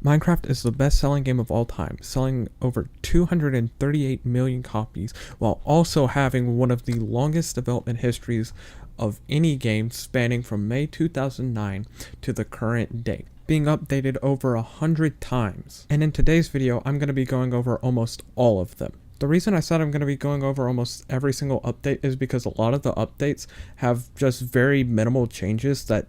Minecraft is the best-selling game of all time, selling over 238 million copies, while also having one of the longest development histories of any game, spanning from May 2009 to the current date, being updated over 100 times. And in today's video, I'm going to be going over almost all of them. The reason I said I'm going to be going over almost every single update is because a lot of the updates have just very minimal changes that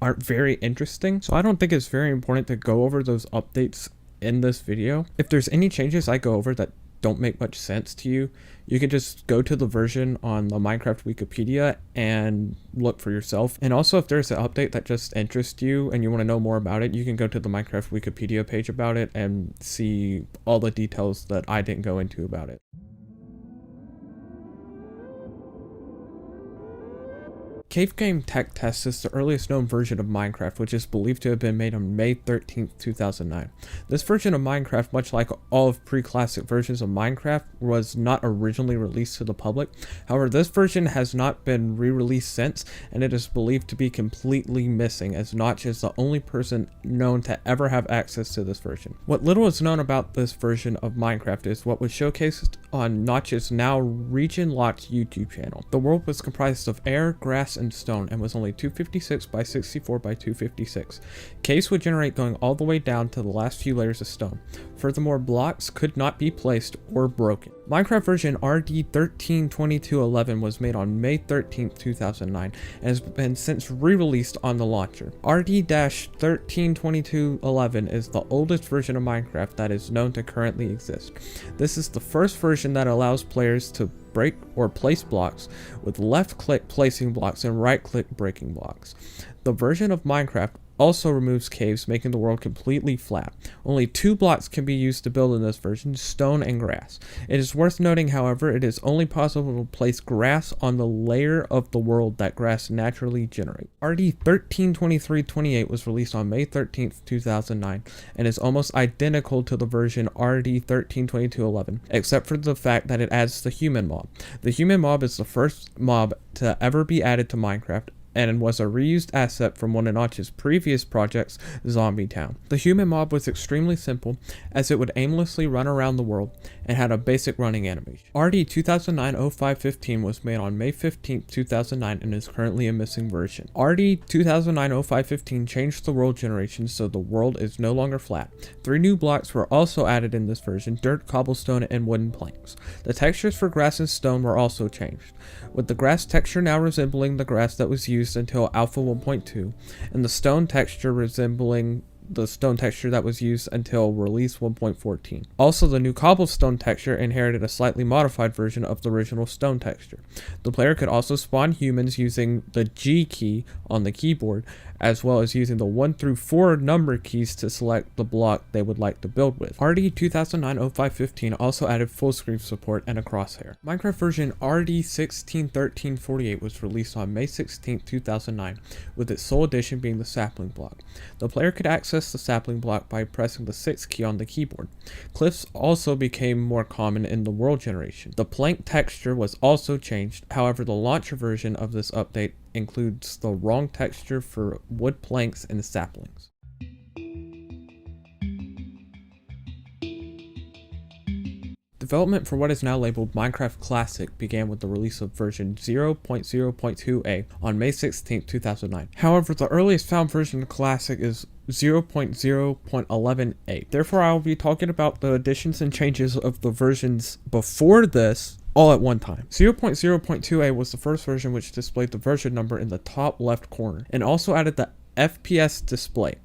aren't very interesting, so I don't think it's very important to go over those updates in this video. If there's any changes I go over that don't make much sense to you, you can just go to the version on the Minecraft Wikipedia and look for yourself. And also, if there's an update that just interests you and you want to know more about it, you can go to the Minecraft Wikipedia page about it and see all the details that I didn't go into about it. Cave Game Tech Test is the earliest known version of Minecraft, which is believed to have been made on May 13th, 2009. This version of Minecraft, much like all of pre-classic versions of Minecraft, was not originally released to the public. However, this version has not been re-released since, and it is believed to be completely missing, as Notch is the only person known to ever have access to this version. What little is known about this version of Minecraft is what was showcased on Notch's now region-locked YouTube channel. The world was comprised of air, grass, and stone, and was only 256 by 64 by 256. Caves would generate going all the way down to the last few layers of stone. Furthermore, blocks could not be placed or broken. Minecraft version RD132211 was made on May 13th, 2009, and has been since re-released on the launcher. RD-132211 is the oldest version of Minecraft that is known to currently exist. This is the first version that allows players to break or place blocks with left click placing blocks and right click breaking blocks. The version of Minecraft also removes caves, making the world completely flat. Only 2 blocks can be used to build in this version: stone and grass. It is worth noting, however, it is only possible to place grass on the layer of the world that grass naturally generates. RD132328 was released on May 13th, 2009, and is almost identical to the version RD132211, except for the fact that it adds the human mob. The human mob is the first mob to ever be added to Minecraft, and was a reused asset from one of Notch's previous projects, Zombie Town. The human mob was extremely simple, as it would aimlessly run around the world and had a basic running animation. RD 2009-0515 was made on May 15th, 2009, and is currently a missing version. RD 2009-0515 changed the world generation so the world is no longer flat. 3 new blocks were also added in this version: dirt, cobblestone, and wooden planks. The textures for grass and stone were also changed, with the grass texture now resembling the grass that was used until Alpha 1.2, and the stone texture resembling the stone texture that was used until release 1.14. Also, the new cobblestone texture inherited a slightly modified version of the original stone texture. The player could also spawn humans using the G key on the keyboard, as well as using the 1 through 4 number keys to select the block they would like to build with. RD 2009-0515 also added full screen support and a crosshair. Minecraft version RD161348 was released on May 16th, 2009, with its sole addition being the sapling block. The player could access the sapling block by pressing the 6 key on the keyboard. Cliffs also became more common in the world generation. The plank texture was also changed, however the launcher version of this update includes the wrong texture for wood planks and saplings. Development for what is now labeled Minecraft Classic began with the release of version 0.0.2a on May 16, 2009. However, the earliest found version of Classic is 0.0.11a. Therefore, I will be talking about the additions and changes of the versions before this all at one time. 0.0.2a was the first version, which displayed the version number in the top left corner, and also added the FPS display.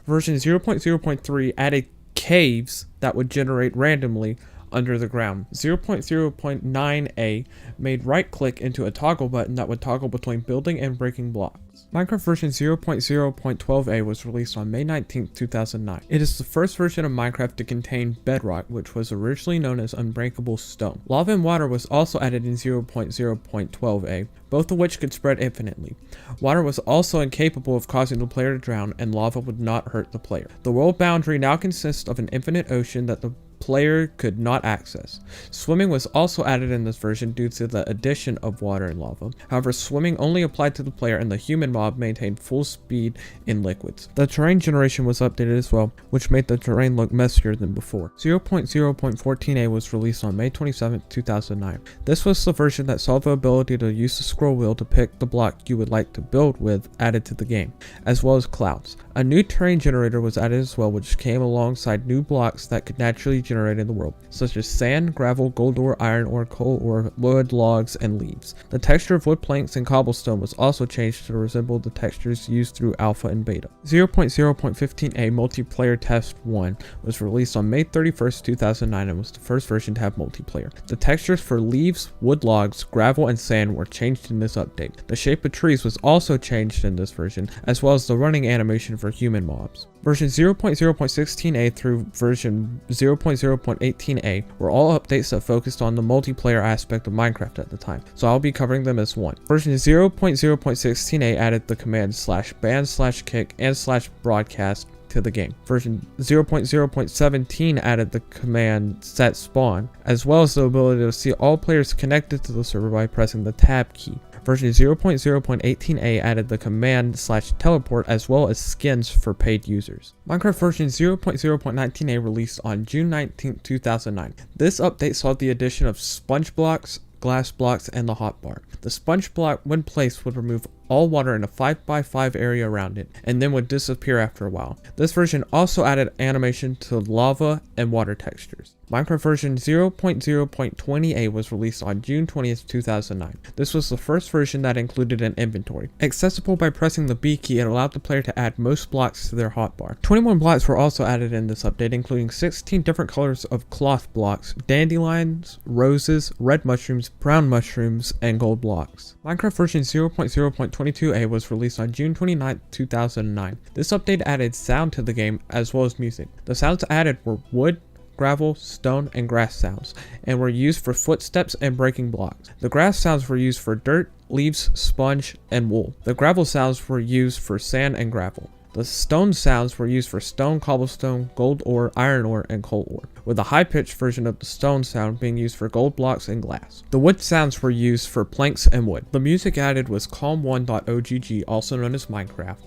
Version 0.0.3 added caves that would generate randomly under the ground. 0.0.9a made right click into a toggle button that would toggle between building and breaking blocks. Minecraft version 0.0.12a was released on May 19, 2009. It is the first version of Minecraft to contain bedrock, which was originally known as unbreakable stone. Lava and water was also added in 0.0.12a, both of which could spread infinitely. Water was also incapable of causing the player to drown, and lava would not hurt the player. The world boundary now consists of an infinite ocean that the player could not access. Swimming was also added in this version due to the addition of water and lava. However, swimming only applied to the player and the human mob maintained full speed in liquids. The terrain generation was updated as well, which made the terrain look messier than before. 0.0.14a was released on May 27, 2009. This was the version that saw the ability to use the scroll wheel to pick the block you would like to build with added to the game, as well as clouds. A new terrain generator was added as well, which came alongside new blocks that could naturally generate in the world, such as sand, gravel, gold ore, iron ore, coal ore, wood, logs, and leaves. The texture of wood planks and cobblestone was also changed to resemble the textures used through alpha and beta. 0.0.15a Multiplayer Test 1 was released on May 31st, 2009 and was the first version to have multiplayer. The textures for leaves, wood logs, gravel, and sand were changed in this update. The shape of trees was also changed in this version, as well as the running animation for human mobs. Version 0.0.16a through version 0.0.18a were all updates that focused on the multiplayer aspect of Minecraft at the time, so I'll be covering them as one. Version 0.0.16a added the command /ban/kick and /broadcast to the game. Version 0.0.17 added the command set_spawn, as well as the ability to see all players connected to the server by pressing the tab key. Version 0.0.18a added the command /teleport as well as skins for paid users. Minecraft version 0.0.19a released on June 19, 2009. This update saw the addition of sponge blocks, glass blocks, and the hotbar. The sponge block, when placed, would remove all water in a 5x5 area around it, and then would disappear after a while. This version also added animation to lava and water textures. Minecraft version 0.0.20a was released on June 20th, 2009. This was the first version that included an inventory. Accessible by pressing the B key, it allowed the player to add most blocks to their hotbar. 21 blocks were also added in this update, including 16 different colors of cloth blocks, dandelions, roses, red mushrooms, brown mushrooms, and gold blocks. Minecraft version 0.0.22a was released on June 29th, 2009. This update added sound to the game as well as music. The sounds added were wood, gravel, stone, and grass sounds, and were used for footsteps and breaking blocks. The grass sounds were used for dirt, leaves, sponge, and wool. The gravel sounds were used for sand and gravel. The stone sounds were used for stone, cobblestone, gold ore, iron ore, and coal ore, with a high-pitched version of the stone sound being used for gold blocks and glass. The wood sounds were used for planks and wood. The music added was calm1.ogg, also known as Minecraft,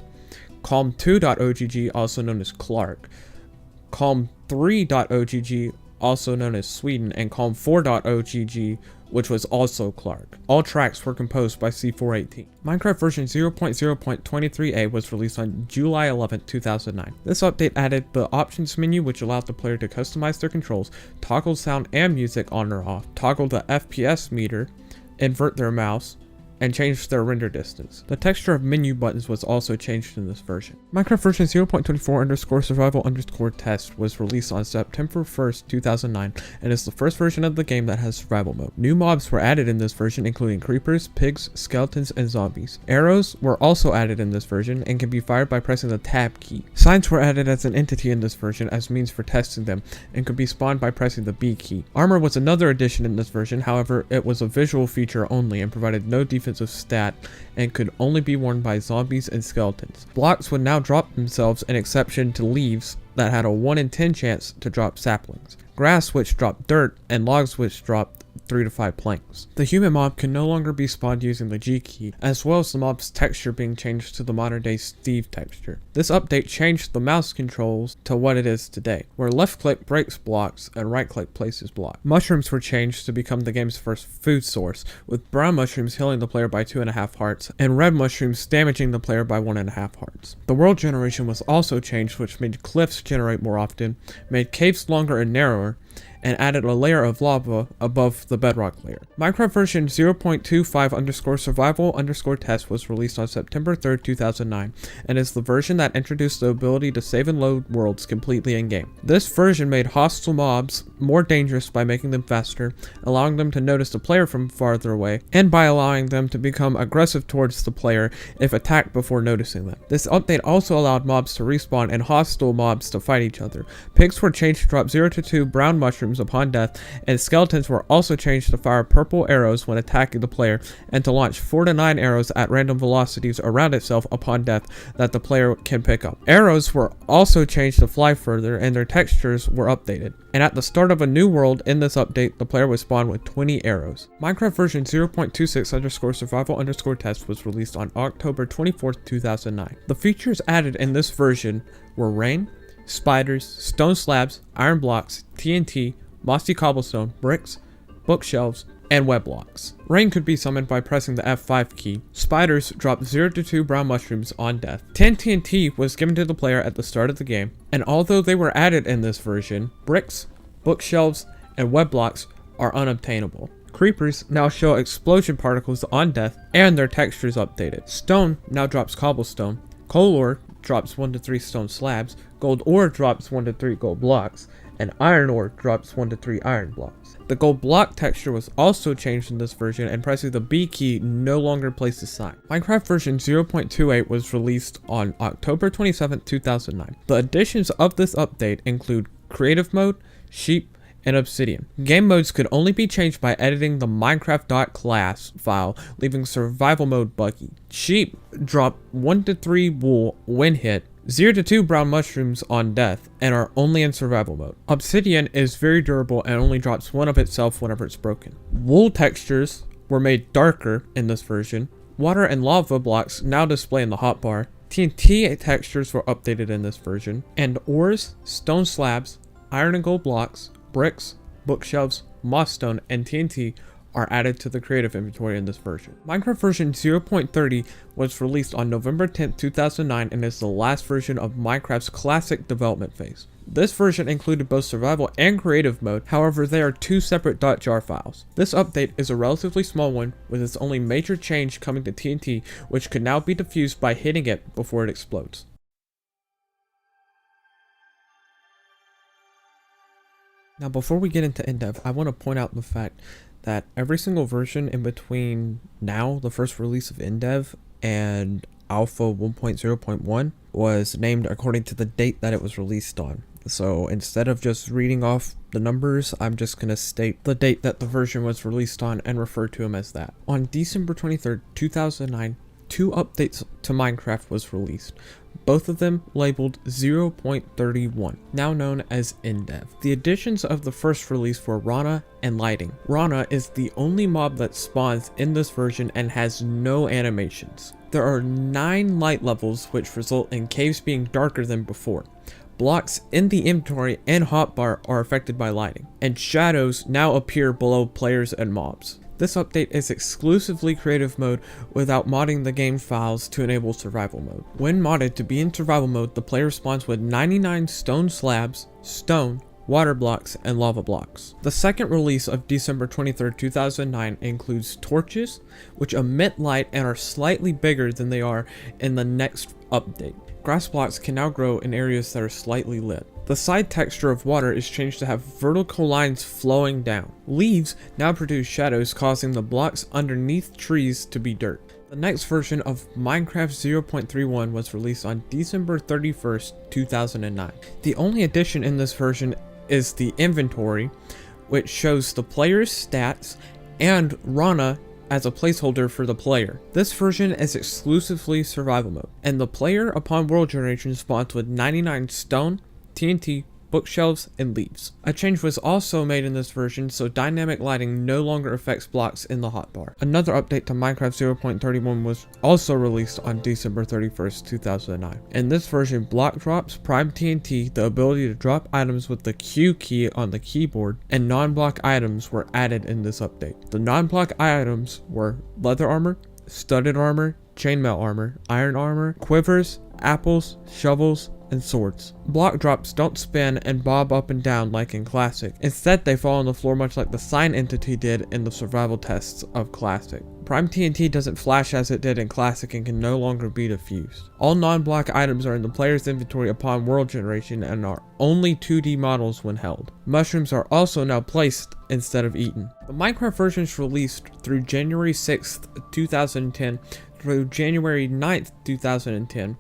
calm2.ogg, also known as Clark, calm3.ogg, also known as Sweden, and calm4.ogg, which was also Clark. All tracks were composed by C418. Minecraft version 0.0.23a was released on July 11, 2009. This update added the options menu, which allowed the player to customize their controls, toggle sound and music on or off, toggle the FPS meter, invert their mouse, and changed their render distance. The texture of menu buttons was also changed in this version. Minecraft version 0.24_survival_test was released on September 1st, 2009, and is the first version of the game that has survival mode. New mobs were added in this version, including creepers, pigs, skeletons, and zombies. Arrows were also added in this version and can be fired by pressing the tab key. Signs were added as an entity in this version as means for testing them, and could be spawned by pressing the B key. Armor was another addition in this version, however, it was a visual feature only and provided no defensive stat and could only be worn by zombies and skeletons. Blocks would now drop themselves, an exception to leaves that had a 1 in 10 chance to drop saplings, grass which dropped dirt, and logs which dropped 3 to 5 planks. The human mob can no longer be spawned using the G key, as well as the mob's texture being changed to the modern day Steve texture. This update changed the mouse controls to what it is today, where left click breaks blocks and right click places blocks. Mushrooms were changed to become the game's first food source, with brown mushrooms healing the player by 2.5 hearts, and red mushrooms damaging the player by 1.5 hearts. The world generation was also changed, which made cliffs generate more often, made caves longer and narrower, and added a layer of lava above the bedrock layer. Minecraft version 0.25_survival_test was released on September 3rd, 2009, and is the version that introduced the ability to save and load worlds completely in-game. This version made hostile mobs more dangerous by making them faster, allowing them to notice the player from farther away, and by allowing them to become aggressive towards the player if attacked before noticing them. This update also allowed mobs to respawn and hostile mobs to fight each other. Pigs were changed to drop 0 to 2 brown mushrooms upon death, and skeletons were also changed to fire purple arrows when attacking the player, and to launch 4 to 9 arrows at random velocities around itself upon death that the player can pick up. Arrows were also changed to fly further, and their textures were updated. And at the start of a new world in this update, the player would spawn with 20 arrows. Minecraft version 0.26_survival_test was released on October 24th, 2009. The features added in this version were rain, spiders, stone slabs, iron blocks, TNT, mossy cobblestone, bricks, bookshelves, and web blocks. Rain could be summoned by pressing the F5 key. Spiders dropped 0 to 2 brown mushrooms on death. 10 TNT was given to the player at the start of the game, and although they were added in this version, bricks, bookshelves, and web blocks are unobtainable. Creepers now show explosion particles on death, and their textures updated. Stone now drops cobblestone. Coal ore drops 1 to 3 stone slabs. Gold ore drops 1 to 3 gold blocks, and iron ore drops 1 to 3 iron blocks. The gold block texture was also changed in this version, and pressing the B key no longer places sign. Minecraft version 0.28 was released on October 27, 2009. The additions of this update include creative mode, sheep, and obsidian. Game modes could only be changed by editing the minecraft.class file, leaving survival mode buggy. Sheep drop 1 to 3 wool when hit, 0 to 2 brown mushrooms on death, and are only in survival mode. Obsidian is very durable and only drops 1 of itself whenever it's broken. Wool textures were made darker in this version. Water and lava blocks now display in the hotbar. TNT textures were updated in this version, and ores, stone slabs, iron and gold blocks, bricks, bookshelves, moss stone, and TNT are added to the creative inventory in this version. Minecraft version 0.30 was released on November 10, 2009 and is the last version of Minecraft's classic development phase. This version included both survival and creative mode, however they are 2 separate .jar files. This update is a relatively small one, with its only major change coming to TNT, which could now be defused by hitting it before it explodes. Now before we get into Indev, I want to point out the fact that every single version in between now, the first release of Indev, and Alpha 1.0.1 was named according to the date that it was released on. So instead of just reading off the numbers, I'm just going to state the date that the version was released on and refer to them as that. On December 23rd, 2009, 2 updates to Minecraft was released, both of them labeled 0.31, now known as Indev. The additions of the first release were Rana and lighting. Rana is the only mob that spawns in this version and has no animations. There are 9 light levels, which result in caves being darker than before. Blocks in the inventory and hotbar are affected by lighting, and shadows now appear below players and mobs. This update is exclusively creative mode without modding the game files to enable survival mode. When modded to be in survival mode, the player spawns with 99 stone slabs, stone, water blocks, and lava blocks. The second release of December 23, 2009 includes torches, which emit light and are slightly bigger than they are in the next update. Grass blocks can now grow in areas that are slightly lit. The side texture of water is changed to have vertical lines flowing down. Leaves now produce shadows, causing the blocks underneath trees to be dirt. The next version of Minecraft 0.31 was released on December 31st, 2009. The only addition in this version is the inventory, which shows the player's stats and Rana as a placeholder for the player. This version is exclusively survival mode, and the player upon world generation spawns with 99 stone, TNT, bookshelves, and leaves. A change was also made in this version, so dynamic lighting no longer affects blocks in the hotbar. Another update to Minecraft 0.31 was also released on December 31st, 2009. In this version, block drops, prime TNT, the ability to drop items with the Q key on the keyboard, and non-block items were added in this update. The non-block items were leather armor, studded armor, chainmail armor, iron armor, quivers, apples, shovels, and swords. Block drops don't spin and bob up and down like in Classic. Instead, they fall on the floor much like the sign entity did in the survival tests of Classic. Prime TNT doesn't flash as it did in Classic and can no longer be diffused. All non-block items are in the player's inventory upon world generation and are only 2D models when held. Mushrooms are also now placed instead of eaten. The Minecraft versions released through January 6th, 2010 through January 9th, 2010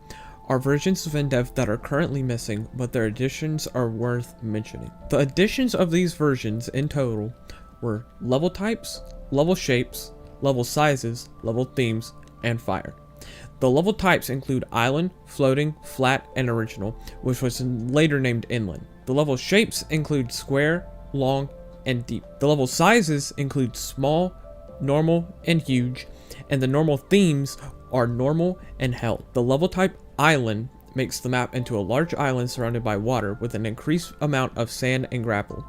are versions of Indev that are currently missing, but their additions are worth mentioning. The additions of these versions in total were level types, level shapes, level sizes, level themes, and fire. The level types include island, floating, flat, and original, which was later named inland. The level shapes include square, long, and deep. The level sizes include small, normal, and huge, and the normal themes are normal and hell. The level type island makes the map into a large island surrounded by water with an increased amount of sand and gravel.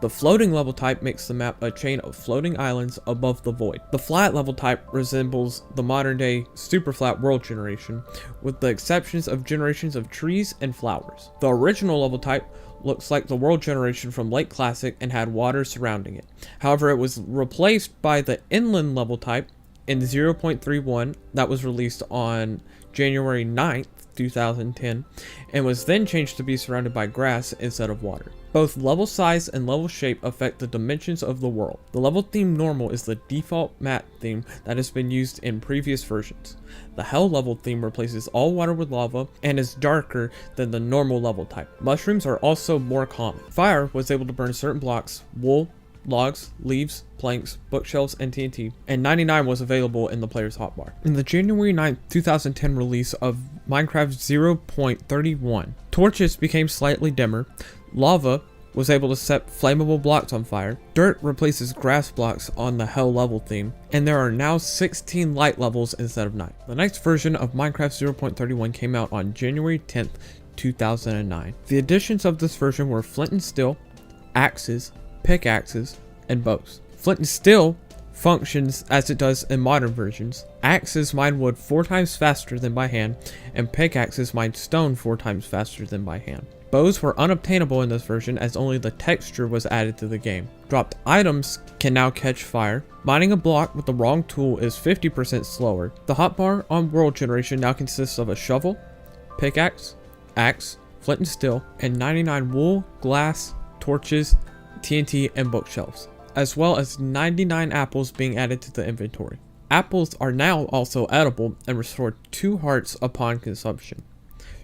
The floating level type makes the map a chain of floating islands above the void. The flat level type resembles the modern day super flat world generation, with the exceptions of generations of trees and flowers. The original level type looks like the world generation from Lake Classic and had water surrounding it. However, it was replaced by the inland level type in 0.31 that was released on January 9th, 2010, and was then changed to be surrounded by grass instead of water. Both level size and level shape affect the dimensions of the world. The level theme normal is the default map theme that has been used in previous versions. The hell level theme replaces all water with lava and is darker than the normal level type. Mushrooms are also more common. Fire was able to burn certain blocks, wool, logs, leaves, planks, bookshelves, and TNT, and 99 was available in the player's hotbar. In the January 9th, 2010 release of Minecraft 0.31, torches became slightly dimmer, lava was able to set flammable blocks on fire, dirt replaces grass blocks on the hell level theme, and there are now 16 light levels instead of 9. The next version of Minecraft 0.31 came out on January 10th, 2009. The additions of this version were flint and steel, axes, pickaxes, and bows. Flint and steel functions as it does in modern versions. Axes mine wood 4 times faster than by hand, and pickaxes mine stone 4 times faster than by hand. Bows were unobtainable in this version as only the texture was added to the game. Dropped items can now catch fire. Mining a block with the wrong tool is 50% slower. The hotbar on world generation now consists of a shovel, pickaxe, axe, flint and steel, and 99 wool, glass, torches, TNT, and bookshelves, as well as 99 apples being added to the inventory. Apples are now also edible and restore 2 hearts upon consumption.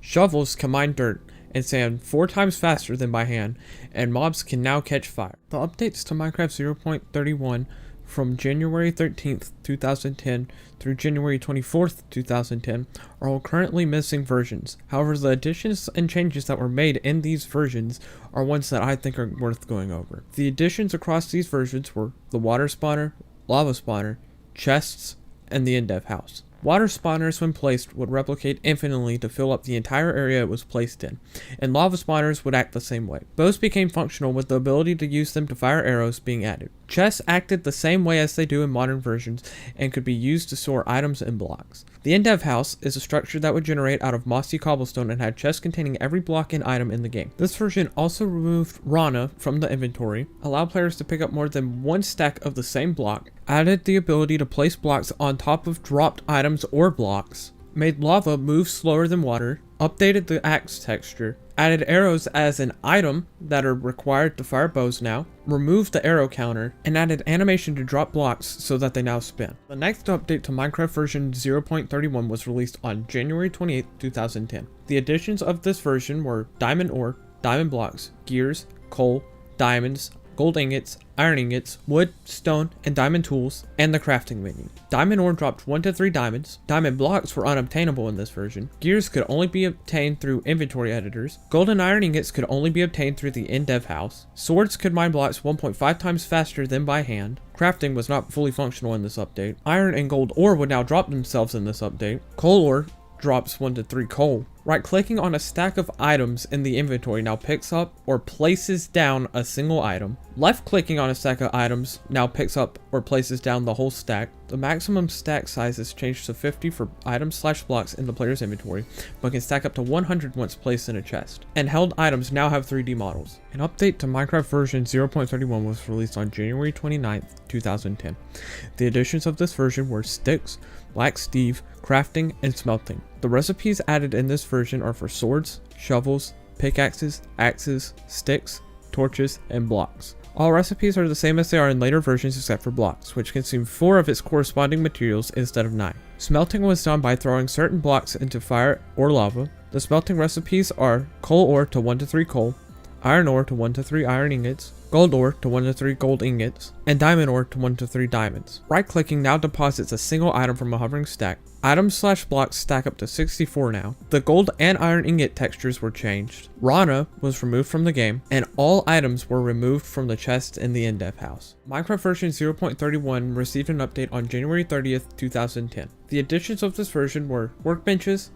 Shovels can mine dirt and sand 4 times faster than by hand, and mobs can now catch fire. The updates to Minecraft 0.31 from January 13th, 2010 through January 24th, 2010 are all currently missing versions. However, the additions and changes that were made in these versions are ones that I think are worth going over. The additions across these versions were the water spawner, lava spawner, chests, and the Indev house. Water spawners, when placed, would replicate infinitely to fill up the entire area it was placed in, and lava spawners would act the same way. Both became functional with the ability to use them to fire arrows being added. Chests acted the same way as they do in modern versions and could be used to store items and blocks. The Indev house is a structure that would generate out of mossy cobblestone and had chests containing every block and item in the game. This version also removed Rana from the inventory, allowed players to pick up more than 1 stack of the same block, added the ability to place blocks on top of dropped items or blocks, made lava move slower than water, updated the axe texture, added arrows as an item that are required to fire bows now, removed the arrow counter, and added animation to drop blocks so that they now spin. The next update to Minecraft version 0.31 was released on January 28, 2010. The additions of this version were diamond ore, diamond blocks, gears, coal, diamonds, gold ingots, iron ingots, wood, stone, and diamond tools, and the crafting menu. Diamond ore dropped 1 to 3 diamonds. Diamond blocks were unobtainable in this version. Gears could only be obtained through inventory editors. Gold and iron ingots could only be obtained through the Indev house. Swords could mine blocks 1.5 times faster than by hand. Crafting was not fully functional in this update. Iron and gold ore would now drop themselves in this update. Coal ore drops 1 to 3 coal. Right-clicking on a stack of items in the inventory now picks up or places down a single item. Left-clicking on a stack of items now picks up or places down the whole stack. The maximum stack size is changed to 50 for items/blocks in the player's inventory, but can stack up to 100 once placed in a chest. And held items now have 3D models. An update to Minecraft version 0.31 was released on January 29th, 2010. The additions of this version were sticks, Black Steve, crafting, and smelting. The recipes added in this version are for swords, shovels, pickaxes, axes, sticks, torches, and blocks. All recipes are the same as they are in later versions except for blocks, which consume 4 of its corresponding materials instead of 9. Smelting was done by throwing certain blocks into fire or lava. The smelting recipes are coal ore to 1 to 3 coal, iron ore to 1 to 3 iron ingots, gold ore to 1 to 3 gold ingots, and diamond ore to 1 to 3 diamonds. Right-clicking now deposits a single item from a hovering stack. Items/blocks stack up to 64 now. The gold and iron ingot textures were changed. Rana was removed from the game, and all items were removed from the chest in the Indev house. Minecraft version 0.31 received an update on January 30th, 2010. The additions of this version were workbenches,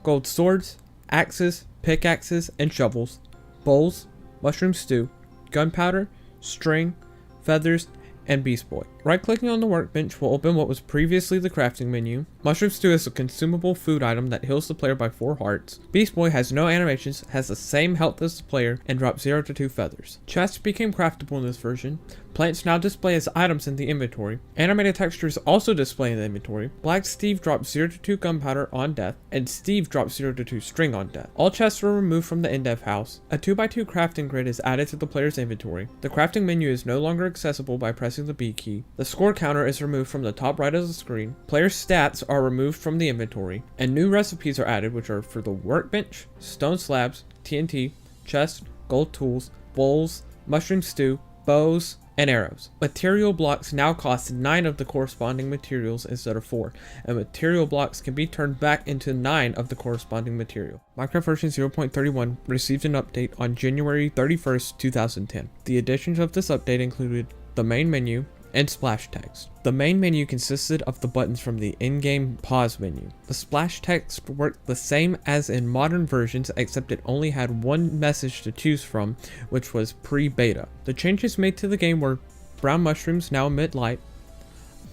gold swords, axes, pickaxes, and shovels, bowls, mushroom stew, gunpowder, string, feathers, and Beast Boy. Right-clicking on the workbench will open what was previously the crafting menu. Mushroom Stew is a consumable food item that heals the player by 4 hearts. Beast Boy has no animations, has the same health as the player, and drops 0 to 2 feathers. Chests became craftable in this version. Plants now display as items in the inventory. Animated textures also display in the inventory. Black Steve drops 0 to 2 gunpowder on death, and Steve drops 0 to 2 string on death. All chests were removed from the Indev house. A 2x2 crafting grid is added to the player's inventory. The crafting menu is no longer accessible by pressing the B key. The score counter is removed from the top right of the screen. Player stats are removed from the inventory, and new recipes are added, which are for the workbench, stone slabs, TNT, chest, gold tools, bowls, mushroom stew, bows, and arrows. Material blocks now cost 9 of the corresponding materials instead of 4, and material blocks can be turned back into 9 of the corresponding material. Minecraft version 0.31 received an update on January 31st, 2010. The additions of this update included the main menu and splash text. The main menu consisted of the buttons from the in-game pause menu. The splash text worked the same as in modern versions, except it only had one message to choose from, which was pre-beta. The changes made to the game were brown mushrooms now emit light,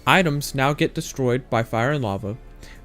items now get destroyed by fire and lava,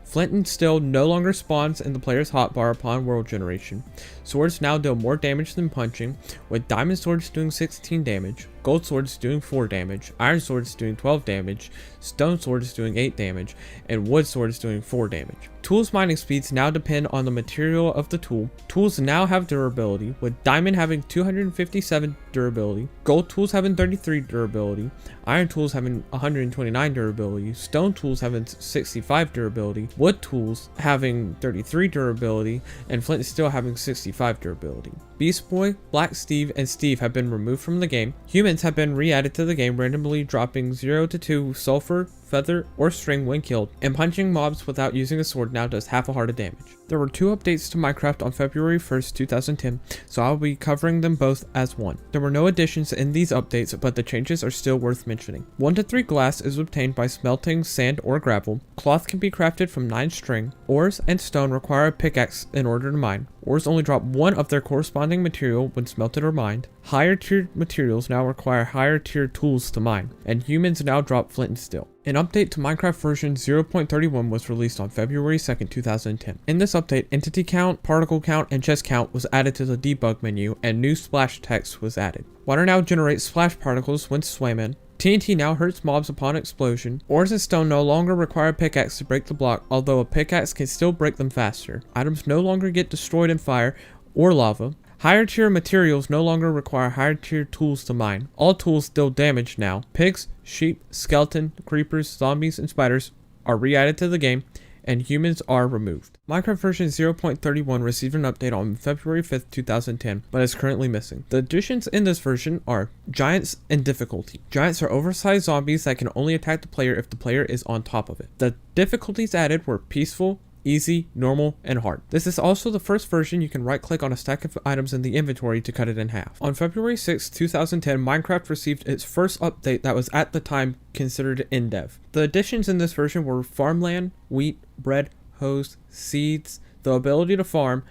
flint and steel no longer spawns in the player's hotbar upon world generation. Swords now deal more damage than punching, with diamond swords doing 16 damage, gold swords doing 4 damage, iron swords doing 12 damage, stone swords doing 8 damage, and wood swords doing 4 damage. Tools mining speeds now depend on the material of the tool. Tools now have durability, with diamond having 257 durability, gold tools having 33 durability, iron tools having 129 durability, stone tools having 65 durability, wood tools having 33 durability, and flint and steel having 65 durability. Beast Boy, Black Steve, and Steve have been removed from the game. Humans have been re-added to the game, randomly dropping 0 to 2 sulfur, feather, or string when killed, and punching mobs without using a sword now does half a heart of damage. There were 2 updates to Minecraft on February 1st, 2010, so I'll be covering them both as one. There were no additions in these updates, but the changes are still worth mentioning. 1 to 3 glass is obtained by smelting sand or gravel. Cloth can be crafted from 9 string. Ores and stone require a pickaxe in order to mine. Ores only drop 1 of their corresponding material when smelted or mined. Higher tiered materials now require higher tiered tools to mine, and humans now drop flint and steel. An update to Minecraft version 0.31 was released on February 2nd, 2010. In this update, entity count, particle count, and chest count was added to the debug menu, and new splash text was added. Water now generates splash particles when swimming. TNT now hurts mobs upon explosion. Ores and stone no longer require a pickaxe to break the block, although a pickaxe can still break them faster. Items no longer get destroyed in fire or lava. Higher tier materials no longer require higher tier tools to mine. All tools deal damage now. Pigs, sheep, skeleton, creepers, zombies, and spiders are re-added to the game, and humans are removed. Minecraft version 0.31 received an update on February 5th, 2010, but is currently missing. The additions in this version are giants and difficulty. Giants are oversized zombies that can only attack the player if the player is on top of it. The difficulties added were peaceful, easy, normal, and hard. This is also the first version you can right-click on a stack of items in the inventory to cut it in half. On February 6, 2010, Minecraft received its first update that was at the time considered Indev. The additions in this version were farmland, wheat, bread, hose, seeds, the ability to farm,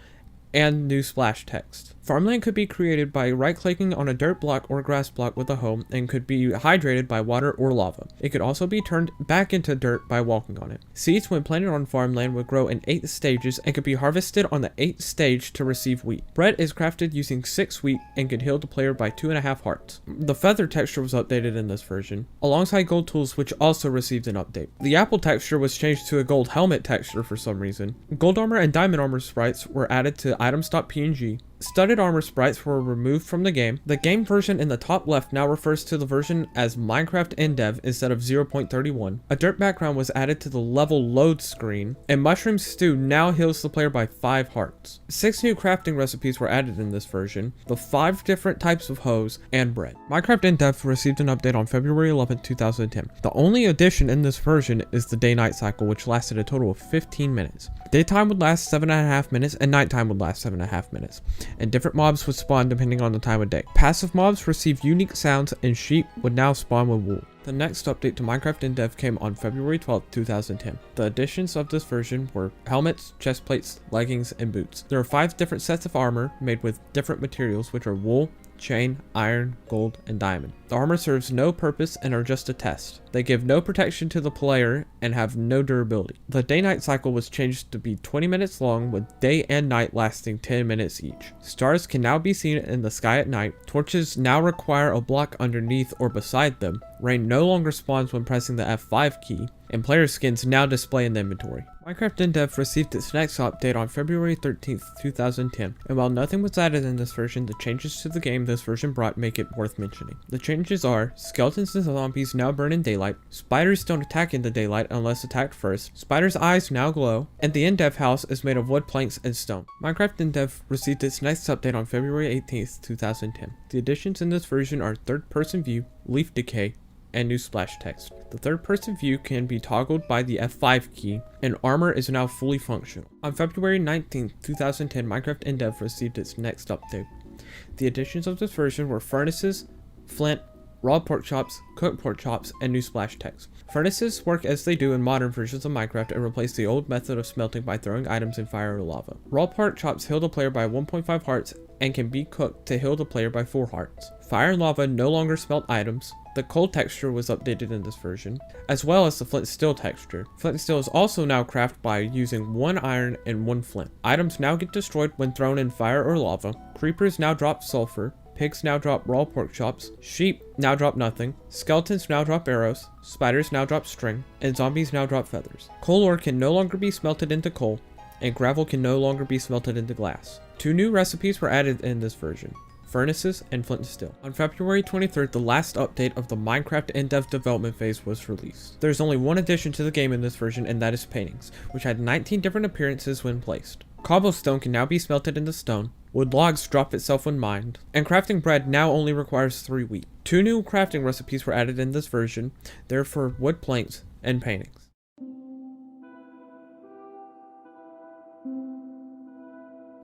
and new splash text. Farmland could be created by right-clicking on a dirt block or grass block with a hoe and could be hydrated by water or lava. It could also be turned back into dirt by walking on it. Seeds, when planted on farmland, would grow in 8 stages and could be harvested on the 8th stage to receive wheat. Bread is crafted using 6 wheat and could heal the player by 2.5 hearts. The feather texture was updated in this version, alongside gold tools, which also received an update. The apple texture was changed to a gold helmet texture for some reason. Gold armor and diamond armor sprites were added to items.png. Studded armor sprites were removed from the game. The game version in the top left now refers to the version as Minecraft Indev instead of 0.31. A dirt background was added to the level load screen, and Mushroom Stew now heals the player by 5 hearts. 6 new crafting recipes were added in this version, the 5 different types of hose, and bread. Minecraft Indev received an update on February 11, 2010. The only addition in this version is the day-night cycle, which lasted a total of 15 minutes. Daytime would last 7.5 minutes, and nighttime would last 7.5 minutes. And different mobs would spawn depending on the time of day. Passive mobs receive unique sounds, and sheep would now spawn with wool. The next update to Minecraft Indev came on February 12, 2010. The additions of this version were helmets, chest plates, leggings, and boots. There are 5 different sets of armor made with different materials, which are wool, chain, iron, gold, and diamond. The armor serves no purpose and are just a test. They give no protection to the player and have no durability. The day-night cycle was changed to be 20 minutes long, with day and night lasting 10 minutes each. Stars can now be seen in the sky at night. Torches now require a block underneath or beside them. Rain no longer spawns when pressing the F5 key, and player skins now display in the inventory. Minecraft Indev received its next update on February 13, 2010, and while nothing was added in this version, the changes to the game this version brought make it worth mentioning. The changes are: skeletons and zombies now burn in daylight, spiders don't attack in the daylight unless attacked first, spiders' eyes now glow, and the Indev house is made of wood planks and stone. Minecraft Indev received its next update on February 18, 2010. The additions in this version are third-person view, leaf decay, and new splash text. The third-person view can be toggled by the F5 key, and armor is now fully functional. On February 19, 2010, Minecraft Indev received its next update. The additions of this version were furnaces, flint, raw pork chops, cooked pork chops, and new splash text. Furnaces work as they do in modern versions of Minecraft and replace the old method of smelting by throwing items in fire or lava. Raw pork chops heal the player by 1.5 hearts and can be cooked to heal the player by 4 hearts. Fire and lava no longer smelt items. The coal texture was updated in this version, as well as the flint steel texture. Flint steel is also now crafted by using 1 iron and 1 flint. Items now get destroyed when thrown in fire or lava. Creepers now drop sulfur. Pigs now drop raw pork chops. Sheep now drop nothing. Skeletons now drop arrows. Spiders now drop string. And zombies now drop feathers. Coal ore can no longer be smelted into coal, and gravel can no longer be smelted into glass. 2 new recipes were added in this version: furnaces and flint and steel. On February 23rd, the last update of the Minecraft Indev development phase was released. There's only one addition to the game in this version, and that is paintings, which had 19 different appearances when placed. Cobblestone can now be smelted into stone, wood logs drop itself when mined, and crafting bread now only requires 3 wheat. 2 new crafting recipes were added in this version. They're for wood planks and paintings.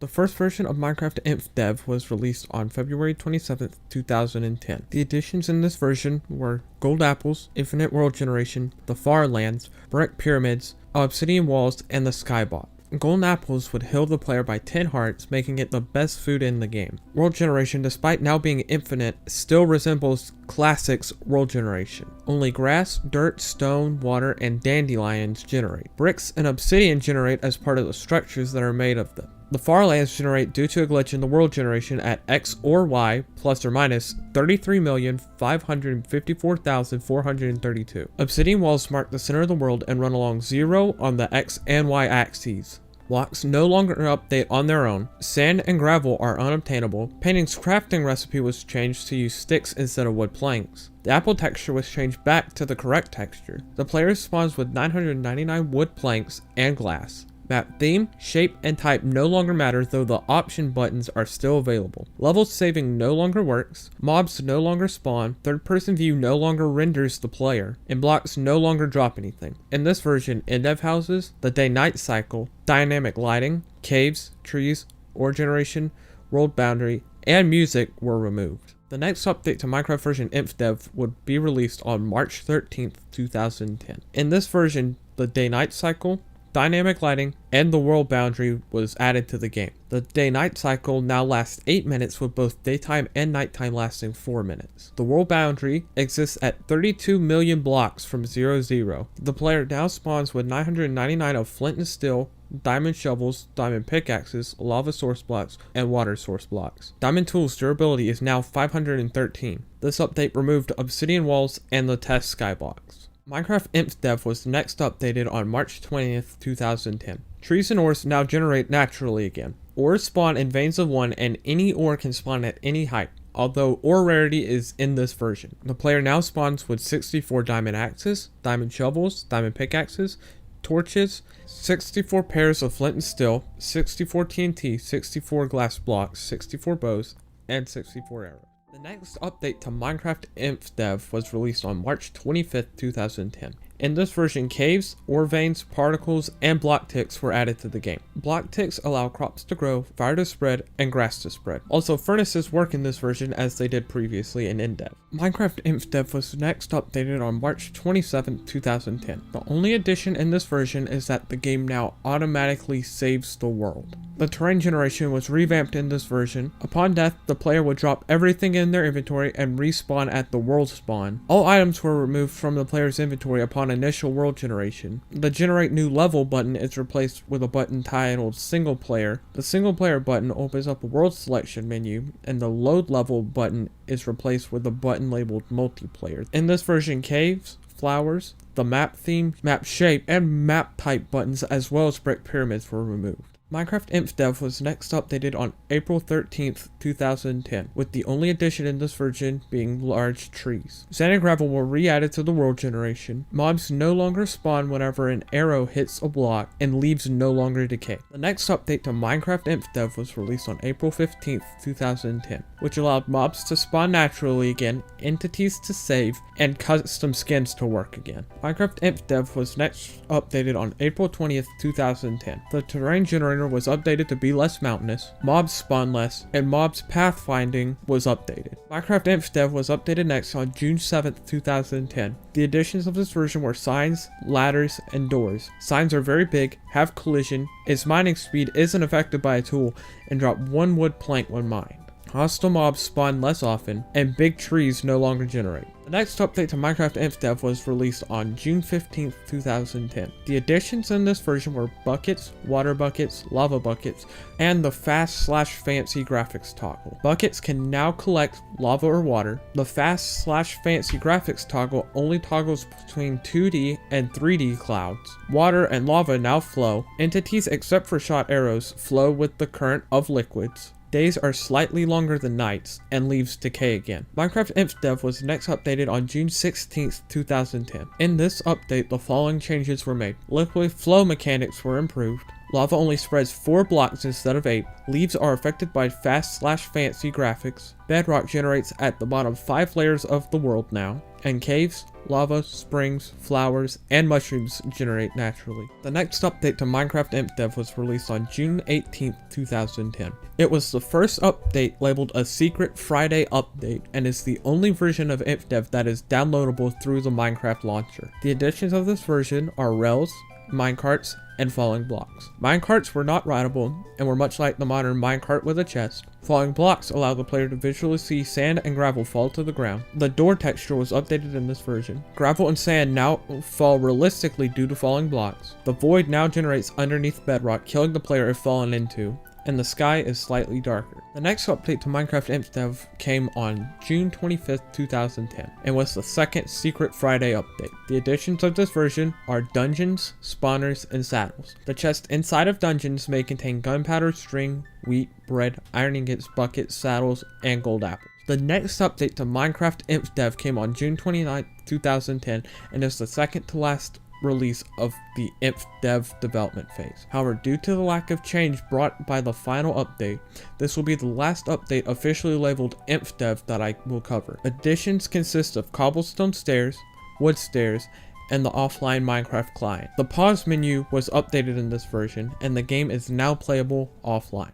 The first version of Minecraft Infdev was released on February 27, 2010. The additions in this version were gold apples, infinite world generation, the far lands, brick pyramids, obsidian walls, and the skybot. Golden apples would heal the player by 10 hearts, making it the best food in the game. World generation, despite now being infinite, still resembles Classic's world generation. Only grass, dirt, stone, water, and dandelions generate. Bricks and obsidian generate as part of the structures that are made of them. The far lands generate due to a glitch in the world generation at X or Y plus or minus 33,554,432. Obsidian walls mark the center of the world and run along 0 on the X and Y axes. Blocks no longer update on their own. Sand and gravel are unobtainable. Painting's crafting recipe was changed to use sticks instead of wood planks. The apple texture was changed back to the correct texture. The player spawns with 999 wood planks and glass. Map theme, shape, and type no longer matter, though the option buttons are still available. Level saving no longer works. Mobs no longer spawn. Third-person view no longer renders the player. And blocks no longer drop anything. In this version, Indev houses, the day-night cycle, dynamic lighting, caves, trees, ore generation, world boundary, and music were removed. The next update to Minecraft version Infdev would be released on March 13th, 2010. In this version, the day-night cycle, dynamic lighting, and the world boundary was added to the game. The day-night cycle now lasts 8 minutes, with both daytime and nighttime lasting 4 minutes. The world boundary exists at 32 million blocks from 0-0. The player now spawns with 999 of flint and steel, diamond shovels, diamond pickaxes, lava source blocks, and water source blocks. Diamond tools durability is now 513. This update removed obsidian walls and the test skybox. Minecraft Infdev was next updated on March 20th, 2010. Trees and ores now generate naturally again. Ores spawn in veins of 1 and any ore can spawn at any height, although ore rarity is in this version. The player now spawns with 64 diamond axes, diamond shovels, diamond pickaxes, torches, 64 pairs of flint and steel, 64 TNT, 64 glass blocks, 64 bows, and 64 arrows. The next update to Minecraft Infdev was released on March 25th, 2010. In this version, caves, ore veins, particles, and block ticks were added to the game. Block ticks allow crops to grow, fire to spread, and grass to spread. Also, furnaces work in this version as they did previously in Indev. Minecraft Infdev was next updated on March 27th, 2010. The only addition in this version is that the game now automatically saves the world. The terrain generation was revamped in this version. Upon death, the player would drop everything in their inventory and respawn at the world spawn. All items were removed from the player's inventory upon initial world generation. The generate new level button is replaced with a button titled single player. The single player button opens up a world selection menu, and the load level button is replaced with a button labeled multiplayer. In this version, caves, flowers, the map theme, map shape, and map type buttons as well as brick pyramids were removed. Minecraft Infdev was next updated on April 13th, 2010, with the only addition in this version being large trees. Sand and gravel were re-added to the world generation. Mobs no longer spawn whenever an arrow hits a block, and leaves no longer decay. The next update to Minecraft Infdev was released on April 15th, 2010, which allowed mobs to spawn naturally again, entities to save, and custom skins to work again. Minecraft Infdev was next updated on April 20th, 2010. The terrain generator was updated to be less mountainous, mobs spawn less, and mobs pathfinding was updated. Minecraft Infdev was updated next on June 7th, 2010. The additions of this version were signs, ladders, and doors. Signs are very big, have collision, its mining speed isn't affected by a tool, and drop 1 wood plank when mined. Hostile mobs spawn less often, and big trees no longer generate. The next update to Minecraft Infdev was released on June 15th, 2010. The additions in this version were buckets, water buckets, lava buckets, and the fast/fancy graphics toggle. Buckets can now collect lava or water. The fast/fancy graphics toggle only toggles between 2D and 3D clouds. Water and lava now flow. Entities except for shot arrows flow with the current of liquids. Days are slightly longer than nights, and leaves decay again. Minecraft Infdev was next updated on June 16th, 2010. In this update, the following changes were made. Liquid flow mechanics were improved. Lava only spreads 4 blocks instead of 8. Leaves are affected by fast/fancy graphics. Bedrock generates at the bottom 5 layers of the world now. And caves, lava, springs, flowers, and mushrooms generate naturally. The next update to Minecraft Infdev was released on June 18th, 2010. It was the first update labeled a Secret Friday update, and is the only version of Infdev that is downloadable through the Minecraft launcher. The additions of this version are rails, minecarts, and falling blocks. Minecarts were not rideable, and were much like the modern minecart with a chest. Falling blocks allow the player to visually see sand and gravel fall to the ground. The door texture was updated in this version. Gravel and sand now fall realistically due to falling blocks. The void now generates underneath bedrock, killing the player if fallen into, and the sky is slightly darker. The next update to Minecraft Infdev came on June 25th, 2010, and was the second Secret Friday update. The additions of this version are dungeons, spawners, and saddles. The chest inside of dungeons may contain gunpowder, string, wheat, bread, iron ingots, buckets, saddles, and gold apples. The next update to Minecraft Infdev came on June 29th, 2010, and is the second to last release of the Infdev development phase. However, due to the lack of change brought by the final update, this will be the last update officially labeled Infdev that I will cover. Additions consist of cobblestone stairs, wood stairs, and the offline Minecraft client. The pause menu was updated in this version, and the game is now playable offline.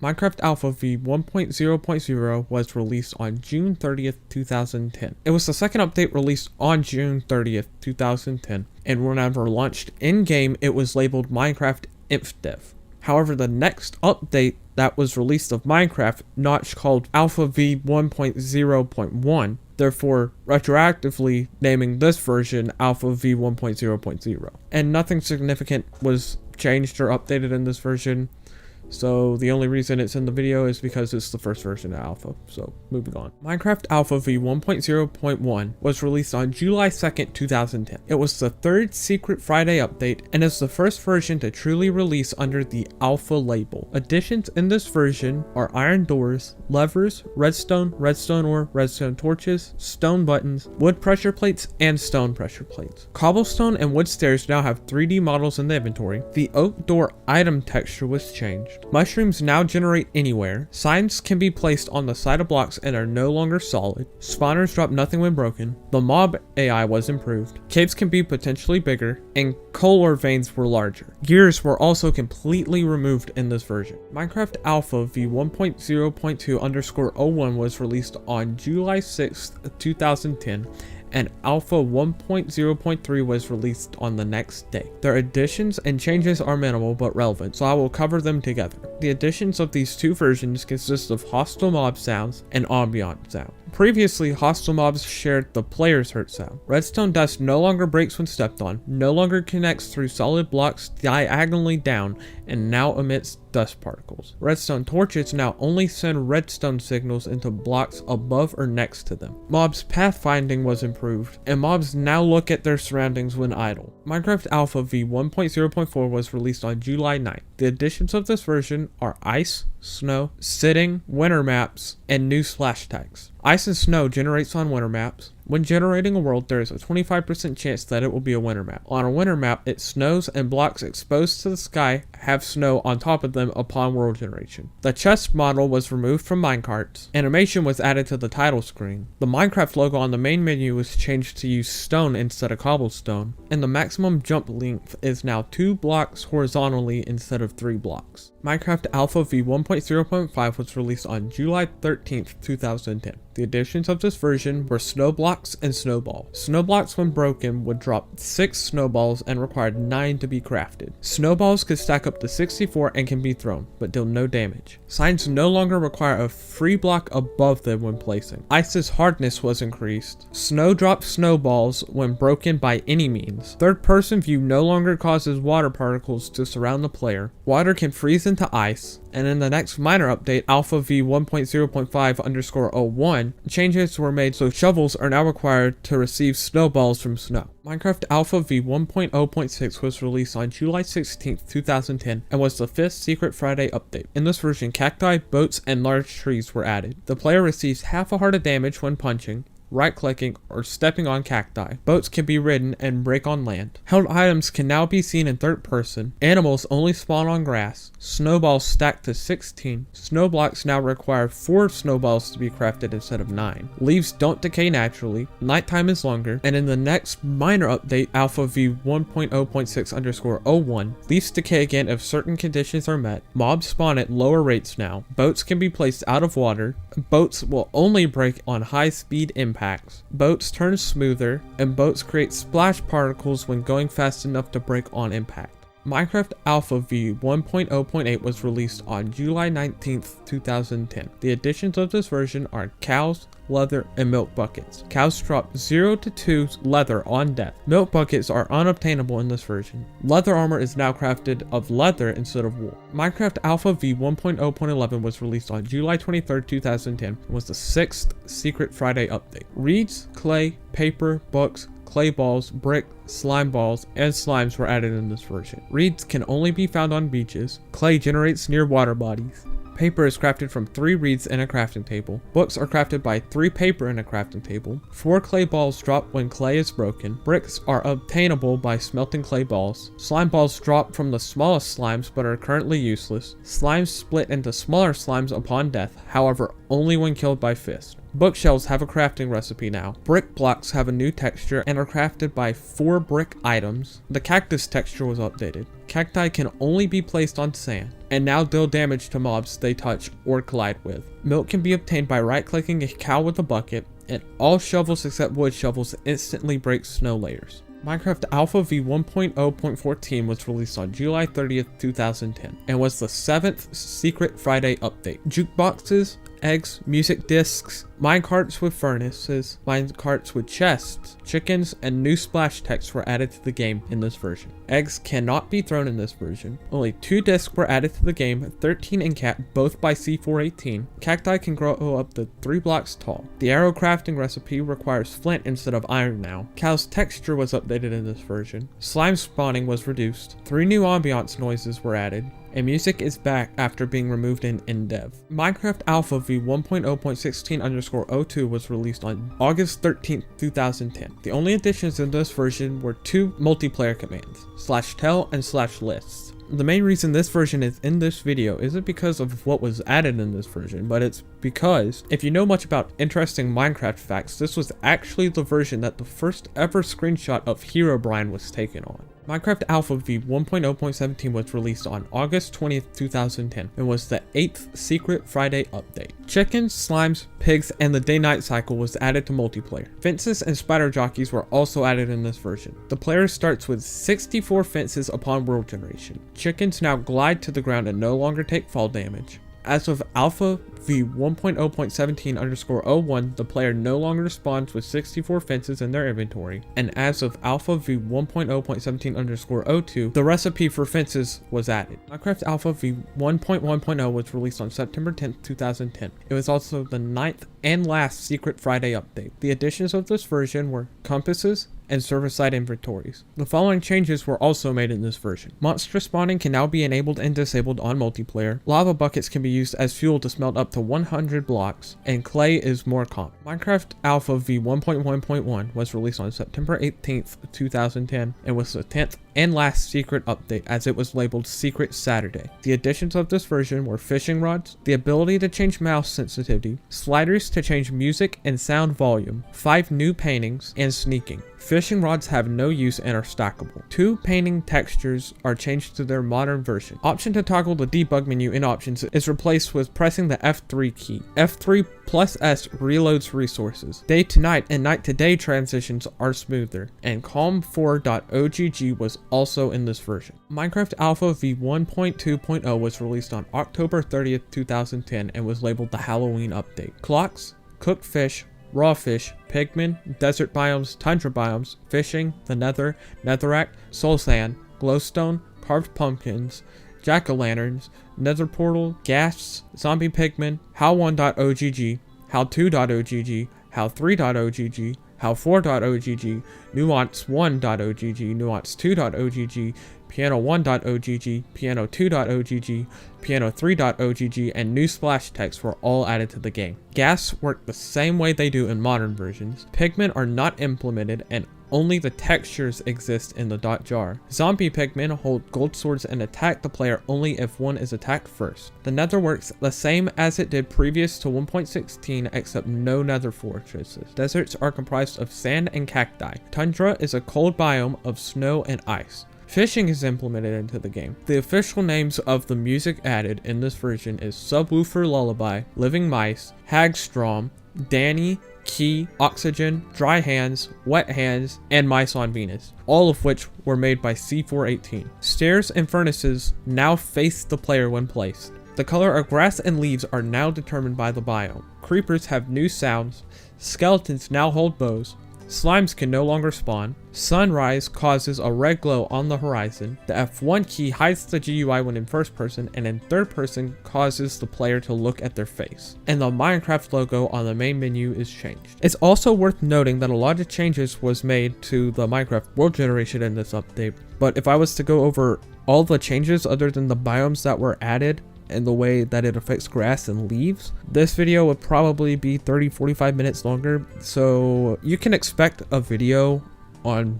Minecraft Alpha v 1.0.0 was released on June 30th, 2010. It was the second update released on June 30th, 2010, and whenever launched in-game, it was labeled Minecraft Infdev. However, the next update that was released of Minecraft notched called Alpha v 1.0.1, therefore retroactively naming this version Alpha v 1.0.0. And nothing significant was changed or updated in this version. So the only reason it's in the video is because it's the first version of alpha. So moving on. Minecraft Alpha v1.0.1 was released on July 2nd, 2010. It was the third Secret Friday update and is the first version to truly release under the alpha label. Additions in this version are iron doors, levers, redstone ore, redstone torches, stone buttons, wood pressure plates, and stone pressure plates. Cobblestone and wood stairs now have 3D models in the inventory. The oak door item texture was changed. Mushrooms now generate anywhere. Signs can be placed on the side of blocks and are no longer solid. Spawners drop nothing when broken. The mob AI was improved. Caves can be potentially bigger, and coal ore veins were larger. Gears were also completely removed in this version. Minecraft Alpha v1.0.2_01 was released on July 6th, 2010. And Alpha 1.0.3 was released on the next day. Their additions and changes are minimal but relevant, so I will cover them together. The additions of these two versions consist of hostile mob sounds and ambient sound. Previously, hostile mobs shared the player's hurt sound. Redstone dust no longer breaks when stepped on, no longer connects through solid blocks diagonally down, and now emits dust particles. Redstone torches now only send redstone signals into blocks above or next to them. Mobs pathfinding was improved, and mobs now look at their surroundings when idle. Minecraft Alpha v1.0.4 was released on July 9th. The additions of this version are ice, snow, sitting, winter maps, and new splash tags. Ice and snow generates on winter maps. When generating a world, there is a 25% chance that it will be a winter map. On a winter map, it snows and blocks exposed to the sky have snow on top of them upon world generation. The chest model was removed from minecarts. Animation was added to the title screen. The Minecraft logo on the main menu was changed to use stone instead of cobblestone. And the maximum jump length is now 2 blocks horizontally instead of 3 blocks. Minecraft Alpha v1.0.5 was released on July 13th, 2010. The additions of this version were snow blocks and snowball. Snow blocks, when broken, would drop 6 snowballs and required 9 to be crafted. Snowballs could stack up to 64 and can be thrown, but deal no damage. Signs no longer require a free block above them when placing. Ice's hardness was increased. Snow drops snowballs when broken by any means. Third person view no longer causes water particles to surround the player. Water can freeze into ice. And in the next minor update, Alpha v1.0.5_01, changes were made so shovels are now required to receive snowballs from snow. Minecraft Alpha v1.0.6 was released on July 16, 2010, and was the 5th Secret Friday update. In this version, cacti, boats, and large trees were added. The player receives half a heart of damage when punching, right-clicking, or stepping on cacti. Boats can be ridden and break on land. Held items can now be seen in third person. Animals only spawn on grass. Snowballs stack to 16. Snow blocks now require 4 snowballs to be crafted instead of 9. Leaves don't decay naturally. Nighttime is longer. And in the next minor update, Alpha v1.0.6_01, leaves decay again if certain conditions are met. Mobs spawn at lower rates now. Boats can be placed out of water. Boats will only break on high-speed impacts. Boats turn smoother, and boats create splash particles when going fast enough to break on impact. Minecraft Alpha v1.0.8 was released on July 19th, 2010. The additions of this version are cows, leather, and milk buckets. Cows drop 0 to 2 leather on death. Milk buckets are unobtainable in this version. Leather armor is now crafted of leather instead of wool. Minecraft Alpha v1.0.11 was released on July 23rd, 2010, and was the 6th Secret Friday update. Reeds, clay, paper, books, clay balls, brick, slime balls, and slimes were added in this version. Reeds can only be found on beaches. Clay generates near water bodies. Paper is crafted from 3 reeds in a crafting table. Books are crafted by 3 paper in a crafting table. 4 clay balls drop when clay is broken. Bricks are obtainable by smelting clay balls. Slime balls drop from the smallest slimes but are currently useless. Slimes split into smaller slimes upon death, however only when killed by fist. Bookshelves have a crafting recipe now. Brick blocks have a new texture and are crafted by 4 brick items. The cactus texture was updated. Cacti can only be placed on sand, and now deal damage to mobs they touch or collide with. Milk can be obtained by right-clicking a cow with a bucket, and all shovels except wood shovels instantly break snow layers. Minecraft Alpha v1.0.14 was released on July 30th, 2010, and was the 7th Secret Friday update. Jukeboxes eggs, music discs, minecarts with furnaces, minecarts with chests, chickens, and new splash text were added to the game in this version. Eggs cannot be thrown in this version. Only 2 discs were added to the game, 13 and cat, both by C418. Cacti can grow up to 3 blocks tall. The arrow crafting recipe requires flint instead of iron now. Cow's texture was updated in this version. Slime spawning was reduced. 3 new ambiance noises were added. And music is back after being removed in Indev. Minecraft Alpha v1.0.16_02 was released on August 13th, 2010. The only additions in this version were 2 multiplayer commands, /tell and /lists. The main reason this version is in this video isn't because of what was added in this version, but it's because if you know much about interesting Minecraft facts, this was actually the version that the first ever screenshot of Herobrine was taken on. Minecraft Alpha v1.0.17 was released on August 20th, 2010 and was the 8th Secret Friday update. Chickens, slimes, pigs, and the day-night cycle was added to multiplayer. Fences and spider jockeys were also added in this version. The player starts with 64 fences upon world generation. Chickens now glide to the ground and no longer take fall damage. As of Alpha v1.0.17_01, the player no longer spawns with 64 fences in their inventory, and as of Alpha v1.0.17_02, the recipe for fences was added. Minecraft Alpha v1.1.0 was released on September 10th, 2010. It was also the 9th and last Secret Friday update. The additions of this version were compasses and server-side inventories. The following changes were also made in this version. Monster spawning can now be enabled and disabled on multiplayer. Lava buckets can be used as fuel to smelt up to 100 blocks, and clay is more common. Minecraft Alpha v1.1.1 was released on September 18th, 2010, and was the 10th and last secret update, as it was labeled Secret Saturday. The additions of this version were fishing rods, the ability to change mouse sensitivity, sliders to change music and sound volume, 5 new paintings, and sneaking. Fishing rods have no use and are stackable. 2 painting textures are changed to their modern version. Option to toggle the debug menu in options is replaced with pressing the F3 key. F3 plus S reloads resources. Day to night and night to day transitions are smoother, and calm4.ogg was also in this version. Minecraft Alpha v1.2.0 was released on October 30th, 2010 and was labeled the Halloween update. Clocks, cooked fish, raw fish, pigmen, desert biomes, tundra biomes, fishing, the nether, netherrack, soul sand, glowstone, carved pumpkins, jack-o'-lanterns, nether portal, gas, zombie pigmen, how1.ogg, how2.ogg, how3.ogg, how4.ogg, nuance1.ogg, nuance2.ogg, piano1.ogg, piano2.ogg, piano3.ogg, and new splash text were all added to the game. Gas work the same way they do in modern versions. Pigmen are not implemented, and only the textures exist in the .jar. Zombie pigmen hold gold swords and attack the player only if one is attacked first. The nether works the same as it did previous to 1.16, except no nether fortresses. Deserts are comprised of sand and cacti. Tundra is a cold biome of snow and ice. Fishing is implemented into the game. The official names of the music added in this version is Subwoofer Lullaby, Living Mice, Hagstrom, Danny, Key, Oxygen, Dry Hands, Wet Hands, and Mice on Venus, all of which were made by C418. Stairs and furnaces now face the player when placed. The color of grass and leaves are now determined by the biome. Creepers have new sounds. Skeletons now hold bows. Slimes can no longer spawn. Sunrise causes a red glow on the horizon. The F1 key hides the GUI when in first person, and in third person causes the player to look at their face. And the Minecraft logo on the main menu is changed. It's also worth noting that a lot of changes was made to the Minecraft world generation in this update, but if I was to go over all the changes other than the biomes that were added, and the way that it affects grass and leaves, this video would probably be 30-45 minutes longer, so you can expect a video on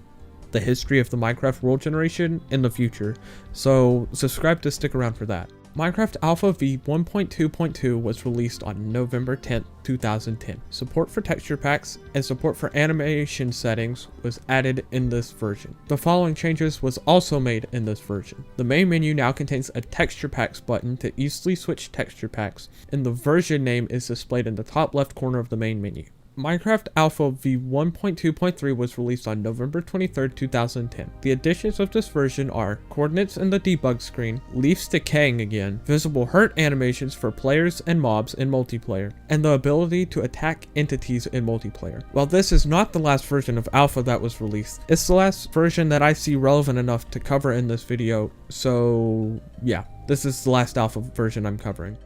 the history of the Minecraft world generation in the future, so subscribe to stick around for that. Minecraft Alpha v1.2.2 was released on November 10th, 2010. Support for texture packs and support for animation settings was added in this version. The following changes was also made in this version. The main menu now contains a texture packs button to easily switch texture packs, and the version name is displayed in the top left corner of the main menu. Minecraft Alpha v1.2.3 was released on November 23, 2010. The additions of this version are coordinates in the debug screen, leaves decaying again, visible hurt animations for players and mobs in multiplayer, and the ability to attack entities in multiplayer. While this is not the last version of Alpha that was released, it's the last version that I see relevant enough to cover in this video, so yeah, this is the last Alpha version I'm covering.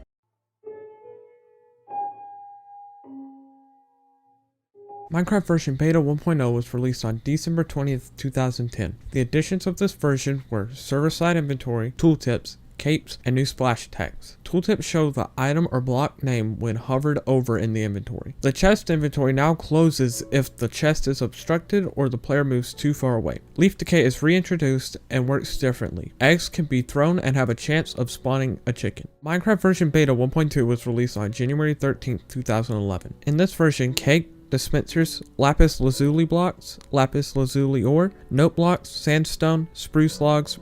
Minecraft version Beta 1.0 was released on December 20th, 2010. The additions of this version were server-side inventory, tooltips, capes, and new splash text. Tooltips show the item or block name when hovered over in the inventory. The chest inventory now closes if the chest is obstructed or the player moves too far away. Leaf decay is reintroduced and works differently. Eggs can be thrown and have a chance of spawning a chicken. Minecraft version Beta 1.2 was released on January 13th, 2011. In this version, cake, dispensers, lapis lazuli blocks, lapis lazuli ore, note blocks, sandstone, spruce logs,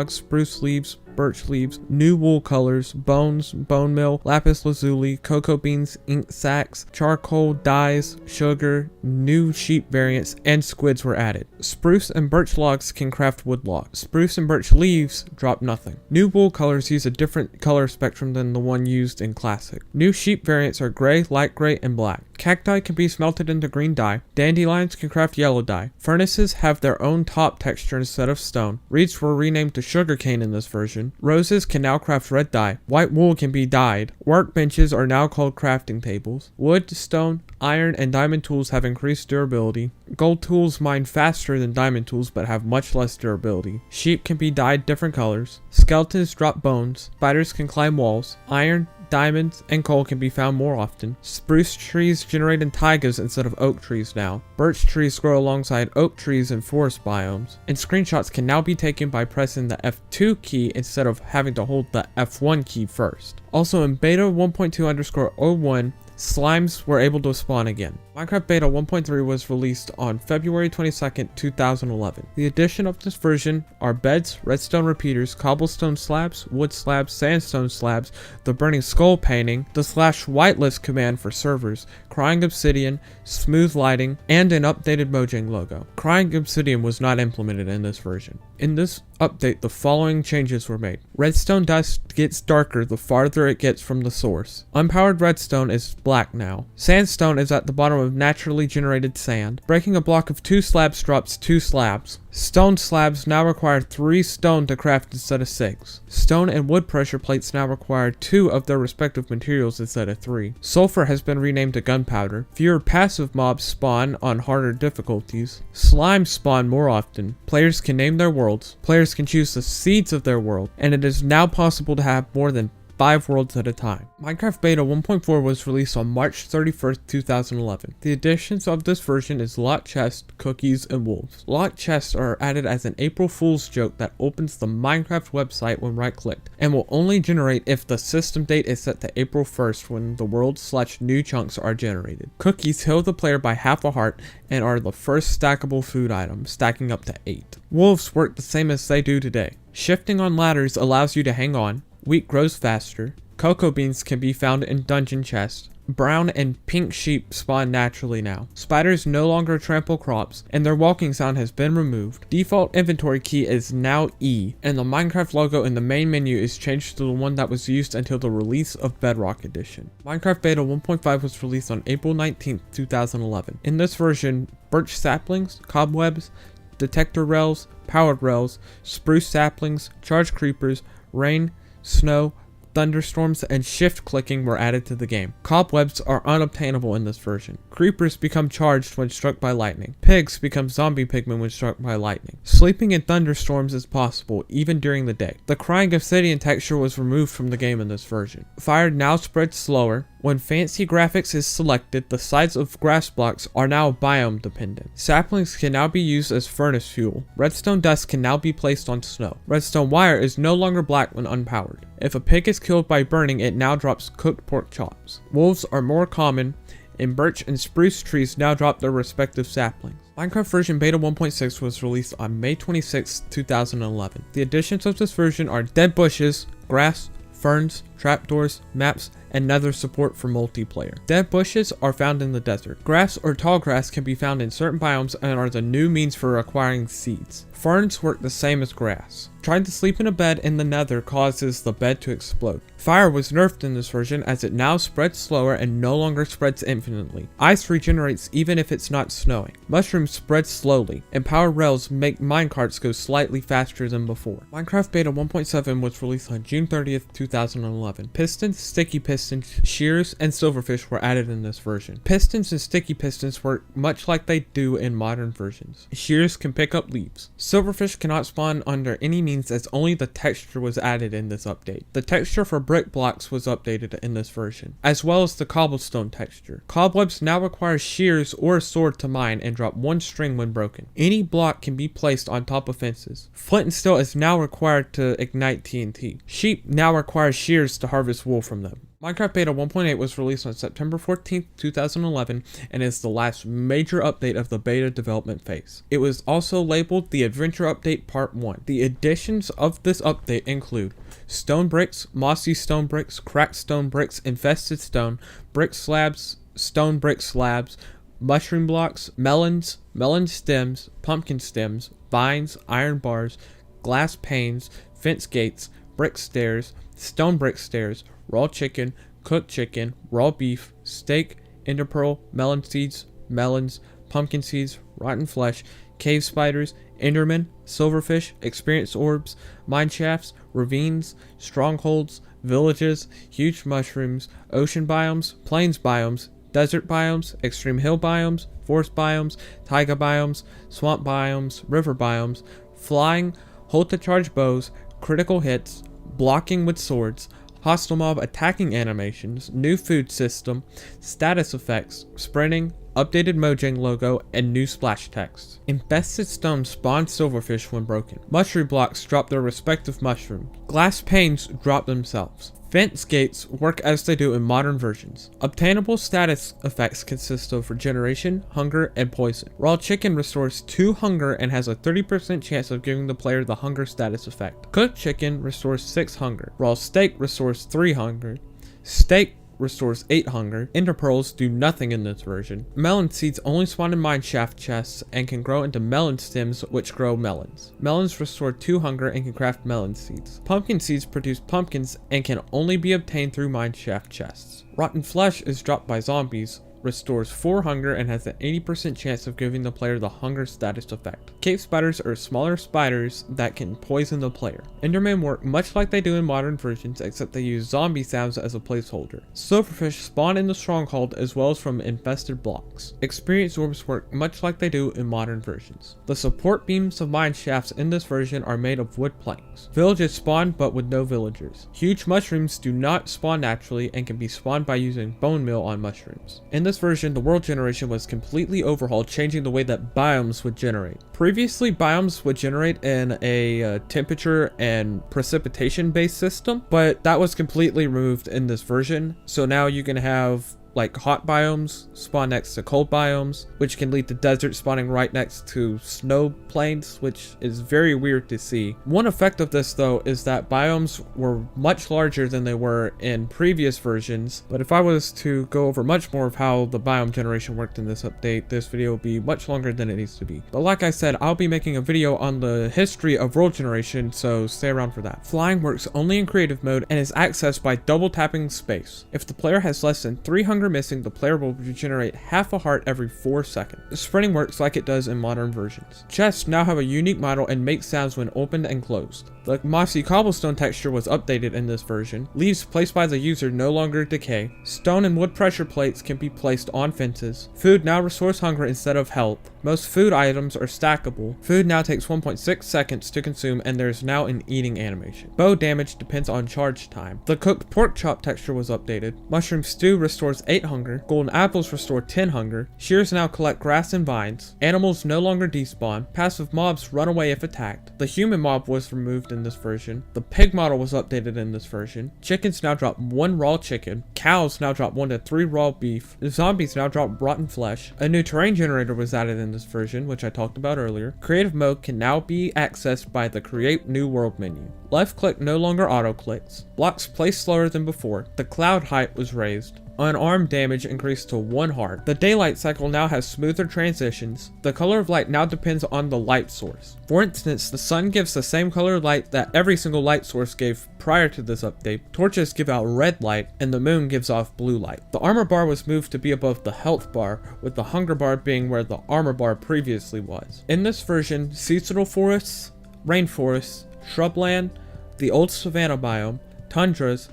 spruce leaves, birch leaves, new wool colors, bones, bone meal, lapis lazuli, cocoa beans, ink sacks, charcoal, dyes, sugar, new sheep variants, and squids were added. Spruce and birch logs can craft wood logs. Spruce and birch leaves drop nothing. New wool colors use a different color spectrum than the one used in Classic. New sheep variants are gray, light gray, and black. Cacti can be smelted into green dye. Dandelions can craft yellow dye. Furnaces have their own top texture instead of stone. Reeds were renamed to sugarcane in this version. Roses can now craft red dye. White wool can be dyed. Workbenches are now called crafting tables. Wood, stone, iron, and diamond tools have increased durability. Gold tools mine faster than diamond tools but have much less durability. Sheep can be dyed different colors. Skeletons drop bones. Spiders can climb walls. Iron, diamonds, and coal can be found more often. Spruce trees generate in taigas instead of oak trees now. Birch trees grow alongside oak trees in forest biomes. And screenshots can now be taken by pressing the F2 key instead of having to hold the F1 key first. Also in beta 1.2_01, slimes were able to spawn again. Minecraft Beta 1.3 was released on February 22nd, 2011. The addition of this version are beds, redstone repeaters, cobblestone slabs, wood slabs, sandstone slabs, the burning skull painting, the /whitelist command for servers, crying obsidian, smooth lighting, and an updated Mojang logo. Crying obsidian was not implemented in this version. In this update, the following changes were made. Redstone dust gets darker the farther it gets from the source. Unpowered redstone is black now. Sandstone is at the bottom of naturally generated sand. Breaking a block of 2 slabs drops 2 slabs. Stone slabs now require 3 stone to craft instead of 6. Stone and wood pressure plates now require 2 of their respective materials instead of 3. Sulfur has been renamed to gunpowder. Fewer passive mobs spawn on harder difficulties. Slimes spawn more often. Players can name their worlds. Players can choose the seeds of their world. And it is now possible to have more than 5 worlds at a time. Minecraft Beta 1.4 was released on March 31st, 2011. The additions of this version is locked chests, cookies, and wolves. Locked chests are added as an April Fool's joke that opens the Minecraft website when right-clicked, and will only generate if the system date is set to April 1st when the world/new chunks are generated. Cookies heal the player by half a heart and are the first stackable food item, stacking up to 8. Wolves work the same as they do today. Shifting on ladders allows you to hang on. Wheat grows faster. Cocoa beans can be found in dungeon chests. Brown and pink sheep spawn naturally now. Spiders no longer trample crops, and their walking sound has been removed. Default inventory key is now E, and the Minecraft logo in the main menu is changed to the one that was used until the release of Bedrock Edition. Minecraft Beta 1.5 was released on April 19th, 2011. In this version, birch saplings, cobwebs, detector rails, powered rails, spruce saplings, charged creepers, rain, snow, thunderstorms, and shift clicking were added to the game. Cobwebs are unobtainable in this version. Creepers become charged when struck by lightning. Pigs become zombie pigmen when struck by lightning. Sleeping in thunderstorms is possible, even during the day. The crying obsidian texture was removed from the game in this version. Fire now spreads slower. When fancy graphics is selected, the size of grass blocks are now biome dependent. Saplings can now be used as furnace fuel. Redstone dust can now be placed on snow. Redstone wire is no longer black when unpowered. If a pig is killed by burning, it now drops cooked pork chops. Wolves are more common, and birch and spruce trees now drop their respective saplings. Minecraft version Beta 1.6 was released on May 26, 2011. The additions of this version are dead bushes, grass, ferns, trapdoors, maps, and nether support for multiplayer. Dead bushes are found in the desert. Grass or tall grass can be found in certain biomes and are the new means for acquiring seeds. Ferns work the same as grass. Trying to sleep in a bed in the nether causes the bed to explode. Fire was nerfed in this version as it now spreads slower and no longer spreads infinitely. Ice regenerates even if it's not snowing. Mushrooms spread slowly, and power rails make minecarts go slightly faster than before. Minecraft Beta 1.7 was released on June 30th, 2011. Pistons, sticky pistons, shears, and silverfish were added in this version. Pistons and sticky pistons work much like they do in modern versions. Shears can pick up leaves. Silverfish cannot spawn under any means as only the texture was added in this update. The texture for brick blocks was updated in this version, as well as the cobblestone texture. Cobwebs now require shears or a sword to mine and drop one string when broken. Any block can be placed on top of fences. Flint and steel is now required to ignite TNT. Sheep now require shears to harvest wool from them. Minecraft Beta 1.8 was released on September 14th, 2011, and is the last major update of the beta development phase. It was also labeled the Adventure Update Part 1. The additions of this update include stone bricks, mossy stone bricks, cracked stone bricks, infested stone, brick slabs, stone brick slabs, mushroom blocks, melons, melon stems, pumpkin stems, vines, iron bars, glass panes, fence gates, brick stairs, stone brick stairs, raw chicken, cooked chicken, raw beef, steak, ender pearl, melon seeds, melons, pumpkin seeds, rotten flesh, cave spiders, endermen, silverfish, experience orbs, mine shafts, ravines, strongholds, villages, huge mushrooms, ocean biomes, plains biomes, desert biomes, extreme hill biomes, forest biomes, taiga biomes, swamp biomes, river biomes, flying, hold to charge bows, critical hits, blocking with swords, hostile mob attacking animations, new food system, status effects, sprinting, updated Mojang logo, and new splash text. Infested stones spawn silverfish when broken. Mushroom blocks drop their respective mushrooms. Glass panes drop themselves. Fence gates work as they do in modern versions. Obtainable status effects consist of regeneration, hunger, and poison. Raw chicken restores 2 hunger and has a 30% chance of giving the player the hunger status effect. Cooked chicken restores 6 hunger. Raw steak restores 3 hunger. Steak restores 8 hunger. Ender pearls do nothing in this version. Melon seeds only spawn in mine shaft chests and can grow into melon stems, which grow melons. Melons restore 2 hunger and can craft melon seeds. Pumpkin seeds produce pumpkins and can only be obtained through mine shaft chests. Rotten flesh is dropped by zombies, restores 4 hunger, and has an 80% chance of giving the player the hunger status effect. Cave spiders are smaller spiders that can poison the player. Endermen work much like they do in modern versions, except they use zombie sounds as a placeholder. Silverfish spawn in the stronghold as well as from infested blocks. Experience orbs work much like they do in modern versions. The support beams of mine shafts in this version are made of wood planks. Villages spawn but with no villagers. Huge mushrooms do not spawn naturally and can be spawned by using bone meal on mushrooms. In this version, the world generation was completely overhauled, changing the way that biomes would generate. Previously, biomes would generate in a temperature and precipitation based system, but that was completely removed in this version. So now you can have like hot biomes spawn next to cold biomes, which can lead to deserts spawning right next to snow plains, which is very weird to see. One effect of this though is that biomes were much larger than they were in previous versions, but if I was to go over much more of how the biome generation worked in this update, this video will be much longer than it needs to be. But like I said, I'll be making a video on the history of world generation, so stay around for that. Flying works only in creative mode and is accessed by double tapping space. If the player has less than 3 hunger missing, the player will regenerate half a heart every 4 seconds. Sprinting works like it does in modern versions. Chests now have a unique model and make sounds when opened and closed. The mossy cobblestone texture was updated in this version. Leaves placed by the user no longer decay. Stone and wood pressure plates can be placed on fences. Food now restores hunger instead of health. Most food items are stackable. Food now takes 1.6 seconds to consume, and there's now an eating animation. Bow damage depends on charge time. The cooked pork chop texture was updated. Mushroom stew restores 8 hunger. Golden apples restore 10 hunger. Shears now collect grass and vines. Animals no longer despawn. Passive mobs run away if attacked. The human mob was removed in this version. The pig model was updated in this version. Chickens now drop 1 raw chicken. Cows now drop 1 to 3 raw beef. Zombies now drop rotten flesh. A new terrain generator was added in this version, which I talked about earlier. Creative mode can now be accessed by the Create New World menu. Left click no longer auto clicks. Blocks place slower than before. The cloud height was raised. Unarmed damage increased to 1 heart. The daylight cycle now has smoother transitions. The color of light now depends on the light source. For instance, the sun gives the same color of light that every single light source gave prior to this update. Torches give out red light, and the moon gives off blue light. The armor bar was moved to be above the health bar, with the hunger bar being where the armor bar previously was. In this version, seasonal forests, rainforests, shrubland, the old savanna biome, tundras,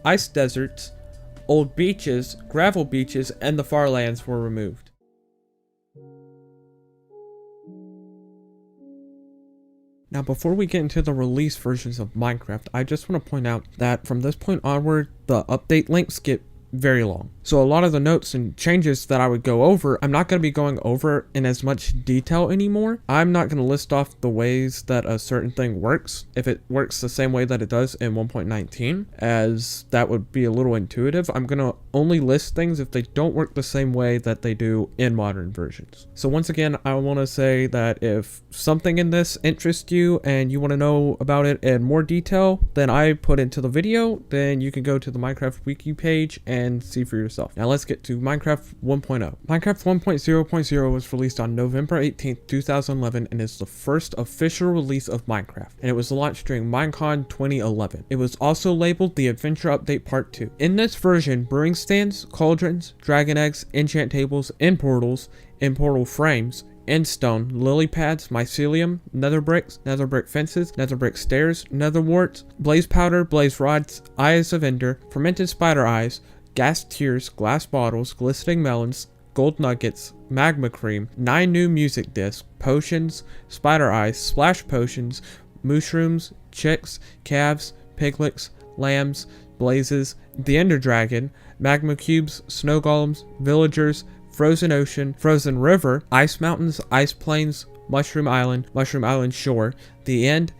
ice deserts, old beaches, gravel beaches, and the far lands were removed. Now, before we get into the release versions of Minecraft, I just want to point out that from this point onward, the update links get very long. So a lot of the notes and changes that I would go over, I'm not going to be going over in as much detail anymore. I'm not going to list off the ways that a certain thing works, if it works the same way that it does in 1.19, as that would be a little intuitive. I'm going to only list things if they don't work the same way that they do in modern versions. So once again, I want to say that if something in this interests you and you want to know about it in more detail than I put into the video, then you can go to the Minecraft wiki page and see for yourself. Now let's get to Minecraft 1.0. Minecraft 1.0.0 was released on November 18th, 2011 and is the first official release of Minecraft, and it was launched during Minecon 2011. It was also labeled the Adventure Update Part 2. In this version, brewing stands, cauldrons, dragon eggs, enchant tables, end portals, end portal frames, end stone, lily pads, mycelium, nether bricks, nether brick fences, nether brick stairs, nether warts, blaze powder, blaze rods, eyes of ender, fermented spider eyes, gas tears, glass bottles, glistening melons, gold nuggets, magma cream, 9 new music discs, potions, spider eyes, splash potions, mushrooms, chicks, calves, piglets, lambs, blazes, the ender dragon, magma cubes, snow golems, villagers, frozen ocean, frozen river, ice mountains, ice plains, mushroom island shore, the end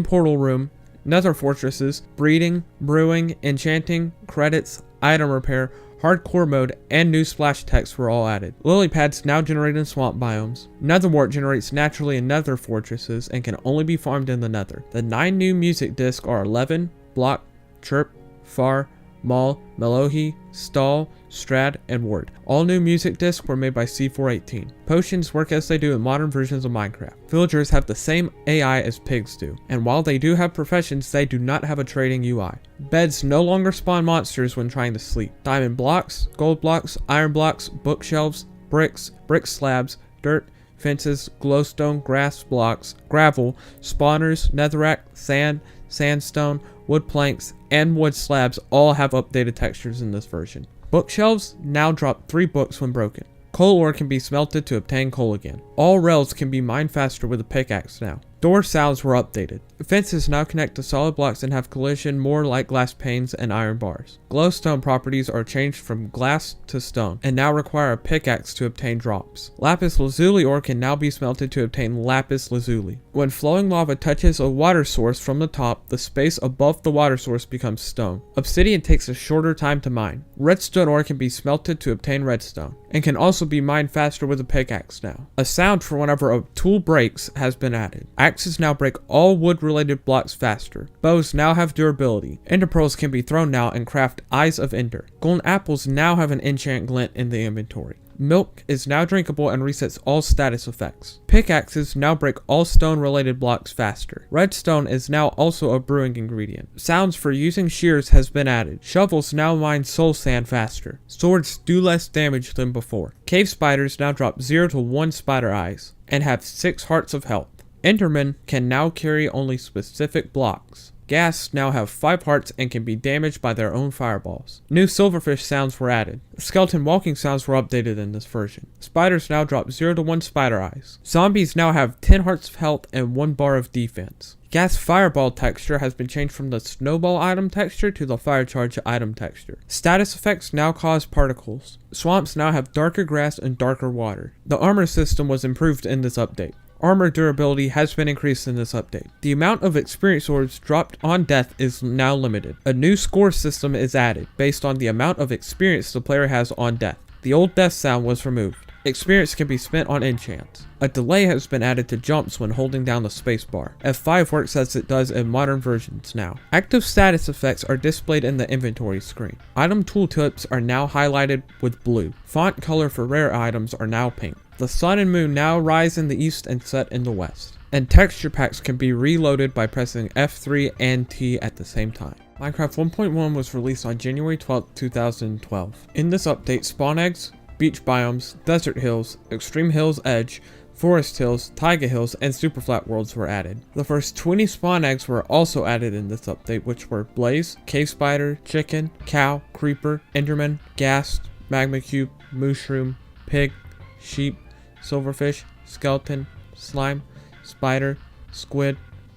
portal room, nether fortresses, breeding, brewing, enchanting, credits, item repair, hardcore mode, and new splash text were all added. Lily pads now generate in swamp biomes. Netherwart generates naturally in nether fortresses and can only be farmed in the nether. The 9 new music discs are 11, block, chirp, far, Maul, Melohi, Stall, Strad, and Ward. All new music discs were made by C418. Potions work as they do in modern versions of Minecraft. Villagers have the same AI as pigs do, and while they do have professions, they do not have a trading UI. Beds no longer spawn monsters when trying to sleep. Diamond blocks, gold blocks, iron blocks, bookshelves, bricks, brick slabs, dirt, fences, glowstone, grass blocks, gravel, spawners, netherrack, sand, sandstone, wood planks, and wood slabs all have updated textures in this version. Bookshelves now drop 3 books when broken. Coal ore can be smelted to obtain coal again. All rails can be mined faster with a pickaxe now. Door sounds were updated. Fences now connect to solid blocks and have collision more like glass panes and iron bars. Glowstone properties are changed from glass to stone and now require a pickaxe to obtain drops. Lapis lazuli ore can now be smelted to obtain lapis lazuli. When flowing lava touches a water source from the top, the space above the water source becomes stone. Obsidian takes a shorter time to mine. Redstone ore can be smelted to obtain redstone and can also be mined faster with a pickaxe now. A sound for whenever a tool breaks has been added. Axes now break all wood-related blocks faster. Bows now have durability. Ender pearls can be thrown now and craft eyes of ender. Golden apples now have an enchant glint in the inventory. Milk is now drinkable and resets all status effects. Pickaxes now break all stone-related blocks faster. Redstone is now also a brewing ingredient. Sounds for using shears has been added. Shovels now mine soul sand faster. Swords do less damage than before. Cave spiders now drop 0 to 1 spider eyes and have 6 hearts of health. Endermen can now carry only specific blocks. Ghasts now have 5 hearts and can be damaged by their own fireballs. New silverfish sounds were added. Skeleton walking sounds were updated in this version. Spiders now drop 0 to 1 spider eyes. Zombies now have 10 hearts of health and 1 bar of defense. Gas fireball texture has been changed from the snowball item texture to the fire charge item texture. Status effects now cause particles. Swamps now have darker grass and darker water. The armor system was improved in this update. armor durability has been increased in this update. The amount of experience orbs dropped on death is now limited. A new score system is added, based on the amount of experience the player has on death. The old death sound was removed. Experience can be spent on enchants. A delay has been added to jumps when holding down the spacebar. F5 works as it does in modern versions now. Active status effects are displayed in the inventory screen. Item tooltips are now highlighted with blue. Font color for rare items are now pink. The sun and moon now rise in the east and set in the west. And texture packs can be reloaded by pressing F3 and T at the same time. Minecraft 1.1 was released on January 12, 2012. In this update, spawn eggs, beach biomes, desert hills, extreme hills edge, forest hills, taiga hills, and super flat worlds were added. The first 20 spawn eggs were also added in this update, which were blaze, cave spider, chicken, cow, creeper, enderman, ghast, magma cube, mushroom, pig, sheep, silverfish, skeleton, slime, spider, squid,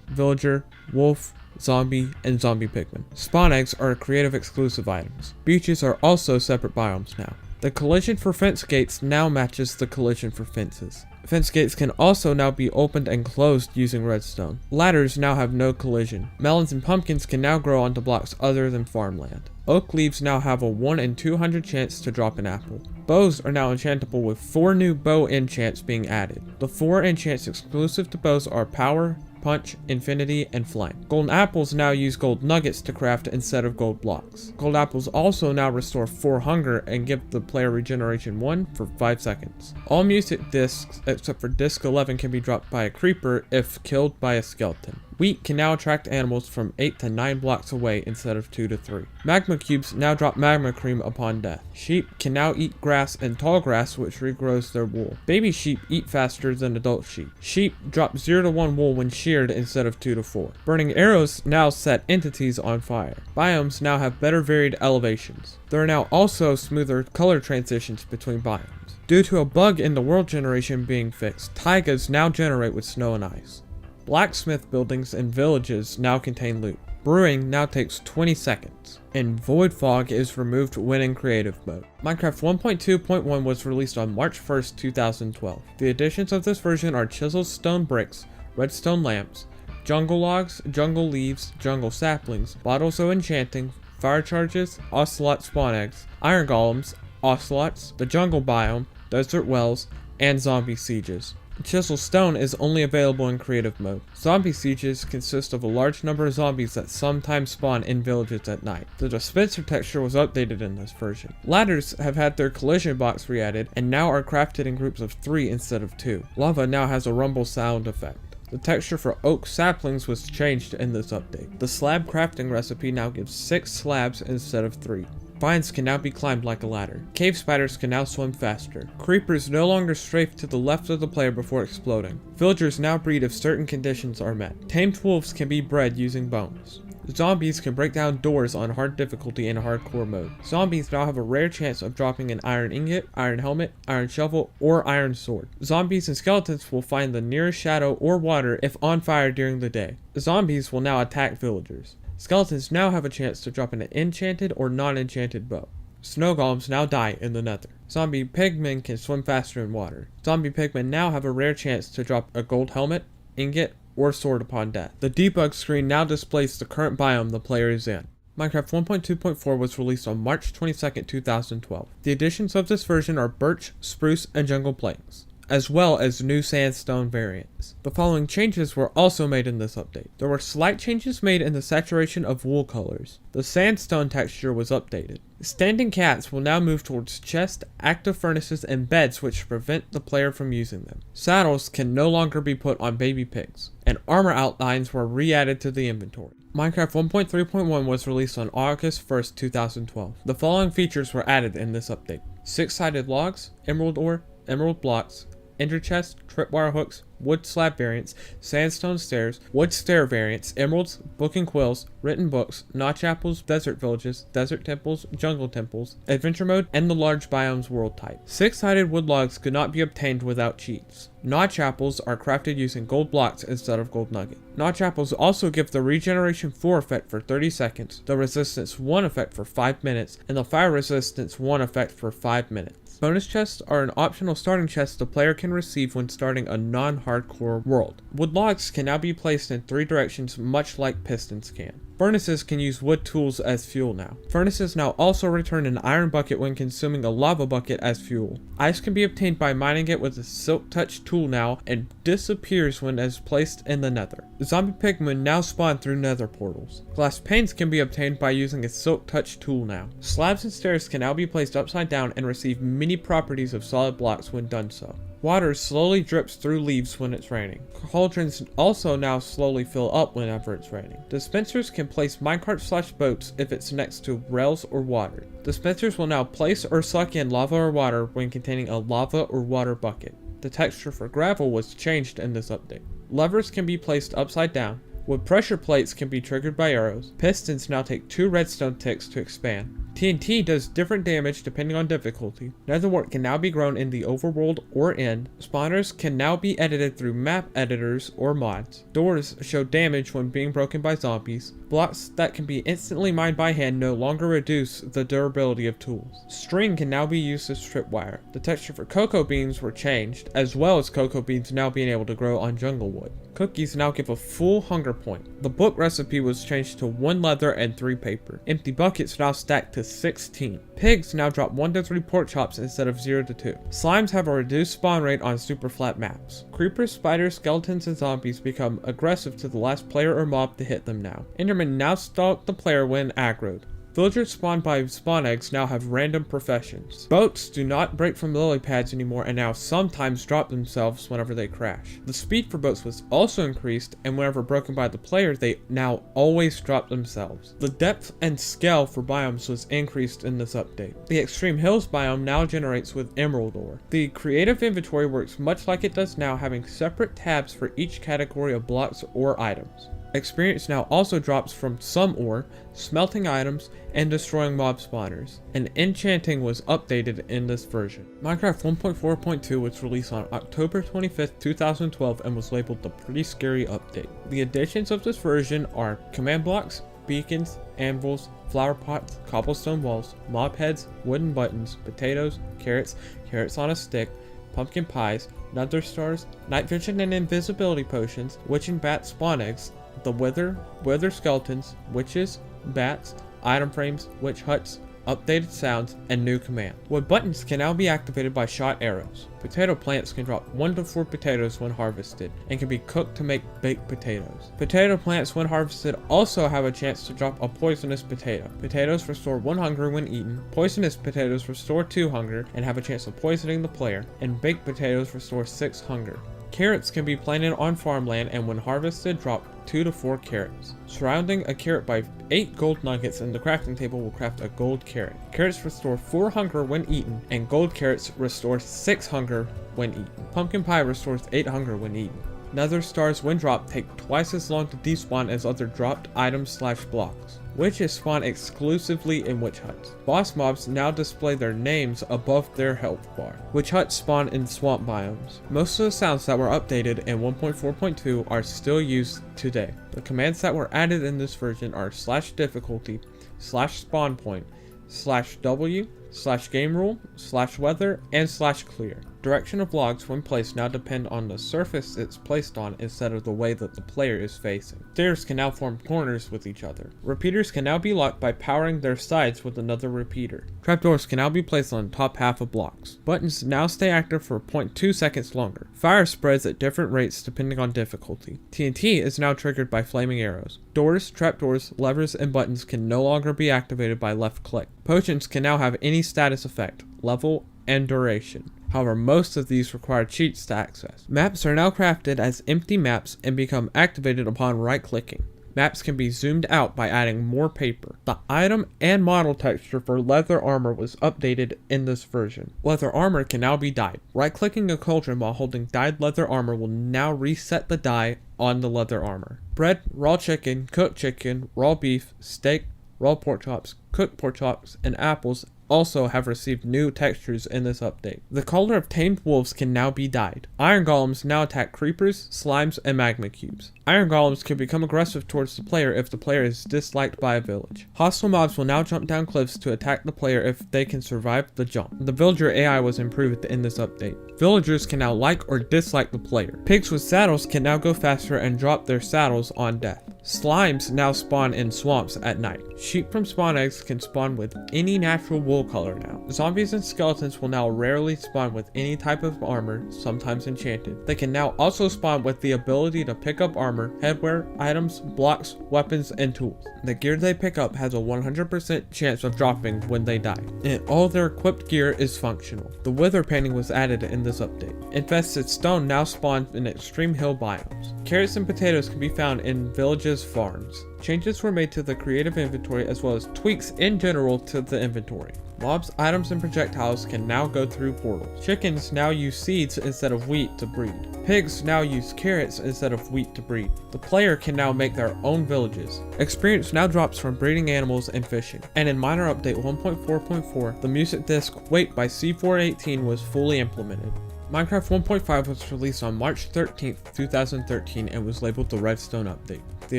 villager, wolf, zombie, and zombie pigman. Spawn eggs are creative exclusive items. Beaches are also separate biomes now. The collision for fence gates now matches the collision for fences. Fence gates can also now be opened and closed using redstone. Ladders now have no collision. Melons and pumpkins can now grow onto blocks other than farmland. Oak leaves now have a 1 in 200 chance to drop an apple. Bows are now enchantable with 4 new bow enchants being added. The 4 enchants exclusive to bows are power, punch, infinity, and flame. Golden apples now use gold nuggets to craft instead of gold blocks. Gold apples also now restore 4 hunger and give the player regeneration 1 for 5 seconds. All music discs except for disc 11 can be dropped by a creeper if killed by a skeleton. Wheat can now attract animals from 8 to 9 blocks away instead of 2 to 3. Magma cubes now drop magma cream upon death. Sheep can now eat grass and tall grass, which regrows their wool. Baby sheep eat faster than adult sheep. Sheep drop 0 to 1 wool when sheared instead of 2 to 4. Burning arrows now set entities on fire. Biomes now have better varied elevations. There are now also smoother color transitions between biomes. Due to a bug in the world generation being fixed, taigas now generate with snow and ice. Blacksmith buildings and villages now contain loot. Brewing now takes 20 seconds. And Void Fog is removed when in creative mode. Minecraft 1.2.1 was released on March 1st, 2012. The additions of this version are chiseled stone bricks, redstone lamps, jungle logs, jungle leaves, jungle saplings, bottles of enchanting, fire charges, ocelot spawn eggs, iron golems, ocelots, the jungle biome, desert wells, and zombie sieges. Chisel Stone is only available in creative mode. Zombie sieges consist of a large number of zombies that sometimes spawn in villages at night. The dispenser texture was updated in this version. Ladders have had their collision box re-added and now are crafted in groups of 3 instead of 2. Lava now has a rumble sound effect. The texture for oak saplings was changed in this update. The slab crafting recipe now gives 6 slabs instead of 3. Vines can now be climbed like a ladder. Cave spiders can now swim faster. Creepers no longer strafe to the left of the player before exploding. Villagers now breed if certain conditions are met. Tamed wolves can be bred using bones. Zombies can break down doors on hard difficulty in hardcore mode. Zombies now have a rare chance of dropping an iron ingot, iron helmet, iron shovel, or iron sword. Zombies and skeletons will find the nearest shadow or water if on fire during the day. Zombies will now attack villagers. Skeletons now have a chance to drop an enchanted or non-enchanted bow. Snow golems now die in the nether. Zombie pigmen can swim faster in water. Zombie pigmen now have a rare chance to drop a gold helmet, ingot, or sword upon death. The debug screen now displays the current biome the player is in. Minecraft 1.2.4 was released on March 22, 2012. The additions of this version are birch, spruce, and jungle planks, as well as new sandstone variants. The following changes were also made in this update. There were slight changes made in the saturation of wool colors. The sandstone texture was updated. Standing cats will now move towards chests, active furnaces, and beds which prevent the player from using them. Saddles can no longer be put on baby pigs, and armor outlines were re-added to the inventory. Minecraft 1.3.1 was released on August 1st, 2012. The following features were added in this update: 6-sided logs, emerald ore, emerald blocks, ender chests, tripwire hooks, wood slab variants, sandstone stairs, wood stair variants, emeralds, book and quills, written books, notch apples, desert villages, desert temples, jungle temples, adventure mode, and the large biomes world type. 6-sided wood logs could not be obtained without cheats. Notch apples are crafted using gold blocks instead of gold nugget. Notch apples also give the regeneration 4 effect for 30 seconds, the resistance 1 effect for 5 minutes, and the fire resistance 1 effect for 5 minutes. Bonus chests are an optional starting chest the player can receive when starting a non-hardcore world. Wood logs can now be placed in 3 directions, much like pistons can. Furnaces can use wood tools as fuel now. Furnaces now also return an iron bucket when consuming a lava bucket as fuel. Ice can be obtained by mining it with a silk touch tool now and disappears when it is placed in the nether. Zombie pigmen now spawn through nether portals. Glass panes can be obtained by using a silk touch tool now. Slabs and stairs can now be placed upside down and receive many properties of solid blocks when done so. Water slowly drips through leaves when it's raining. Cauldrons also now slowly fill up whenever it's raining. Dispensers can place minecart/boats if it's next to rails or water. Dispensers will now place or suck in lava or water when containing a lava or water bucket. The texture for gravel was changed in this update. Levers can be placed upside down. Wood pressure plates can be triggered by arrows. Pistons now take 2 redstone ticks to expand. TNT does different damage depending on difficulty. Netherwort can now be grown in the overworld or end. Spawners can now be edited through map editors or mods. Doors show damage when being broken by zombies. Blocks that can be instantly mined by hand no longer reduce the durability of tools. String can now be used as tripwire. The texture for cocoa beans were changed, as well as cocoa beans now being able to grow on jungle wood. Cookies now give a full hunger point. The book recipe was changed to 1 leather and 3 paper. Empty buckets now stack to 16. Pigs now drop 1 to 3 pork chops instead of 0 to 2. Slimes have a reduced spawn rate on super flat maps. Creepers, spiders, skeletons, and zombies become aggressive to the last player or mob to hit them now. Endermen now stalk the player when aggroed. Villagers spawned by spawn eggs now have random professions. Boats do not break from lily pads anymore and now sometimes drop themselves whenever they crash. The speed for boats was also increased, and whenever broken by the player, they now always drop themselves. The depth and scale for biomes was increased in this update. The Extreme Hills biome now generates with emerald ore. The creative inventory works much like it does now, having separate tabs for each category of blocks or items. Experience now also drops from some ore, smelting items, and destroying mob spawners, and enchanting was updated in this version. Minecraft 1.4.2 was released on October 25th, 2012 and was labeled the Pretty Scary Update. The additions of this version are command blocks, beacons, anvils, flower pots, cobblestone walls, mob heads, wooden buttons, potatoes, carrots on a stick, pumpkin pies, nether stars, night vision and invisibility potions, witch and bat spawn eggs, the wither skeletons, witches, bats, item frames, witch huts, updated sounds, and new commands. Wood buttons can now be activated by shot arrows. Potato plants can drop 1 to 4 potatoes when harvested, and can be cooked to make baked potatoes. Potato plants when harvested also have a chance to drop a poisonous potato. Potatoes restore 1 hunger when eaten, poisonous potatoes restore 2 hunger and have a chance of poisoning the player, and baked potatoes restore 6 hunger. Carrots can be planted on farmland and when harvested drop 2 to 4 carrots. Surrounding a carrot by 8 gold nuggets in the crafting table will craft a gold carrot. Carrots restore 4 hunger when eaten, and gold carrots restore 6 hunger when eaten. Pumpkin pie restores 8 hunger when eaten. Nether stars when dropped take twice as long to despawn as other dropped items/blocks. Witches spawn exclusively in witch huts. Boss mobs now display their names above their health bar. Witch huts spawn in swamp biomes. Most of the sounds that were updated in 1.4.2 are still used today. The commands that were added in this version are /difficulty, /spawn point, /w, /game rule, /weather, and /clear. Direction of logs when placed now depend on the surface it's placed on instead of the way that the player is facing. Stairs can now form corners with each other. Repeaters can now be locked by powering their sides with another repeater. Trapdoors can now be placed on the top half of blocks. Buttons now stay active for 0.2 seconds longer. Fire spreads at different rates depending on difficulty. TNT is now triggered by flaming arrows. Doors, trapdoors, levers, and buttons can no longer be activated by left click. Potions can now have any status effect, level, and duration. However, most of these require cheats to access. Maps are now crafted as empty maps and become activated upon right-clicking. Maps can be zoomed out by adding more paper. The item and model texture for leather armor was updated in this version. Leather armor can now be dyed. Right-clicking a cauldron while holding dyed leather armor will now reset the dye on the leather armor. Bread, raw chicken, cooked chicken, raw beef, steak, raw pork chops, cooked pork chops, and apples also have received new textures in this update. The color of tamed wolves can now be dyed. Iron golems now attack creepers, slimes, and magma cubes. Iron golems can become aggressive towards the player if the player is disliked by a village. Hostile mobs will now jump down cliffs to attack the player if they can survive the jump. The villager AI was improved in this update. Villagers can now like or dislike the player. Pigs with saddles can now go faster and drop their saddles on death. Slimes now spawn in swamps at night. Sheep from spawn eggs can spawn with any natural wool color now. Zombies and skeletons will now rarely spawn with any type of armor, sometimes enchanted. They can now also spawn with the ability to pick up armor, headwear, items, blocks, weapons, and tools. The gear they pick up has a 100% chance of dropping when they die, and all their equipped gear is functional. The wither painting was added in this update. Infested stone now spawn in extreme hill biomes. Carrots and potatoes can be found in villages' farms. Changes were made to the creative inventory as well as tweaks in general to the inventory. Mobs, items, and projectiles can now go through portals. Chickens now use seeds instead of wheat to breed. Pigs now use carrots instead of wheat to breed. The player can now make their own villages. Experience now drops from breeding animals and fishing. And in minor update 1.4.4, the music disc Wait by C418 was fully implemented. Minecraft 1.5 was released on March 13th, 2013 and was labeled the Redstone Update. The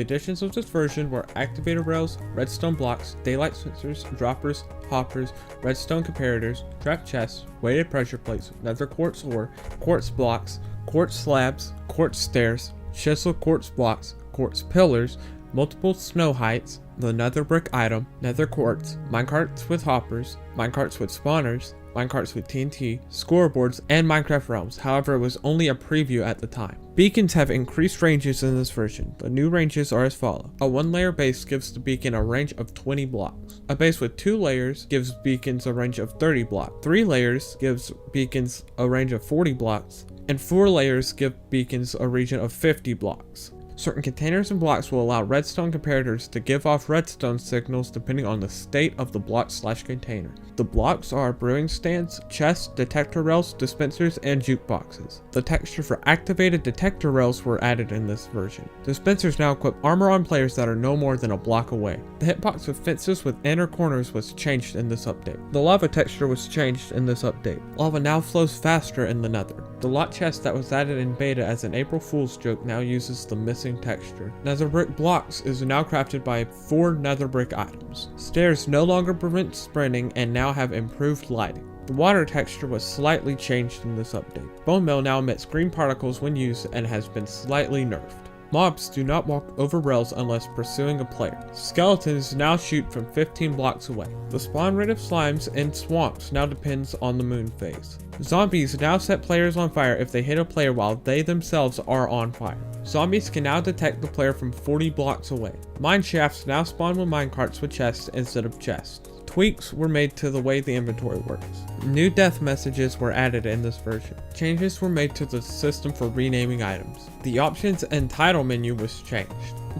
additions of this version were activator rails, redstone blocks, daylight sensors, droppers, hoppers, redstone comparators, trap chests, weighted pressure plates, nether quartz ore, quartz blocks, quartz slabs, quartz stairs, chisel quartz blocks, quartz pillars, multiple snow heights, the nether brick item, nether quartz, minecarts with hoppers, minecarts with spawners, minecarts with TNT, scoreboards, and Minecraft realms. However, it was only a preview at the time. Beacons have increased ranges in this version. The new ranges are as follows. A 1-layer base gives the beacon a range of 20 blocks. A base with 2 layers gives beacons a range of 30 blocks. 3 layers gives beacons a range of 40 blocks. And 4 layers give beacons a region of 50 blocks. Certain containers and blocks will allow redstone comparators to give off redstone signals depending on the state of the block/container. The blocks are brewing stands, chests, detector rails, dispensers, and jukeboxes. The texture for activated detector rails were added in this version. Dispensers now equip armor on players that are no more than a block away. The hitbox of fences with inner corners was changed in this update. The lava texture was changed in this update. Lava now flows faster in the nether. The lot chest that was added in beta as an April Fool's joke now uses the missing texture. Nether brick blocks is now crafted by 4 nether brick items. Stairs no longer prevent sprinting and now have improved lighting. The water texture was slightly changed in this update. Bone meal now emits green particles when used and has been slightly nerfed. Mobs do not walk over rails unless pursuing a player. Skeletons now shoot from 15 blocks away. The spawn rate of slimes in swamps now depends on the moon phase. Zombies now set players on fire if they hit a player while they themselves are on fire. Zombies can now detect the player from 40 blocks away. Mine shafts now spawn with minecarts with chests instead of chests. Tweaks were made to the way the inventory works. New death messages were added in this version. Changes were made to the system for renaming items. The options and title menu was changed.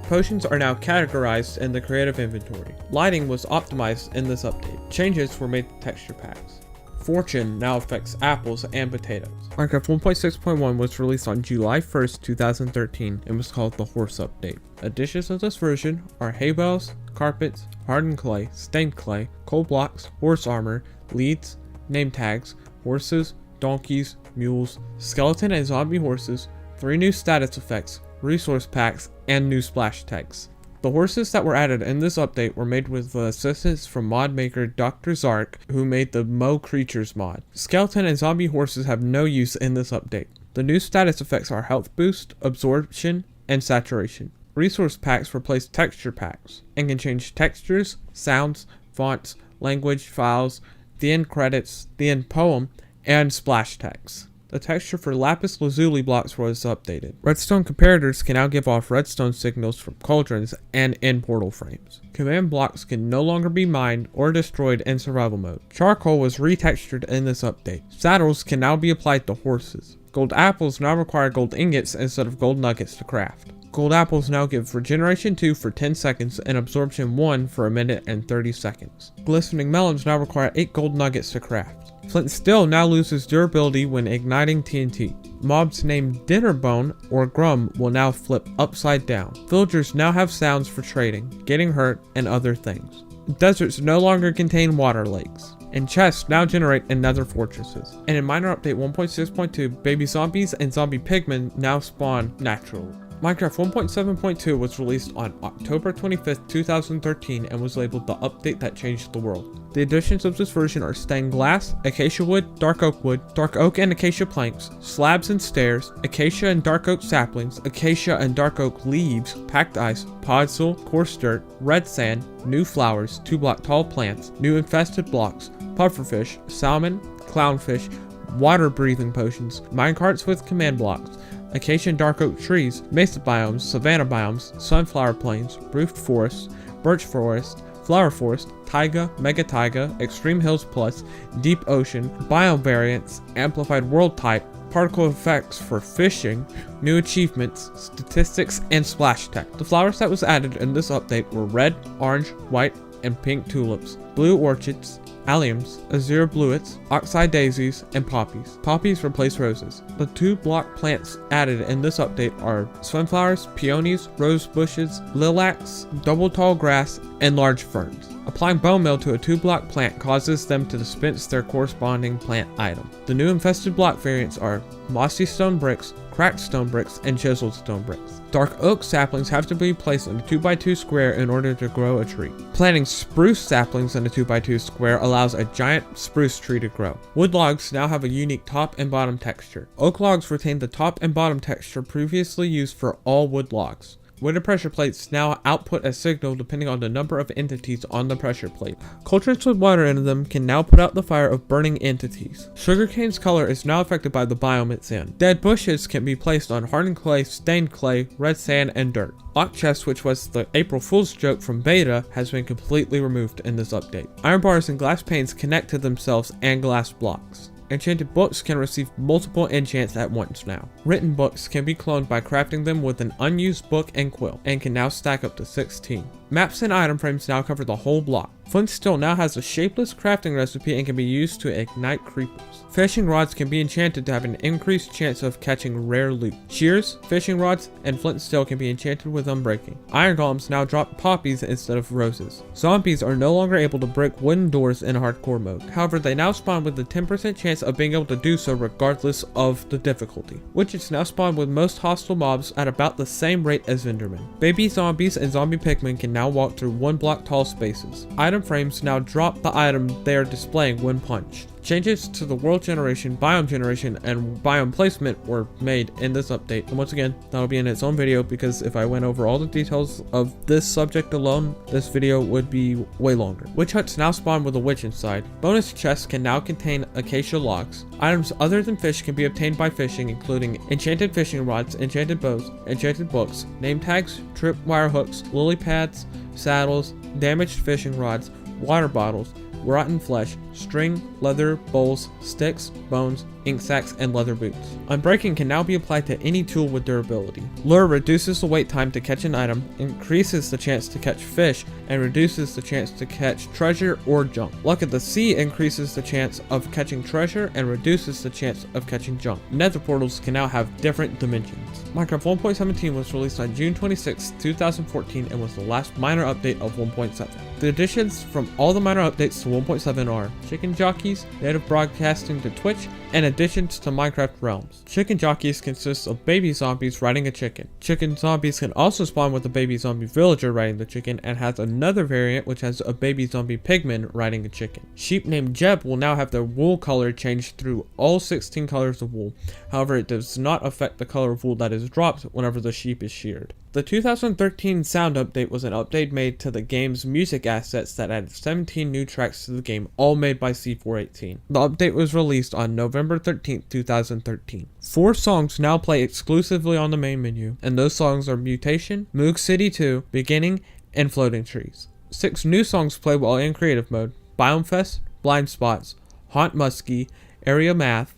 Potions are now categorized in the creative inventory. Lighting was optimized in this update. Changes were made to texture packs. Fortune now affects apples and potatoes. Minecraft 1.6.1 was released on July 1st, 2013 and was called the Horse Update. Additions of this version are hay bales, carpets, hardened clay, stained clay, coal blocks, horse armor, leads, name tags, horses, donkeys, mules, skeleton and zombie horses, 3 new status effects, resource packs, and new splash tags. The horses that were added in this update were made with the assistance from mod maker Dr. Zark, who made the Mo Creatures mod. Skeleton and zombie horses have no use in this update. The new status effects are health boost, absorption, and saturation. Resource packs replace texture packs and can change textures, sounds, fonts, language, files, the end credits, the end poem, and splash tags. The texture for lapis lazuli blocks was updated. Redstone comparators can now give off redstone signals from cauldrons and in portal frames. Command blocks can no longer be mined or destroyed in survival mode. Charcoal was retextured in this update. Saddles can now be applied to horses. Gold apples now require gold ingots instead of gold nuggets to craft. Gold apples now give regeneration 2 for 10 seconds and absorption 1 for a minute and 30 seconds. Glistening melons now require 8 gold nuggets to craft. Flint steel now loses durability when igniting TNT. Mobs named Dinnerbone or Grum will now flip upside down. Villagers now have sounds for trading, getting hurt, and other things. Deserts no longer contain water lakes. and chests now generate in nether fortresses. And in minor update 1.6.2, baby zombies and zombie pigmen now spawn naturally. Minecraft 1.7.2 was released on October 25th, 2013 and was labeled the update that changed the world. The additions of this version are stained glass, acacia wood, dark oak and acacia planks, slabs and stairs, acacia and dark oak saplings, acacia and dark oak leaves, packed ice, podzol, coarse dirt, red sand, new flowers, 2-block tall plants, new infested blocks, pufferfish, salmon, clownfish, water breathing potions, minecarts with command blocks, acacia and dark oak trees, mesa biomes, savanna biomes, sunflower plains, roofed forests, birch forest, flower forest, taiga, mega taiga, extreme hills plus, deep ocean, biome variants, amplified world type, particle effects for fishing, new achievements, statistics, and splash tech. The flowers that was added in this update were red, orange, white, and pink tulips, blue orchids, alliums, azure bluets, oxeye daisies, and poppies. Poppies replace roses. The 2-block plants added in this update are sunflowers, peonies, rose bushes, lilacs, double tall grass, and large ferns. Applying bone meal to a 2-block plant causes them to dispense their corresponding plant item. The new infested block variants are mossy stone bricks, cracked stone bricks, and chiseled stone bricks. Dark oak saplings have to be placed in a 2x2 square in order to grow a tree. Planting spruce saplings in a 2x2 square allows a giant spruce tree to grow. Wood logs now have a unique top and bottom texture. Oak logs retain the top and bottom texture previously used for all wood logs. Wooden pressure plates now output a signal depending on the number of entities on the pressure plate. Cauldrons with water in them can now put out the fire of burning entities. Sugarcane's color is now affected by the biome it's in. Dead bushes can be placed on hardened clay, stained clay, red sand, and dirt. Lock chest, which was the April Fool's joke from beta, has been completely removed in this update. Iron bars and glass panes connect to themselves and glass blocks. Enchanted books can receive multiple enchants at once now. Written books can be cloned by crafting them with an unused book and quill, and can now stack up to 16. Maps and item frames now cover the whole block. Flint steel now has a shapeless crafting recipe and can be used to ignite creepers. Fishing rods can be enchanted to have an increased chance of catching rare loot. Shears, fishing rods, and flint steel can be enchanted with unbreaking. Iron golems now drop poppies instead of roses. Zombies are no longer able to break wooden doors in hardcore mode. However, they now spawn with a 10% chance of being able to do so regardless of the difficulty. Witches now spawn with most hostile mobs at about the same rate as Endermen. Baby zombies and zombie pigmen can now walk through 1-block tall spaces. Item frames now drop the item they are displaying when punched. Changes to the world generation, and biome placement were made in this update. And once again, that'll be in its own video, because if I went over all the details of this subject alone, this video would be way longer. Witch huts now spawn with a witch inside. Bonus chests can now contain acacia logs. Items other than fish can be obtained by fishing, including enchanted fishing rods, enchanted bows, enchanted books, name tags, trip wire hooks, lily pads, saddles, damaged fishing rods, water bottles, rotten flesh, string, leather, bowls, sticks, bones, ink sacs, and leather boots. Unbreaking can now be applied to any tool with durability. Lure reduces the wait time to catch an item, increases the chance to catch fish, and reduces the chance to catch treasure or junk. Luck of the Sea increases the chance of catching treasure and reduces the chance of catching junk. Nether portals can now have different dimensions. Minecraft 1.17 was released on June 26, 2014 and was the last minor update of 1.7. The additions from all the minor updates to 1.7 are Chicken Jockeys, native broadcasting to Twitch, and additions to Minecraft Realms. Chicken Jockeys consists of baby zombies riding a chicken. Chicken zombies can also spawn with a baby zombie villager riding the chicken, and has another variant which has a baby zombie pigman riding a chicken. Sheep named Jeb will now have their wool color changed through all 16 colors of wool. However, it does not affect the color of wool that is dropped whenever the sheep is sheared. The 2013 sound update was an update made to the game's music assets that added 17 new tracks to the game, all made by C418. The update was released on November 13, 2013. 4 songs now play exclusively on the main menu, and those songs are Mutation, Moog City 2, Beginning, and Floating Trees. 6 new songs play while in creative mode: Biome Fest, Blind Spots, Haunt Muskie, Area Math,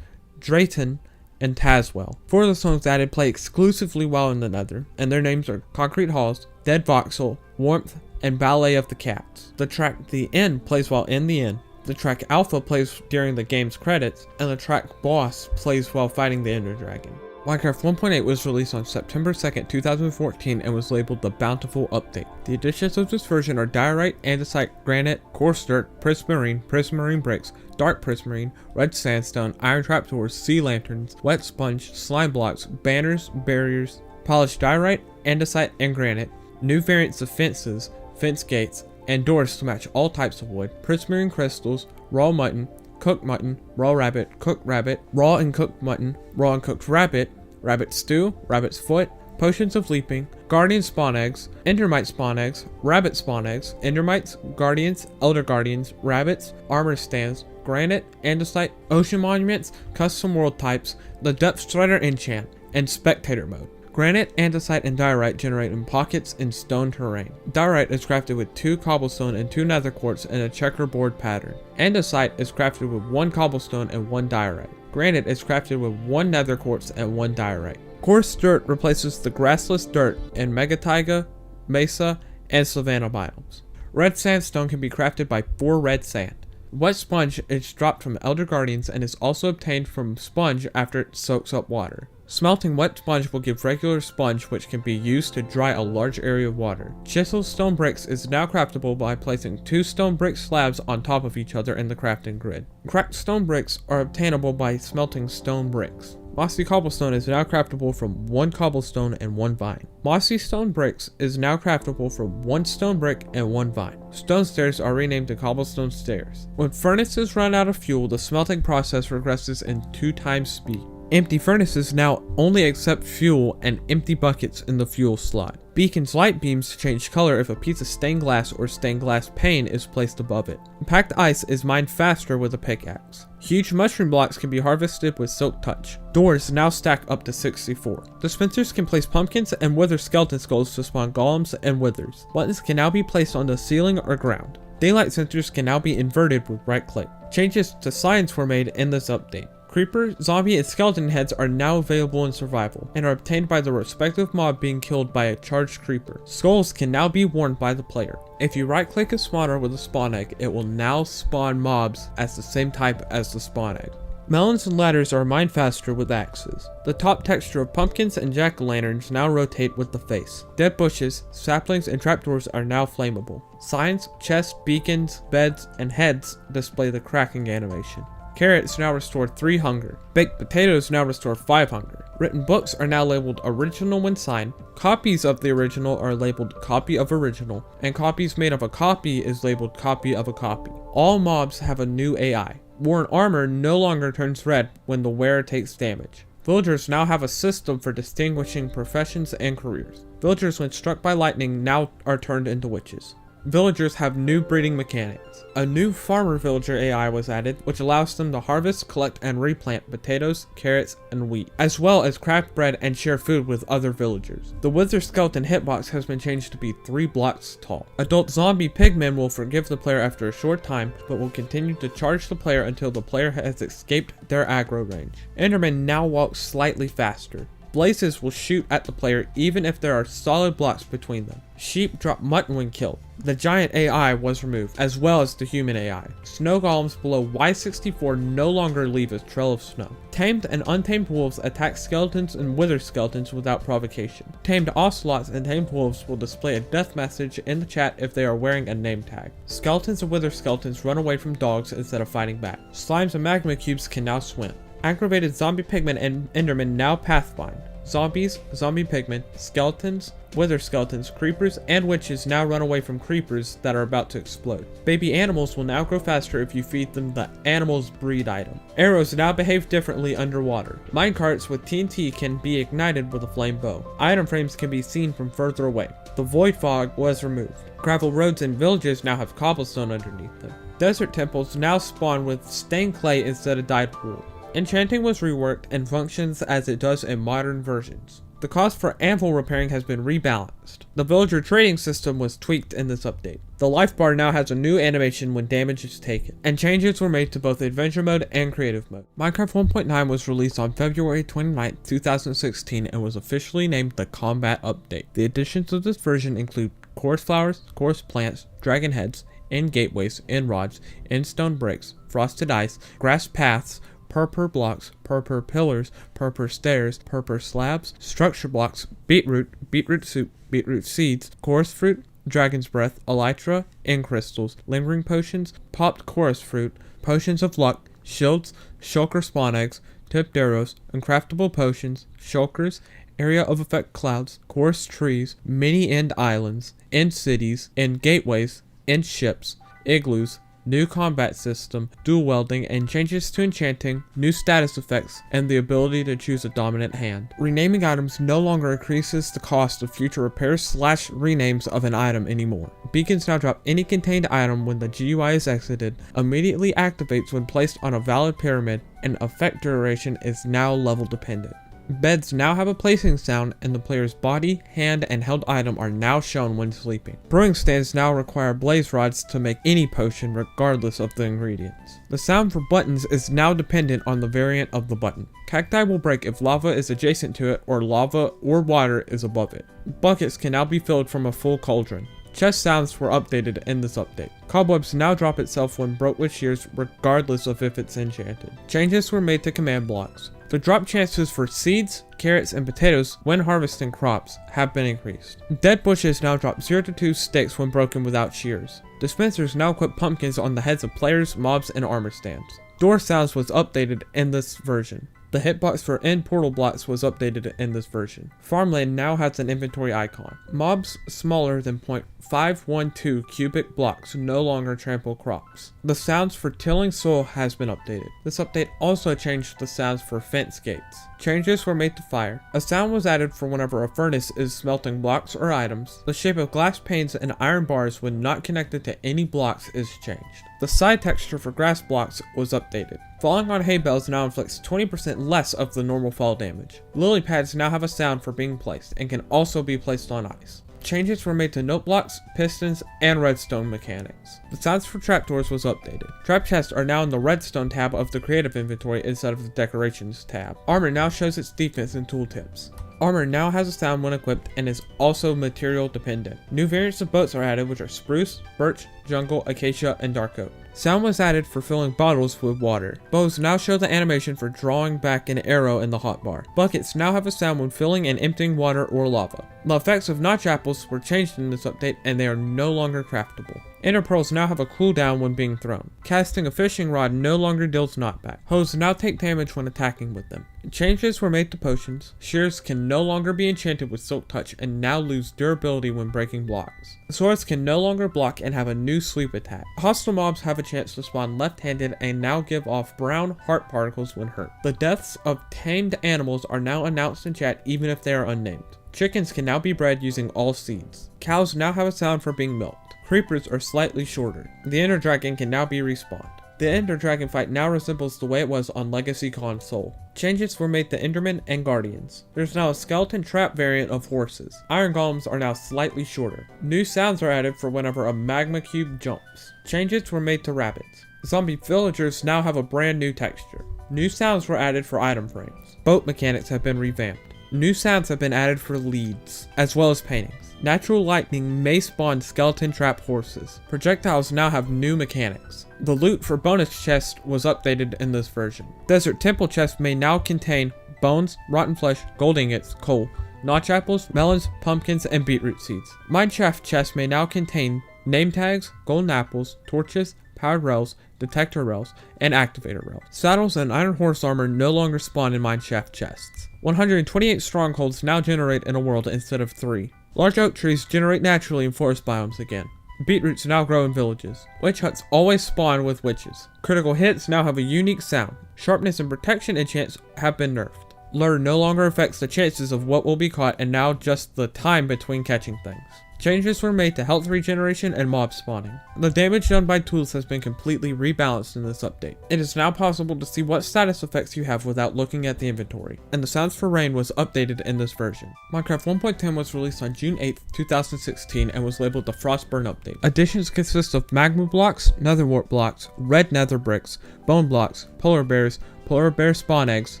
Drayton, and Tazwell. 4 of the songs added play exclusively while in the Nether, and their names are Concrete Halls, Dead Voxel, Warmth, and Ballet of the Cats. The track The End plays while in the End. The track Alpha plays during the game's credits, and the track Boss plays while fighting the Ender Dragon. Minecraft 1.8 was released on September 2nd, 2014 and was labeled the Bountiful Update. The additions of this version are diorite, andesite, granite, coarse dirt, prismarine bricks, dark prismarine, red sandstone, iron trapdoors, sea lanterns, wet sponge, slime blocks, banners, barriers, polished diorite, andesite, and granite, new variants of fences, fence gates, and doors to match all types of wood, prismarine crystals, raw mutton, cooked mutton, raw rabbit, cooked rabbit, raw and cooked mutton, raw and cooked rabbit, rabbit stew, rabbit's foot, potions of leaping, guardian spawn eggs, endermite spawn eggs, rabbit spawn eggs, endermites, guardians, elder guardians, rabbits, armor stands, granite, andesite, ocean monuments, custom world types, the depth strider enchant, and spectator mode. Granite, andesite, and diorite generate in pockets in stone terrain. Diorite is crafted with 2 cobblestone and 2 nether quartz in a checkerboard pattern. Andesite is crafted with 1 cobblestone and 1 diorite. Granite is crafted with 1 nether quartz and 1 diorite. Coarse dirt replaces the grassless dirt in megataiga, mesa, and savanna biomes. Red sandstone can be crafted by 4 red sand. Wet sponge is dropped from elder guardians and is also obtained from sponge after it soaks up water. Smelting wet sponge will give regular sponge, which can be used to dry a large area of water. Chiseled stone bricks is now craftable by placing 2 stone brick slabs on top of each other in the crafting grid. Cracked stone bricks are obtainable by smelting stone bricks. Mossy cobblestone is now craftable from 1 cobblestone and 1 vine. Mossy stone bricks is now craftable from 1 stone brick and 1 vine. Stone stairs are renamed to cobblestone stairs. When furnaces run out of fuel, the smelting process regresses in 2 times speed. Empty furnaces now only accept fuel and empty buckets in the fuel slot. Beacons light beams change color if a piece of stained glass or stained glass pane is placed above it. Packed ice is mined faster with a pickaxe. Huge mushroom blocks can be harvested with silk touch. Doors now stack up to 64. Dispensers can place pumpkins and wither skeleton skulls to spawn golems and withers. Buttons can now be placed on the ceiling or ground. Daylight sensors can now be inverted with right click. Changes to science were made in this update. Creeper, zombie, and skeleton heads are now available in survival, and are obtained by the respective mob being killed by a charged creeper. Skulls can now be worn by the player. If you right click a spawner with a spawn egg, it will now spawn mobs as the same type as the spawn egg. Melons and ladders are mined faster with axes. The top texture of pumpkins and jack-o'-lanterns now rotate with the face. Dead bushes, saplings, and trapdoors are now flammable. Signs, chests, beacons, beds, and heads display the cracking animation. Carrots now restore 3 hunger. Baked potatoes now restore 5 hunger. Written books are now labeled original when signed. Copies of the original are labeled copy of original, and copies made of a copy is labeled copy of a copy. All mobs have a new AI. Worn armor no longer turns red when the wearer takes damage. Villagers now have a system for distinguishing professions and careers. Villagers when struck by lightning now are turned into witches. Villagers have new breeding mechanics. A new farmer villager AI was added, which allows them to harvest, collect, and replant potatoes, carrots, and wheat, as well as craft bread and share food with other villagers. The wither skeleton hitbox has been changed to be 3 blocks tall. Adult zombie pigmen will forgive the player after a short time, but will continue to charge the player until the player has escaped their aggro range. Endermen now walk slightly faster. Blazes will shoot at the player even if there are solid blocks between them. Sheep drop mutton when killed. The giant AI was removed, as well as the human AI. Snow golems below Y64 no longer leave a trail of snow. Tamed and untamed wolves attack skeletons and wither skeletons without provocation. Tamed ocelots and tamed wolves will display a death message in the chat if they are wearing a name tag. Skeletons and wither skeletons run away from dogs instead of fighting back. Slimes and magma cubes can now swim. Aggravated zombie pigmen and endermen now pathfind. Zombies, zombie pigmen, skeletons, wither skeletons, creepers, and witches now run away from creepers that are about to explode. Baby animals will now grow faster if you feed them the animals breed item. Arrows now behave differently underwater. Minecarts with TNT can be ignited with a flame bow. Item frames can be seen from further away. The void fog was removed. Gravel roads in villages now have cobblestone underneath them. Desert temples now spawn with stained clay instead of dyed wool. Enchanting was reworked and functions as it does in modern versions. The cost for anvil repairing has been rebalanced. The villager trading system was tweaked in this update. The life bar now has a new animation when damage is taken, and changes were made to both adventure mode and creative mode. Minecraft 1.9 was released on February 29, 2016 and was officially named the Combat Update. The additions of this version include coarse flowers, coarse plants, dragon heads, end gateways, end rods, end stone bricks, frosted ice, grass paths, purpur blocks, purpur pillars, purpur stairs, purpur slabs, structure blocks, beetroot, beetroot soup, beetroot seeds, chorus fruit, dragon's breath, elytra, end crystals, lingering potions, popped chorus fruit, potions of luck, shields, shulker spawn eggs, tipped arrows, uncraftable potions, shulkers, area of effect clouds, chorus trees, mini end islands, end cities, end gateways, end ships, igloos, new combat system, dual wielding, and changes to enchanting, new status effects, and the ability to choose a dominant hand. Renaming items no longer increases the cost of future repairs / renames of an item anymore. Beacons now drop any contained item when the GUI is exited, immediately activates when placed on a valid pyramid, and effect duration is now level dependent. Beds now have a placing sound, and the player's body, hand, and held item are now shown when sleeping. Brewing stands now require blaze rods to make any potion regardless of the ingredients. The sound for buttons is now dependent on the variant of the button. Cacti will break if lava is adjacent to it or lava or water is above it. Buckets can now be filled from a full cauldron. Chest sounds were updated in this update. Cobwebs now drop itself when broke with shears regardless of if it's enchanted. Changes were made to command blocks. The drop chances for seeds, carrots, and potatoes when harvesting crops have been increased. Dead bushes now drop 0 to 2 sticks when broken without shears. Dispensers now equip pumpkins on the heads of players, mobs, and armor stands. Door sounds was updated in this version. The hitbox for end portal blocks was updated in this version. Farmland now has an inventory icon. Mobs smaller than 0.512 cubic blocks no longer trample crops. The sounds for tilling soil has been updated. This update also changed the sounds for fence gates. Changes were made to fire. A sound was added for whenever a furnace is smelting blocks or items. The shape of glass panes and iron bars when not connected to any blocks is changed. The side texture for grass blocks was updated. Falling on hay bales now inflicts 20% less of the normal fall damage. Lily pads now have a sound for being placed and can also be placed on ice. Changes were made to note blocks, pistons, and redstone mechanics. The sounds for trapdoors was updated. Trap chests are now in the redstone tab of the creative inventory instead of the decorations tab. Armor now shows its defense and tooltips. Armor now has a sound when equipped and is also material dependent. New variants of boats are added, which are spruce, birch, jungle, acacia, and dark oak. Sound was added for filling bottles with water. Bows now show the animation for drawing back an arrow in the hotbar. Buckets now have a sound when filling and emptying water or lava. The effects of notch apples were changed in this update and they are no longer craftable. Ender pearls now have a cooldown when being thrown. Casting a fishing rod no longer deals knockback. Hoes now take damage when attacking with them. Changes were made to potions. Shears can no longer be enchanted with silk touch and now lose durability when breaking blocks. Swords can no longer block and have a new sweep attack. Hostile mobs have a chance to spawn left-handed and now give off brown heart particles when hurt. The deaths of tamed animals are now announced in chat even if they are unnamed. Chickens can now be bred using all seeds. Cows now have a sound for being milked. Creepers are slightly shorter. The Ender Dragon can now be respawned. The Ender Dragon fight now resembles the way it was on Legacy Console. Changes were made to Endermen and Guardians. There's now a skeleton trap variant of horses. Iron Golems are now slightly shorter. New sounds are added for whenever a magma cube jumps. Changes were made to rabbits. Zombie villagers now have a brand new texture. New sounds were added for item frames. Boat mechanics have been revamped. New sounds have been added for leads, as well as paintings. Natural lightning may spawn skeleton trap horses. Projectiles now have new mechanics. The loot for bonus chests was updated in this version. Desert temple chests may now contain bones, rotten flesh, gold ingots, coal, notch apples, melons, pumpkins, and beetroot seeds. Mineshaft chests may now contain name tags, golden apples, torches, powered rails, detector rails, and activator rails. Saddles and iron horse armor no longer spawn in mineshaft chests. 128 strongholds now generate in a world instead of 3. Large oak trees generate naturally in forest biomes again. Beetroots now grow in villages. Witch huts always spawn with witches. Critical hits now have a unique sound. Sharpness and protection enchants have been nerfed. Lure no longer affects the chances of what will be caught and now just the time between catching things. Changes were made to health regeneration and mob spawning. The damage done by tools has been completely rebalanced in this update. It is now possible to see what status effects you have without looking at the inventory, and the sounds for rain was updated in this version. Minecraft 1.10 was released on June 8th, 2016 and was labeled the Frostburn Update. Additions consist of magma blocks, nether wart blocks, red nether bricks, bone blocks, polar bear spawn eggs,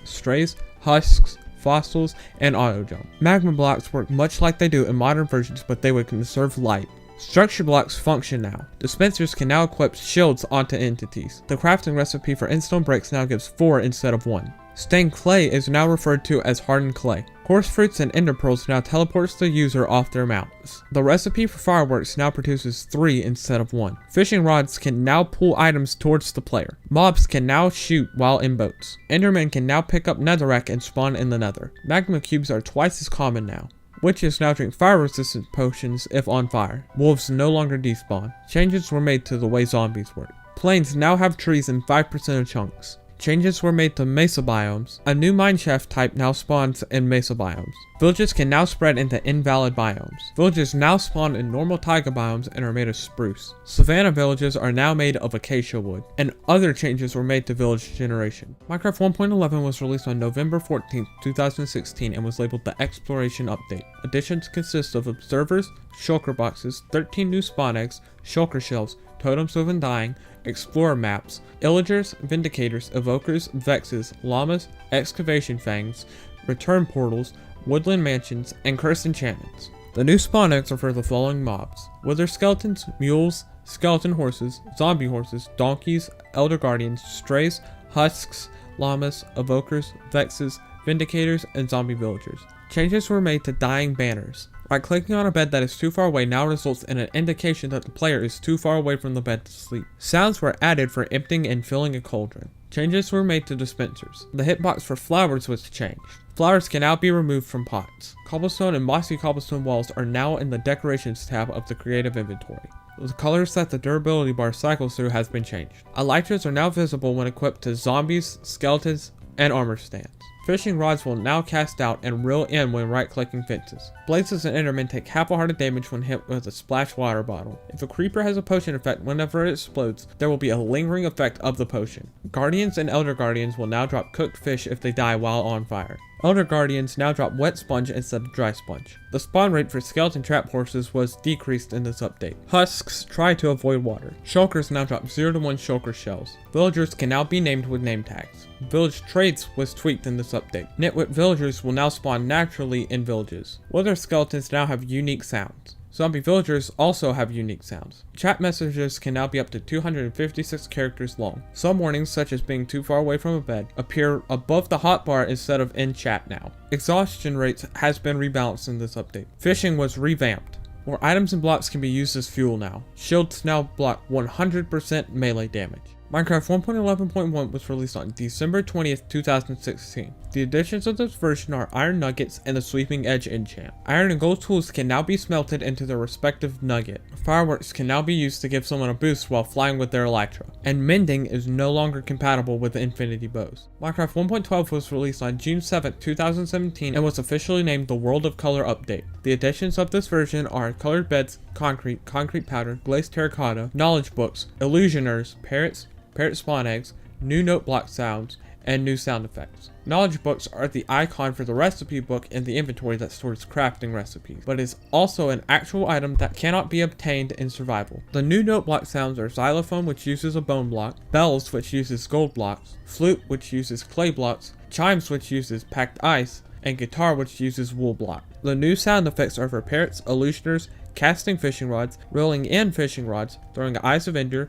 strays, husks, fossils, and auto jump. Magma blocks work much like they do in modern versions, but they would conserve light. Structure blocks function now. Dispensers can now equip shields onto entities. The crafting recipe for endstone bricks now gives 4 instead of 1. Stained clay is now referred to as hardened clay. Coarse fruits and ender pearls now teleports the user off their mounts. The recipe for fireworks now produces 3 instead of 1. Fishing rods can now pull items towards the player. Mobs can now shoot while in boats. Endermen can now pick up netherrack and spawn in the nether. Magma cubes are twice as common now. Witches now drink fire resistant potions if on fire. Wolves no longer despawn. Changes were made to the way zombies work. Plains now have trees in 5% of chunks. Changes were made to mesa biomes. A new mineshaft type now spawns in mesa biomes. Villages can now spread into invalid biomes. Villages now spawn in normal taiga biomes and are made of spruce. Savanna villages are now made of acacia wood. And other changes were made to village generation. Minecraft 1.11 was released on November 14th, 2016 and was labeled the Exploration Update. Additions consist of observers, shulker boxes, 13 new spawn eggs, shulker shelves, totems of undying, explorer maps, illagers, vindicators, evokers, vexes, llamas, excavation fangs, return portals, woodland mansions, and cursed enchantments. The new spawn eggs are for the following mobs: wither skeletons, mules, skeleton horses, zombie horses, donkeys, elder guardians, strays, husks, llamas, evokers, vexes, vindicators, and zombie villagers. Changes were made to dying banners. Right-clicking on a bed that is too far away now results in an indication that the player is too far away from the bed to sleep. Sounds were added for emptying and filling a cauldron. Changes were made to dispensers. The hitbox for flowers was changed. Flowers can now be removed from pots. Cobblestone and mossy cobblestone walls are now in the decorations tab of the creative inventory. The colors that the durability bar cycles through has been changed. Elytras are now visible when equipped to zombies, skeletons, and armor stands. Fishing rods will now cast out and reel in when right-clicking fences. Blazes and endermen take half a heart of damage when hit with a splash water bottle. If a creeper has a potion effect whenever it explodes, there will be a lingering effect of the potion. Guardians and elder guardians will now drop cooked fish if they die while on fire. Elder guardians now drop wet sponge instead of dry sponge. The spawn rate for skeleton trap horses was decreased in this update. Husks try to avoid water. Shulkers now drop 0 to 1 shulker shells. Villagers can now be named with name tags. Village traits was tweaked in this update. Nitwit villagers will now spawn naturally in villages. Wither skeletons now have unique sounds. Zombie villagers also have unique sounds. Chat messages can now be up to 256 characters long. Some warnings, such as being too far away from a bed, appear above the hotbar instead of in chat now. Exhaustion rates has been rebalanced in this update. Fishing was revamped. More items and blocks can be used as fuel now. Shields now block 100% melee damage. Minecraft 1.11.1 was released on December 20th, 2016. The additions of this version are iron nuggets and the sweeping edge enchant. Iron and gold tools can now be smelted into their respective nugget. Fireworks can now be used to give someone a boost while flying with their elytra. And mending is no longer compatible with the infinity bows. Minecraft 1.12 was released on June 7th, 2017 and was officially named the World of Color Update. The additions of this version are colored beds, concrete powder, glazed terracotta, knowledge books, illusioners, parrot spawn eggs, new note block sounds, and new sound effects. Knowledge books are the icon for the recipe book in the inventory that stores crafting recipes, but is also an actual item that cannot be obtained in survival. The new note block sounds are xylophone, which uses a bone block, bells, which uses gold blocks, flute, which uses clay blocks, chimes, which uses packed ice, and guitar, which uses wool block. The new sound effects are for parrots, illusioners, casting fishing rods, reeling in fishing rods, throwing eyes of ender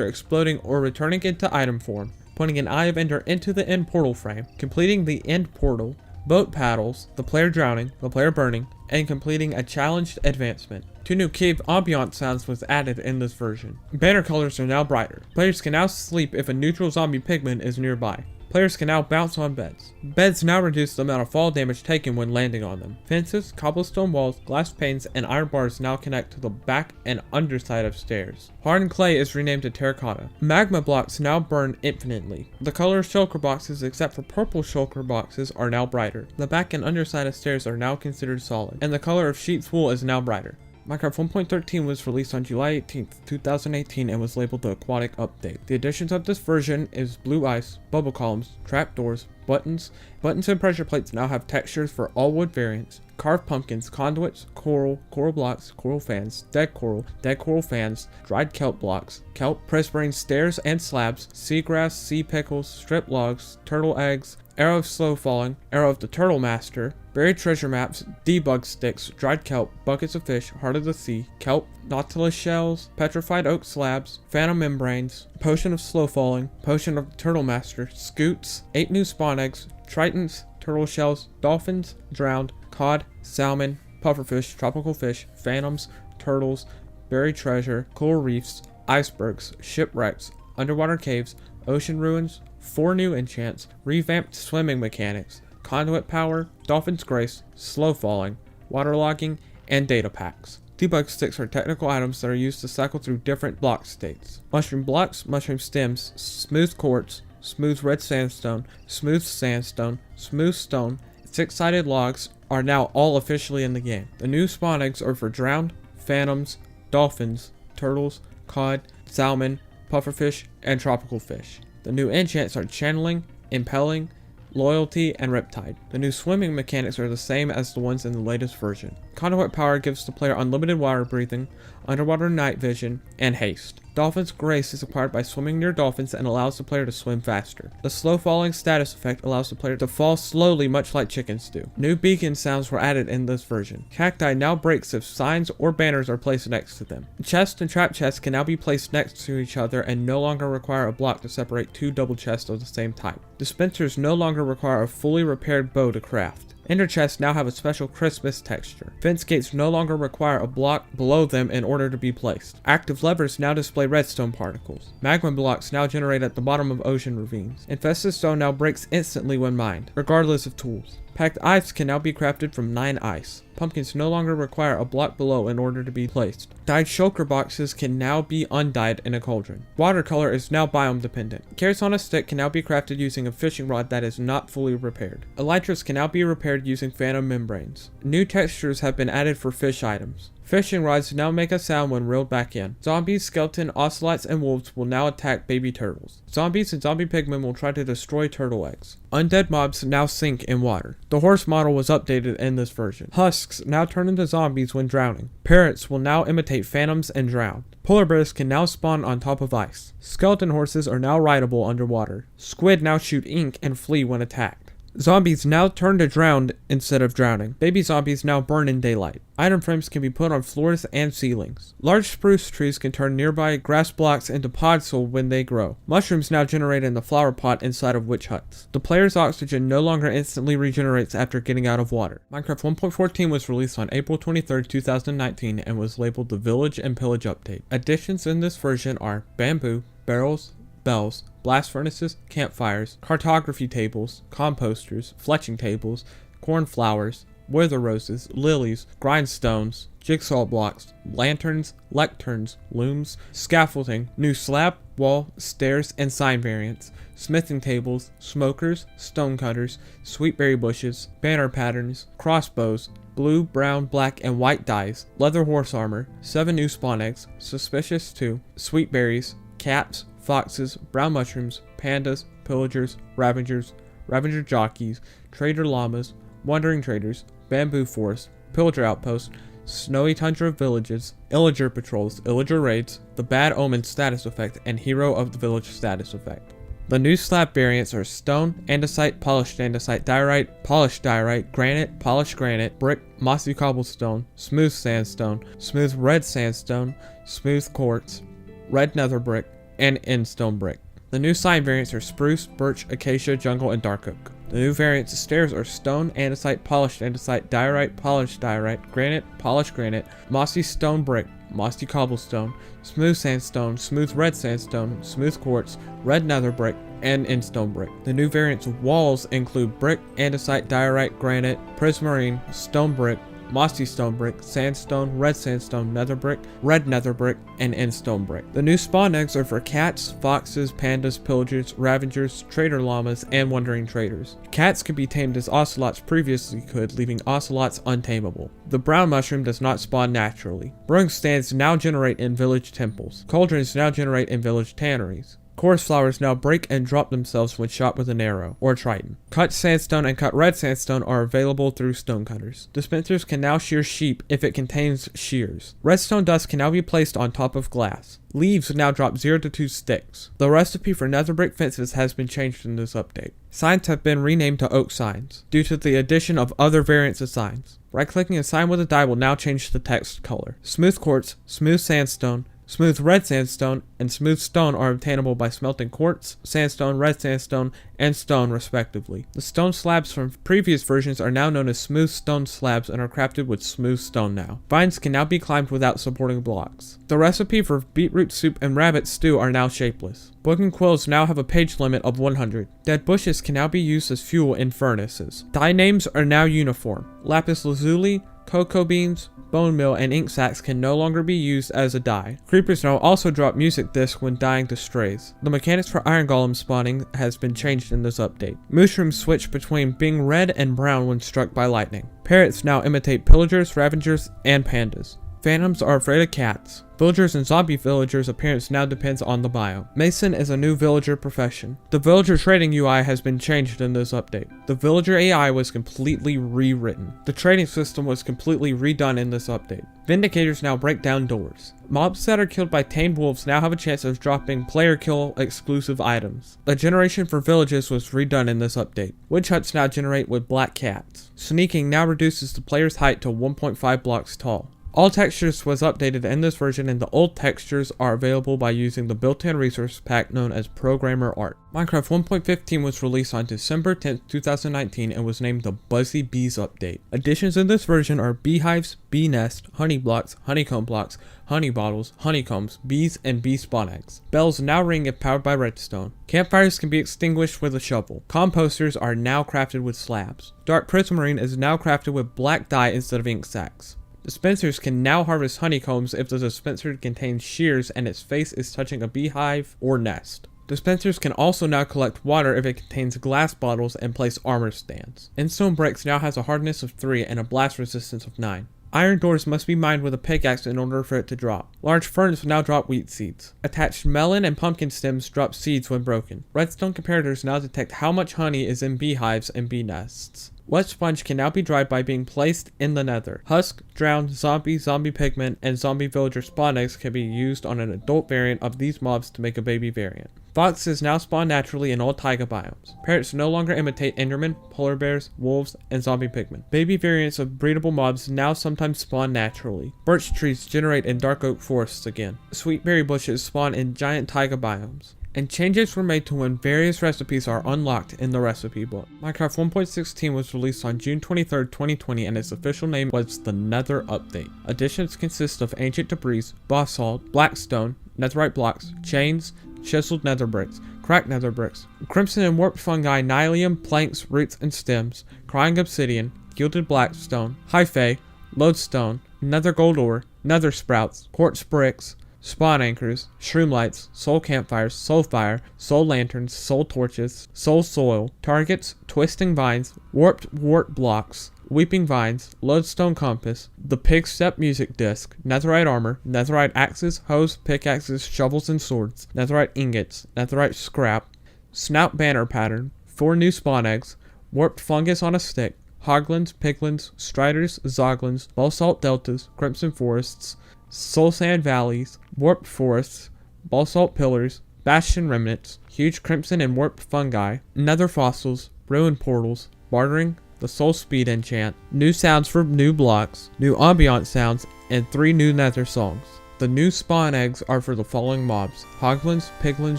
exploding or returning into item form, putting an eye of ender into the end portal frame, completing the end portal, boat paddles, the player drowning, the player burning, and completing a challenged advancement. 2 new cave ambiance sounds was added in this version. Banner colors are now brighter. Players can now sleep if a neutral zombie pigman is nearby. Players can now bounce on beds. Beds now reduce the amount of fall damage taken when landing on them. Fences, cobblestone walls, glass panes, and iron bars now connect to the back and underside of stairs. Hardened clay is renamed to terracotta. Magma blocks now burn infinitely. The color of shulker boxes, except for purple shulker boxes, are now brighter. The back and underside of stairs are now considered solid, and the color of sheep's wool is now brighter. Minecraft 1.13 was released on July 18th, 2018 and was labeled the Aquatic Update. The additions of this version is blue ice, bubble columns, trapdoors, buttons. Buttons and pressure plates now have textures for all wood variants. Carved pumpkins, conduits, coral blocks, coral fans, dead coral fans, dried kelp blocks, kelp, press-brain stairs and slabs, seagrass, sea pickles, strip logs, turtle eggs, arrow of slow falling, arrow of the turtle master, buried treasure maps, debug sticks, dried kelp, buckets of fish, heart of the sea, kelp, nautilus shells, petrified oak slabs, phantom membranes, potion of slow falling, potion of the turtle master, scoots, 8 new spawn eggs, tritons, turtle shells, dolphins, drowned, cod, salmon, pufferfish, tropical fish, phantoms, turtles, buried treasure, coral reefs, icebergs, shipwrecks, underwater caves, ocean ruins, 4 new enchants, revamped swimming mechanics, conduit power, dolphin's grace, slow falling, waterlogging, and data packs. Debug sticks are technical items that are used to cycle through different block states. Mushroom blocks, mushroom stems, smooth quartz, smooth red sandstone, smooth stone, 6-sided logs are now all officially in the game. The new spawn eggs are for drowned, phantoms, dolphins, turtles, cod, salmon, pufferfish, and tropical fish. The new enchants are channeling, impelling, loyalty, and riptide. The new swimming mechanics are the same as the ones in the latest version. Conduit power gives the player unlimited water breathing, underwater night vision, and haste. Dolphin's grace is acquired by swimming near dolphins and allows the player to swim faster. The slow falling status effect allows the player to fall slowly, much like chickens do. New beacon sounds were added in this version. Cacti now breaks if signs or banners are placed next to them. Chests and trap chests can now be placed next to each other and no longer require a block to separate 2 double chests of the same type. Dispensers no longer require a fully repaired bow to craft. Ender chests now have a special Christmas texture. Fence gates no longer require a block below them in order to be placed. Active levers now display redstone particles. Magma blocks now generate at the bottom of ocean ravines. Infested stone now breaks instantly when mined, regardless of tools. Packed ice can now be crafted from 9 ice. Pumpkins no longer require a block below in order to be placed. Dyed shulker boxes can now be undyed in a cauldron. Watercolor is now biome dependent. Carrots on a stick can now be crafted using a fishing rod that is not fully repaired. Elytras can now be repaired using phantom membranes. New textures have been added for fish items. Fishing rods now make a sound when reeled back in. Zombies, skeleton, ocelots, and wolves will now attack baby turtles. Zombies and zombie pigmen will try to destroy turtle eggs. Undead mobs now sink in water. The horse model was updated in this version. Husks now turn into zombies when drowning. Parrots will now imitate phantoms and drown. Polar bears can now spawn on top of ice. Skeleton horses are now rideable underwater. Squid now shoot ink and flee when attacked. Zombies now turn to drowned instead of drowning. Baby zombies now burn in daylight. Item frames can be put on floors and ceilings. Large spruce trees can turn nearby grass blocks into podzol when they grow. Mushrooms now generate in the flower pot inside of witch huts. The player's oxygen no longer instantly regenerates after getting out of water. Minecraft 1.14 was released on April 23, 2019 and was labeled the Village and Pillage Update. Additions in this version are bamboo, barrels, bells, blast furnaces, campfires, cartography tables, composters, fletching tables, cornflowers, wither roses, lilies, grindstones, jigsaw blocks, lanterns, lecterns, looms, scaffolding, new slab, wall, stairs, and sign variants, smithing tables, smokers, stone cutters, sweetberry bushes, banner patterns, crossbows, blue, brown, black, and white dyes, leather horse armor, 7 new spawn eggs, suspicious 2, sweet berries, cats, foxes, brown mushrooms, pandas, pillagers, ravager jockeys, trader llamas, wandering traders, bamboo forest, pillager outpost, snowy tundra villages, illager patrols, illager raids, the bad omen status effect, and hero of the village status effect. The new slab variants are stone, andesite, polished diorite, polished diorite, granite, polished granite, brick, mossy cobblestone, smooth sandstone, smooth red sandstone, smooth quartz, red nether brick, and endstone brick. The new sign variants are spruce, birch, acacia, jungle, and dark oak. The new variants of stairs are stone, andesite, diorite, polished diorite, granite, polished granite, mossy stone brick, mossy cobblestone, smooth sandstone, smooth red sandstone, smooth quartz, red nether brick, and endstone brick. The new variants of walls include brick, andesite, diorite, granite, prismarine, stone brick, mossy stone brick, sandstone, red sandstone, nether brick, red nether brick, and endstone brick. The new spawn eggs are for cats, foxes, pandas, pillagers, ravagers, trader llamas, and wandering traders. Cats can be tamed as ocelots previously could, leaving ocelots untamable. The brown mushroom does not spawn naturally. Brewing stands now generate in village temples. Cauldrons now generate in village tanneries. Chorus flowers now break and drop themselves when shot with an arrow or trident. Cut sandstone and cut red sandstone are available through stonecutters. Dispensers can now shear sheep if it contains shears. Redstone dust can now be placed on top of glass. Leaves now drop 0 to 2 sticks. The recipe for nether brick fences has been changed in this update. Signs have been renamed to oak signs, due to the addition of other variants of signs. Right-clicking a sign with a die will now change the text color. Smooth quartz, smooth sandstone, smooth red sandstone, and smooth stone are obtainable by smelting quartz, sandstone, red sandstone, and stone respectively. The stone slabs from previous versions are now known as smooth stone slabs and are crafted with smooth stone now. Vines can now be climbed without supporting blocks. The recipe for beetroot soup and rabbit stew are now shapeless. Book and quills now have a page limit of 100. Dead bushes can now be used as fuel in furnaces. Dye names are now uniform. Lapis lazuli, cocoa beans, bone meal, and ink sacs can no longer be used as a dye. Creepers now also drop music discs when dying to strays. The mechanics for iron golem spawning has been changed in this update. Mushrooms switch between being red and brown when struck by lightning. Parrots now imitate pillagers, ravagers, and pandas. Phantoms are afraid of cats. Villagers and zombie villagers' appearance now depends on the biome. Mason is a new villager profession. The villager trading UI has been changed in this update. The villager AI was completely rewritten. The trading system was completely redone in this update. Vindicators now break down doors. Mobs that are killed by tamed wolves now have a chance of dropping player kill exclusive items. A generation for villages was redone in this update. Witch huts now generate with black cats. Sneaking now reduces the player's height to 1.5 blocks tall. All textures was updated in this version, and the old textures are available by using the built-in resource pack known as Programmer Art. Minecraft 1.15 was released on December 10, 2019 and was named the Buzzy Bees update. Additions in this version are beehives, bee nest, honey blocks, honeycomb blocks, honey bottles, honeycombs, bees, and bee spawn eggs. Bells now ring if powered by redstone. Campfires can be extinguished with a shovel. Composters are now crafted with slabs. Dark prismarine is now crafted with black dye instead of ink sacs. Dispensers can now harvest honeycombs if the dispenser contains shears and its face is touching a beehive or nest. Dispensers can also now collect water if it contains glass bottles and place armor stands. Endstone bricks now has a hardness of 3 and a blast resistance of 9. Iron doors must be mined with a pickaxe in order for it to drop. Large ferns now drop wheat seeds. Attached melon and pumpkin stems drop seeds when broken. Redstone comparators now detect how much honey is in beehives and bee nests. Wet sponge can now be dried by being placed in the nether. Husk, drowned, zombie, zombie pigment, and zombie villager spawn eggs can be used on an adult variant of these mobs to make a baby variant. Foxes now spawn naturally in all taiga biomes. Parrots no longer imitate endermen, polar bears, wolves, and zombie pigmen. Baby variants of breedable mobs now sometimes spawn naturally. Birch trees generate in dark oak forests again. Sweet berry bushes spawn in giant taiga biomes. And changes were made to when various recipes are unlocked in the recipe book. Minecraft 1.16 was released on June 23, 2020, and its official name was the Nether Update. Additions consist of ancient debris, basalt, blackstone, netherite blocks, chains, chiseled nether bricks, cracked nether bricks, crimson and warped fungi, nylium, planks, roots, and stems, crying obsidian, gilded blackstone, hyphae, lodestone, nether gold ore, nether sprouts, quartz bricks, spawn anchors, shroom lights, soul campfires, soul fire, soul lanterns, soul torches, soul soil, targets, twisting vines, warped wart blocks, weeping vines, lodestone compass, the pig step music disc, netherite armor, netherite axes, hoes, pickaxes, shovels and swords, netherite ingots, netherite scrap, snout banner pattern, 4 new spawn eggs, warped fungus on a stick, hoglins, piglins, striders, zoglins, basalt deltas, crimson forests, soul sand valleys, warped forests, basalt pillars, bastion remnants, huge crimson and warped fungi, nether fossils, ruined portals, bartering, the soul speed enchant, new sounds for new blocks, new ambient sounds, and 3 new nether songs. The new spawn eggs are for the following mobs: hoglins, piglins,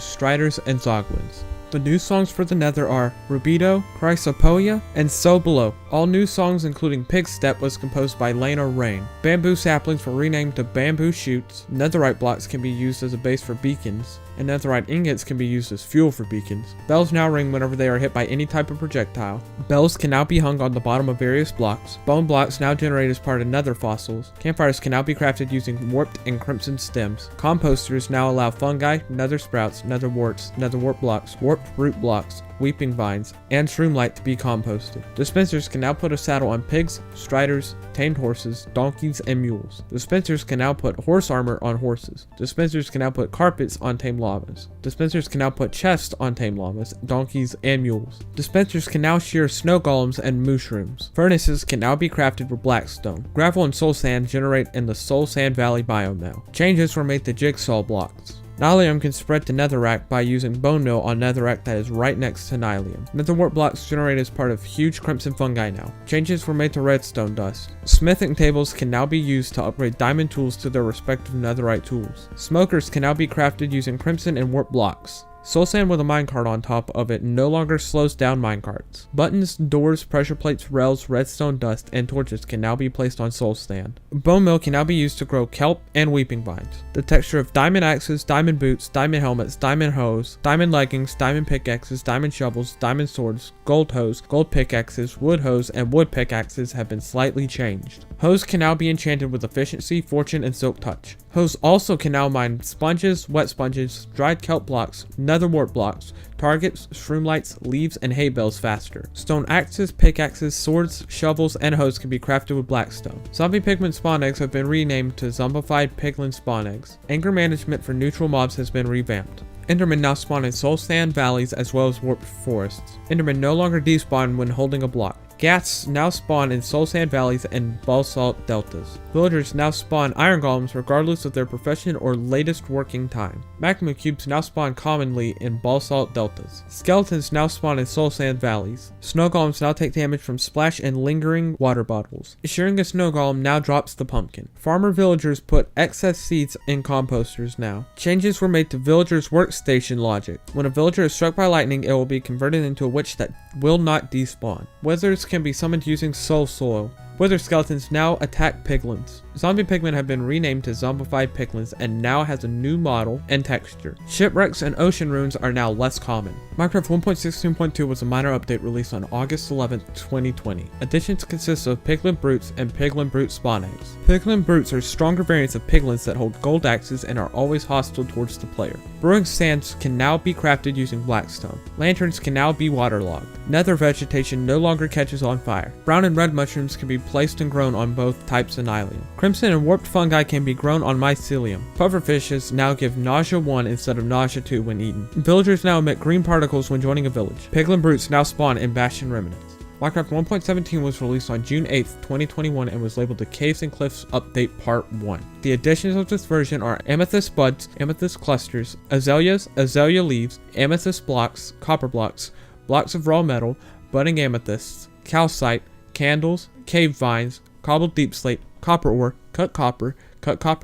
striders, and zoglins. The new songs for the nether are Rubido, Chrysopoia, and So Below. All new songs including Pig Step was composed by Lena Rain. Bamboo saplings were renamed to bamboo shoots. Netherite blocks can be used as a base for beacons, and netherite ingots can be used as fuel for beacons. Bells now ring whenever they are hit by any type of projectile. Bells can now be hung on the bottom of various blocks. Bone blocks now generate as part of nether fossils. Campfires can now be crafted using warped and crimson stems. Composters now allow fungi, nether sprouts, nether warts, nether warp blocks, warped root blocks, weeping vines, and shroomlight to be composted. Dispensers can now put a saddle on pigs, striders, tamed horses, donkeys, and mules. Dispensers can now put horse armor on horses. Dispensers can now put carpets on tamed llamas. Dispensers can now put chests on tamed llamas, donkeys, and mules. Dispensers can now shear snow golems and mushrooms. Furnaces can now be crafted with blackstone. Gravel and soul sand generate in the Soul Sand Valley biome now. Changes were made to jigsaw blocks. Nylium can spread to netherrack by using bone meal on netherrack that is right next to nylium. Netherwart blocks generate as part of huge crimson fungi now. Changes were made to redstone dust. Smithing tables can now be used to upgrade diamond tools to their respective netherite tools. Smokers can now be crafted using crimson and warp blocks. Soul sand with a minecart on top of it no longer slows down minecarts. Buttons, doors, pressure plates, rails, redstone dust, and torches can now be placed on soul sand. Bone meal can now be used to grow kelp and weeping vines. The texture of diamond axes, diamond boots, diamond helmets, diamond hose, diamond leggings, diamond pickaxes, diamond shovels, diamond swords, gold hose, gold pickaxes, wood hose, and wood pickaxes have been slightly changed. Hose can now be enchanted with efficiency, fortune, and silk touch. Hose also can now mine sponges, wet sponges, dried kelp blocks, netherwart blocks, targets, shroomlights, leaves, and hay bales faster. Stone axes, pickaxes, swords, shovels, and hoes can be crafted with blackstone. Zombie pigman spawn eggs have been renamed to zombified piglin spawn eggs. Anger management for neutral mobs has been revamped. Endermen now spawn in soul sand valleys as well as warped forests. Endermen no longer despawn when holding a block. Ghats now spawn in soul sand valleys and basalt deltas. Villagers now spawn iron golems regardless of their profession or latest working time. Magma cubes now spawn commonly in basalt deltas. Skeletons now spawn in soul sand valleys. Snow golems now take damage from splash and lingering water bottles. Shearing a snow golem now drops the pumpkin. Farmer villagers put excess seeds in composters now. Changes were made to villagers' workstation logic. When a villager is struck by lightning, it will be converted into a witch that will not despawn. Wizards can be summoned using soul soil. Wither skeletons now attack piglins. Zombie pigmen have been renamed to zombified piglins and now has a new model and texture. Shipwrecks and ocean ruins are now less common. Minecraft 1.16.2 was a minor update released on August 11th, 2020. Additions consist of piglin brutes and piglin brute spawn eggs. Piglin brutes are stronger variants of piglins that hold gold axes and are always hostile towards the player. Brewing sands can now be crafted using blackstone. Lanterns can now be waterlogged. Nether vegetation no longer catches on fire. Brown and red mushrooms can be placed and grown on both types of nylium. Crimson and warped fungi can be grown on mycelium. Pufferfishes now give nausea 1 instead of nausea 2 when eaten. Villagers now emit green particles when joining a village. Piglin brutes now spawn in bastion remnants. Minecraft 1.17 was released on June 8th, 2021 and was labeled the Caves and Cliffs Update Part 1. The additions of this version are amethyst buds, amethyst clusters, azaleas, azalea leaves, amethyst blocks, copper blocks, blocks of raw metal, budding amethysts, calcite, candles, cave vines, cobbled deep slate, copper ore, cut copper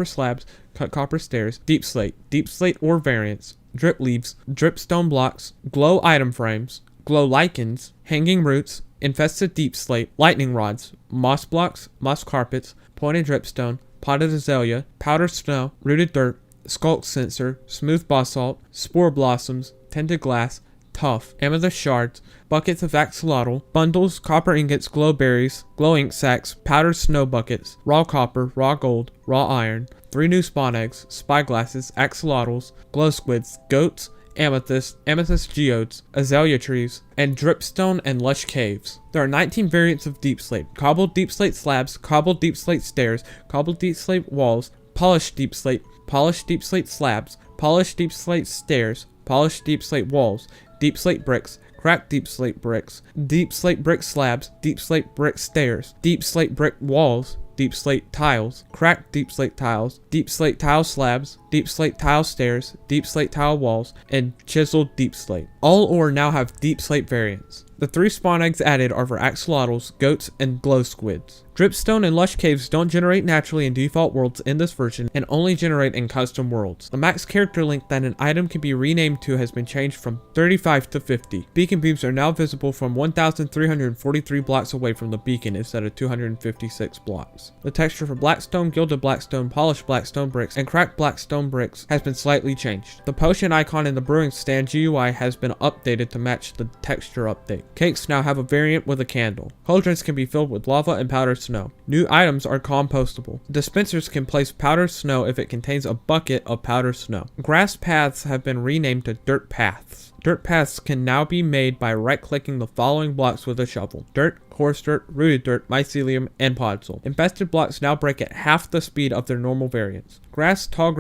slabs, cut copper stairs, deep slate ore variants, drip leaves, drip stone blocks, glow item frames, glow lichens, hanging roots, infested deep slate, lightning rods, moss blocks, moss carpets, pointed dripstone, potted azalea, powdered snow, rooted dirt, skulk sensor, smooth basalt, spore blossoms, tinted glass, tough, amethyst shards, buckets of axolotl, bundles, copper ingots, glow berries, glow ink sacks, powdered snow buckets, raw copper, raw gold, raw iron, 3 new spawn eggs, spyglasses, axolotls, glow squids, goats, amethyst geodes, azalea trees, and dripstone and lush caves. There are 19 variants of deep slate: cobbled deep slate slabs, cobbled deep slate stairs, cobbled deep slate walls, polished deep slate slabs, polished deep slate stairs, polished deep slate walls, deep slate bricks, cracked deep slate bricks, deep slate brick slabs, deep slate brick stairs, deep slate brick walls, deep slate tiles, cracked deep slate tiles, deep slate tile slabs, deep slate tile stairs, deep slate tile walls, and chiseled deep slate. All ore now have deep slate variants. The 3 spawn eggs added are for axolotls, goats, and glow squids. Dripstone and lush caves don't generate naturally in default worlds in this version and only generate in custom worlds. The max character length that an item can be renamed to has been changed from 35 to 50. Beacon beams are now visible from 1,343 blocks away from the beacon instead of 256 blocks. The texture for blackstone, gilded blackstone, polished blackstone bricks, and cracked blackstone bricks has been slightly changed. The potion icon in the brewing stand GUI has been updated to match the texture update. Cakes now have a variant with a candle. Cauldrons can be filled with lava and powdered snow. New items are compostable. Dispensers can place powdered snow if it contains a bucket of powdered snow. Grass paths have been renamed to dirt paths. Dirt paths can now be made by right-clicking the following blocks with a shovel: dirt, coarse dirt, rooted dirt, mycelium, and podzol. Infested blocks now break at half the speed of their normal variants. Grass, tall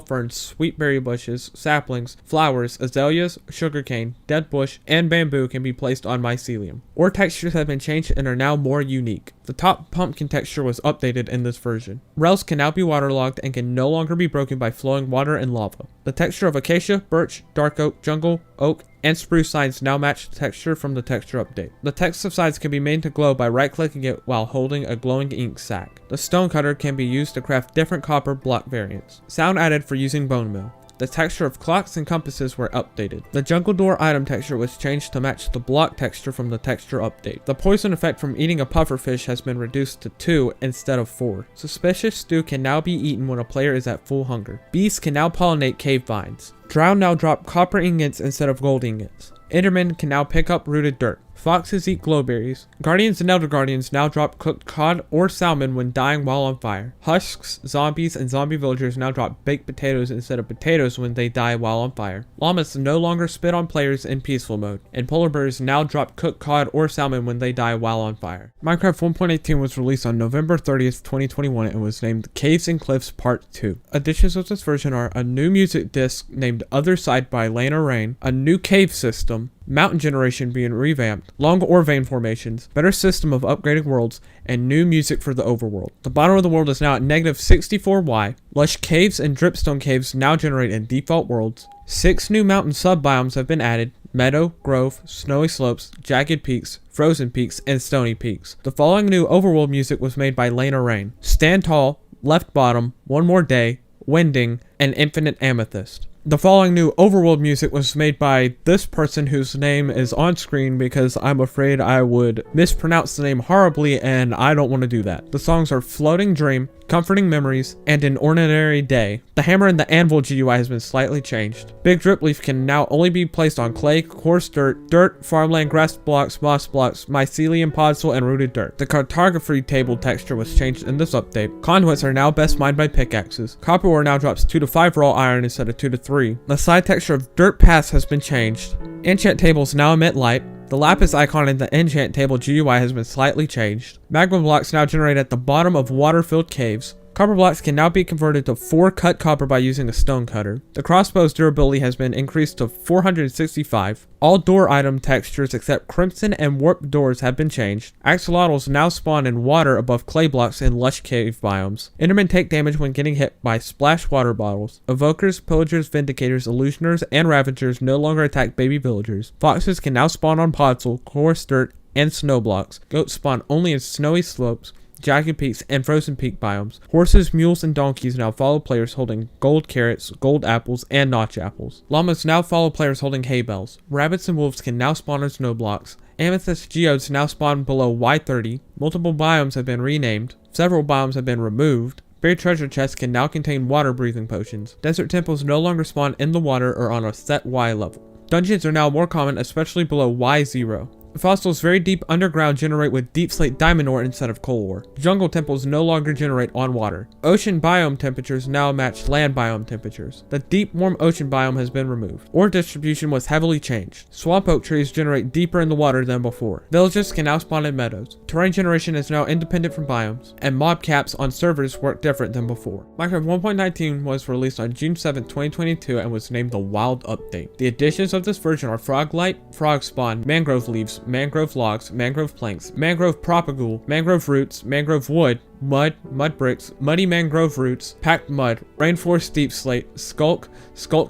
ferns, sweet berry bushes, saplings, flowers, azaleas, sugarcane, dead bush, and bamboo can be placed on mycelium. Ore textures have been changed and are now more unique. The top pumpkin texture was updated in this version. Rails can now be waterlogged and can no longer be broken by flowing water and lava. The texture of acacia, birch, dark oak, jungle, oak, and spruce signs now match the texture from the texture update. The text of signs can be made to glow by right-clicking it while holding a glowing ink sac. The stone cutter can be used to craft different copper block variants. Sound added for using bone meal. The texture of clocks and compasses were updated. The jungle door item texture was changed to match the block texture from the texture update. The poison effect from eating a pufferfish has been reduced to 2 instead of 4. Suspicious stew can now be eaten when a player is at full hunger. Bees can now pollinate cave vines. Drow now drop copper ingots instead of gold ingots. Endermen can now pick up rooted dirt. Foxes eat glowberries. Guardians and Elder Guardians now drop cooked cod or salmon when dying while on fire. Husks, zombies, and zombie villagers now drop baked potatoes instead of potatoes when they die while on fire. Llamas no longer spit on players in peaceful mode. And polar bears now drop cooked cod or salmon when they die while on fire. Minecraft 1.18 was released on November 30th, 2021 and was named Caves and Cliffs Part 2. Additions of this version are a new music disc named Other Side by Lena Rain, a new cave system, mountain generation being revamped, long ore vein formations, better system of upgrading worlds, and new music for the overworld. The bottom of the world is now at -64Y. Lush caves and dripstone caves now generate in default worlds. 6 new mountain sub-biomes have been added: meadow, grove, snowy slopes, jagged peaks, frozen peaks, and stony peaks. The following new overworld music was made by Lena Rain: Stand Tall, Left Bottom, One More Day, Winding, and Infinite Amethyst. The following new overworld music was made by this person whose name is on screen because I'm afraid I would mispronounce the name horribly and I don't want to do that. The songs are Floating Dream, Comforting Memories, and An Ordinary Day. The hammer and the anvil GUI has been slightly changed. Big drip leaf can now only be placed on clay, coarse dirt, farmland, grass blocks, moss blocks, mycelium, podzol, and rooted dirt. The cartography table texture was changed in this update. Conduits are now best mined by pickaxes. Copper ore now drops 2 to 5 raw iron instead of 2 to 3. The side texture of dirt paths has been changed. Enchant tables now emit light. The lapis icon in the enchant table GUI has been slightly changed. Magma blocks now generate at the bottom of water-filled caves. Copper blocks can now be converted to 4 cut copper by using a stone cutter. The crossbow's durability has been increased to 465. All door item textures except crimson and warped doors have been changed. Axolotls now spawn in water above clay blocks in lush cave biomes. Endermen take damage when getting hit by splash water bottles. Evokers, pillagers, vindicators, illusioners, and ravagers no longer attack baby villagers. Foxes can now spawn on podzol, coarse dirt, and snow blocks. Goats spawn only in snowy slopes, jagged peaks, and frozen peak biomes. Horses, mules, and donkeys now follow players holding gold carrots, gold apples, and notch apples. Llamas now follow players holding hay bales. Rabbits and wolves can now spawn on snow blocks. Amethyst geodes now spawn below Y30. Multiple biomes have been renamed. Several biomes have been removed. Buried treasure chests can now contain water-breathing potions. Desert temples no longer spawn in the water or on a set Y level. Dungeons are now more common, especially below Y0. Fossils very deep underground generate with deep slate diamond ore instead of coal ore. Jungle temples no longer generate on water. Ocean biome temperatures now match land biome temperatures. The deep warm ocean biome has been removed. Ore distribution was heavily changed. Swamp oak trees generate deeper in the water than before. Villages can now spawn in meadows. Terrain generation is now independent from biomes, and mob caps on servers work different than before. Minecraft 1.19 was released on June 7, 2022 and was named the Wild Update. The additions of this version are frog light, frog spawn, mangrove leaves, mangrove logs, mangrove planks, mangrove propagule, mangrove roots, mangrove wood, mud bricks, muddy mangrove roots, packed mud, rainforest deep slate, skulk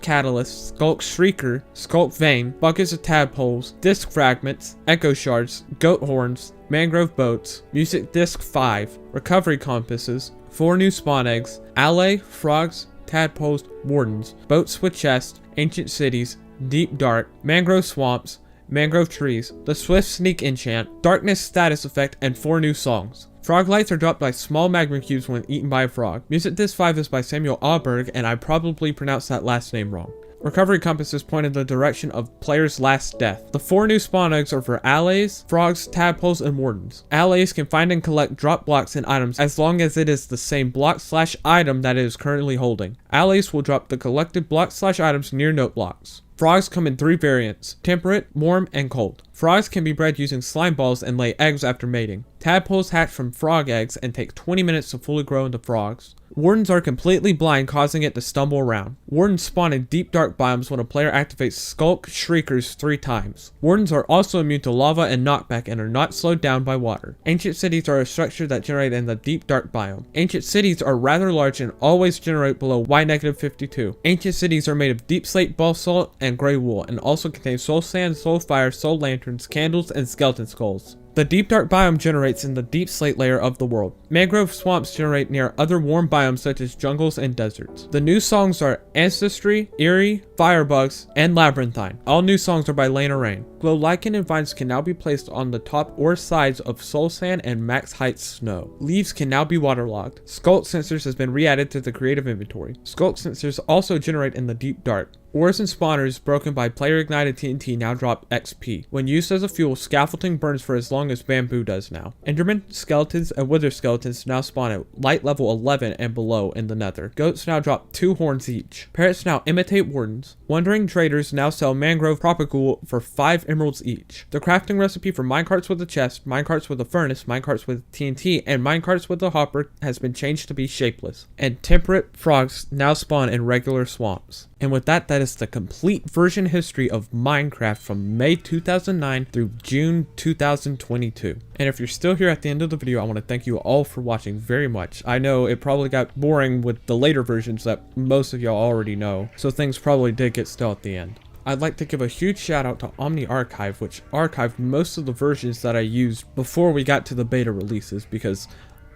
catalyst, skulk shrieker, skulk vein, buckets of tadpoles, disc fragments, echo shards, goat horns, mangrove boats, music disc 5, recovery compasses, 4 new spawn eggs, alley, frogs, tadpoles, wardens, boats with chests, ancient cities, deep dark, mangrove swamps, mangrove trees, the swift sneak enchant, darkness status effect, and 4 new songs. Frog lights are dropped by small magma cubes when eaten by a frog. Music disc 5 is by Samuel Auberg, and I probably pronounced that last name wrong. Recovery compasses point in the direction of player's last death. The 4 new spawn eggs are for allays, frogs, tadpoles, and wardens. Allays can find and collect drop blocks and items as long as it is the same block/item that it is currently holding. Allays will drop the collected block/items near note blocks. Frogs come in 3 variants: temperate, warm, and cold. Frogs can be bred using slime balls and lay eggs after mating. Tadpoles hatch from frog eggs and take 20 minutes to fully grow into frogs. Wardens are completely blind, causing it to stumble around. Wardens spawn in deep dark biomes when a player activates Skulk Shriekers 3 times. Wardens are also immune to lava and knockback and are not slowed down by water. Ancient cities are a structure that generate in the deep dark biome. Ancient cities are rather large and always generate below Y-52. Ancient cities are made of deep slate basalt and gray wool and also contain soul sand, soul fire, soul lanterns, candles, and skeleton skulls. The deep dark biome generates in the deep slate layer of the world. Mangrove swamps generate near other warm biomes such as jungles and deserts. The new songs are Ancestry, Eerie, Firebugs, and Labyrinthine. All new songs are by Lena Rain. Glow lichen and vines can now be placed on the top or sides of soul sand and max height snow. Leaves can now be waterlogged. Skulk sensors has been re-added to the creative inventory. Skulk sensors also generate in the deep dark. Ores and spawners broken by player ignited TNT now drop XP. When used as a fuel, scaffolding burns for as long as bamboo does now. Endermen, skeletons, and wither skeletons now spawn at light level 11 and below in the nether. Goats now drop 2 horns each. Parrots now imitate wardens. Wandering traders now sell mangrove propagule for 5 emeralds each. The crafting recipe for minecarts with a chest, minecarts with a furnace, minecarts with TNT, and minecarts with a hopper has been changed to be shapeless. And temperate frogs now spawn in regular swamps. And with that, that is the complete version history of Minecraft from May 2009 through June 2022. And if you're still here at the end of the video, I want to thank you all for watching very much. I know it probably got boring with the later versions that most of y'all already know, so things probably did get stale at the end. I'd like to give a huge shout out to Omni Archive, which archived most of the versions that I used before we got to the beta releases, because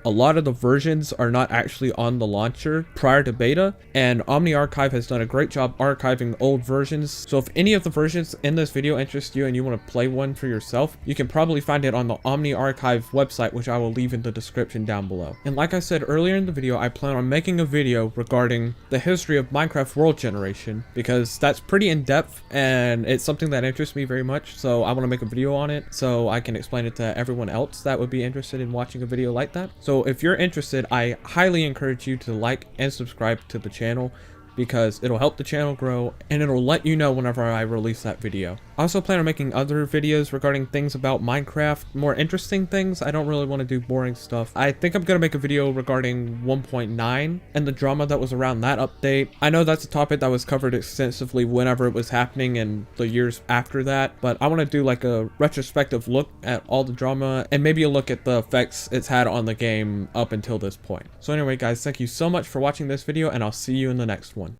a lot of the versions are not actually on the launcher prior to beta, and Omni Archive has done a great job archiving old versions. So if any of the versions in this video interest you and you want to play one for yourself, you can probably find it on the Omni Archive website, which I will leave in the description down below. And like I said earlier in the video, I plan on making a video regarding the history of Minecraft world generation, because that's pretty in-depth and it's something that interests me very much. So I want to make a video on it so I can explain it to everyone else that would be interested in watching a video like that. So if you're interested, I highly encourage you to like and subscribe to the channel, because it'll help the channel grow and it'll let you know whenever I release that video. I also plan on making other videos regarding things about Minecraft, more interesting things. I don't really want to do boring stuff. I think I'm going to make a video regarding 1.9 and the drama that was around that update. I know that's a topic that was covered extensively whenever it was happening and the years after that, but I want to do like a retrospective look at all the drama and maybe a look at the effects it's had on the game up until this point. So anyway guys, thank you so much for watching this video and I'll see you in the next one.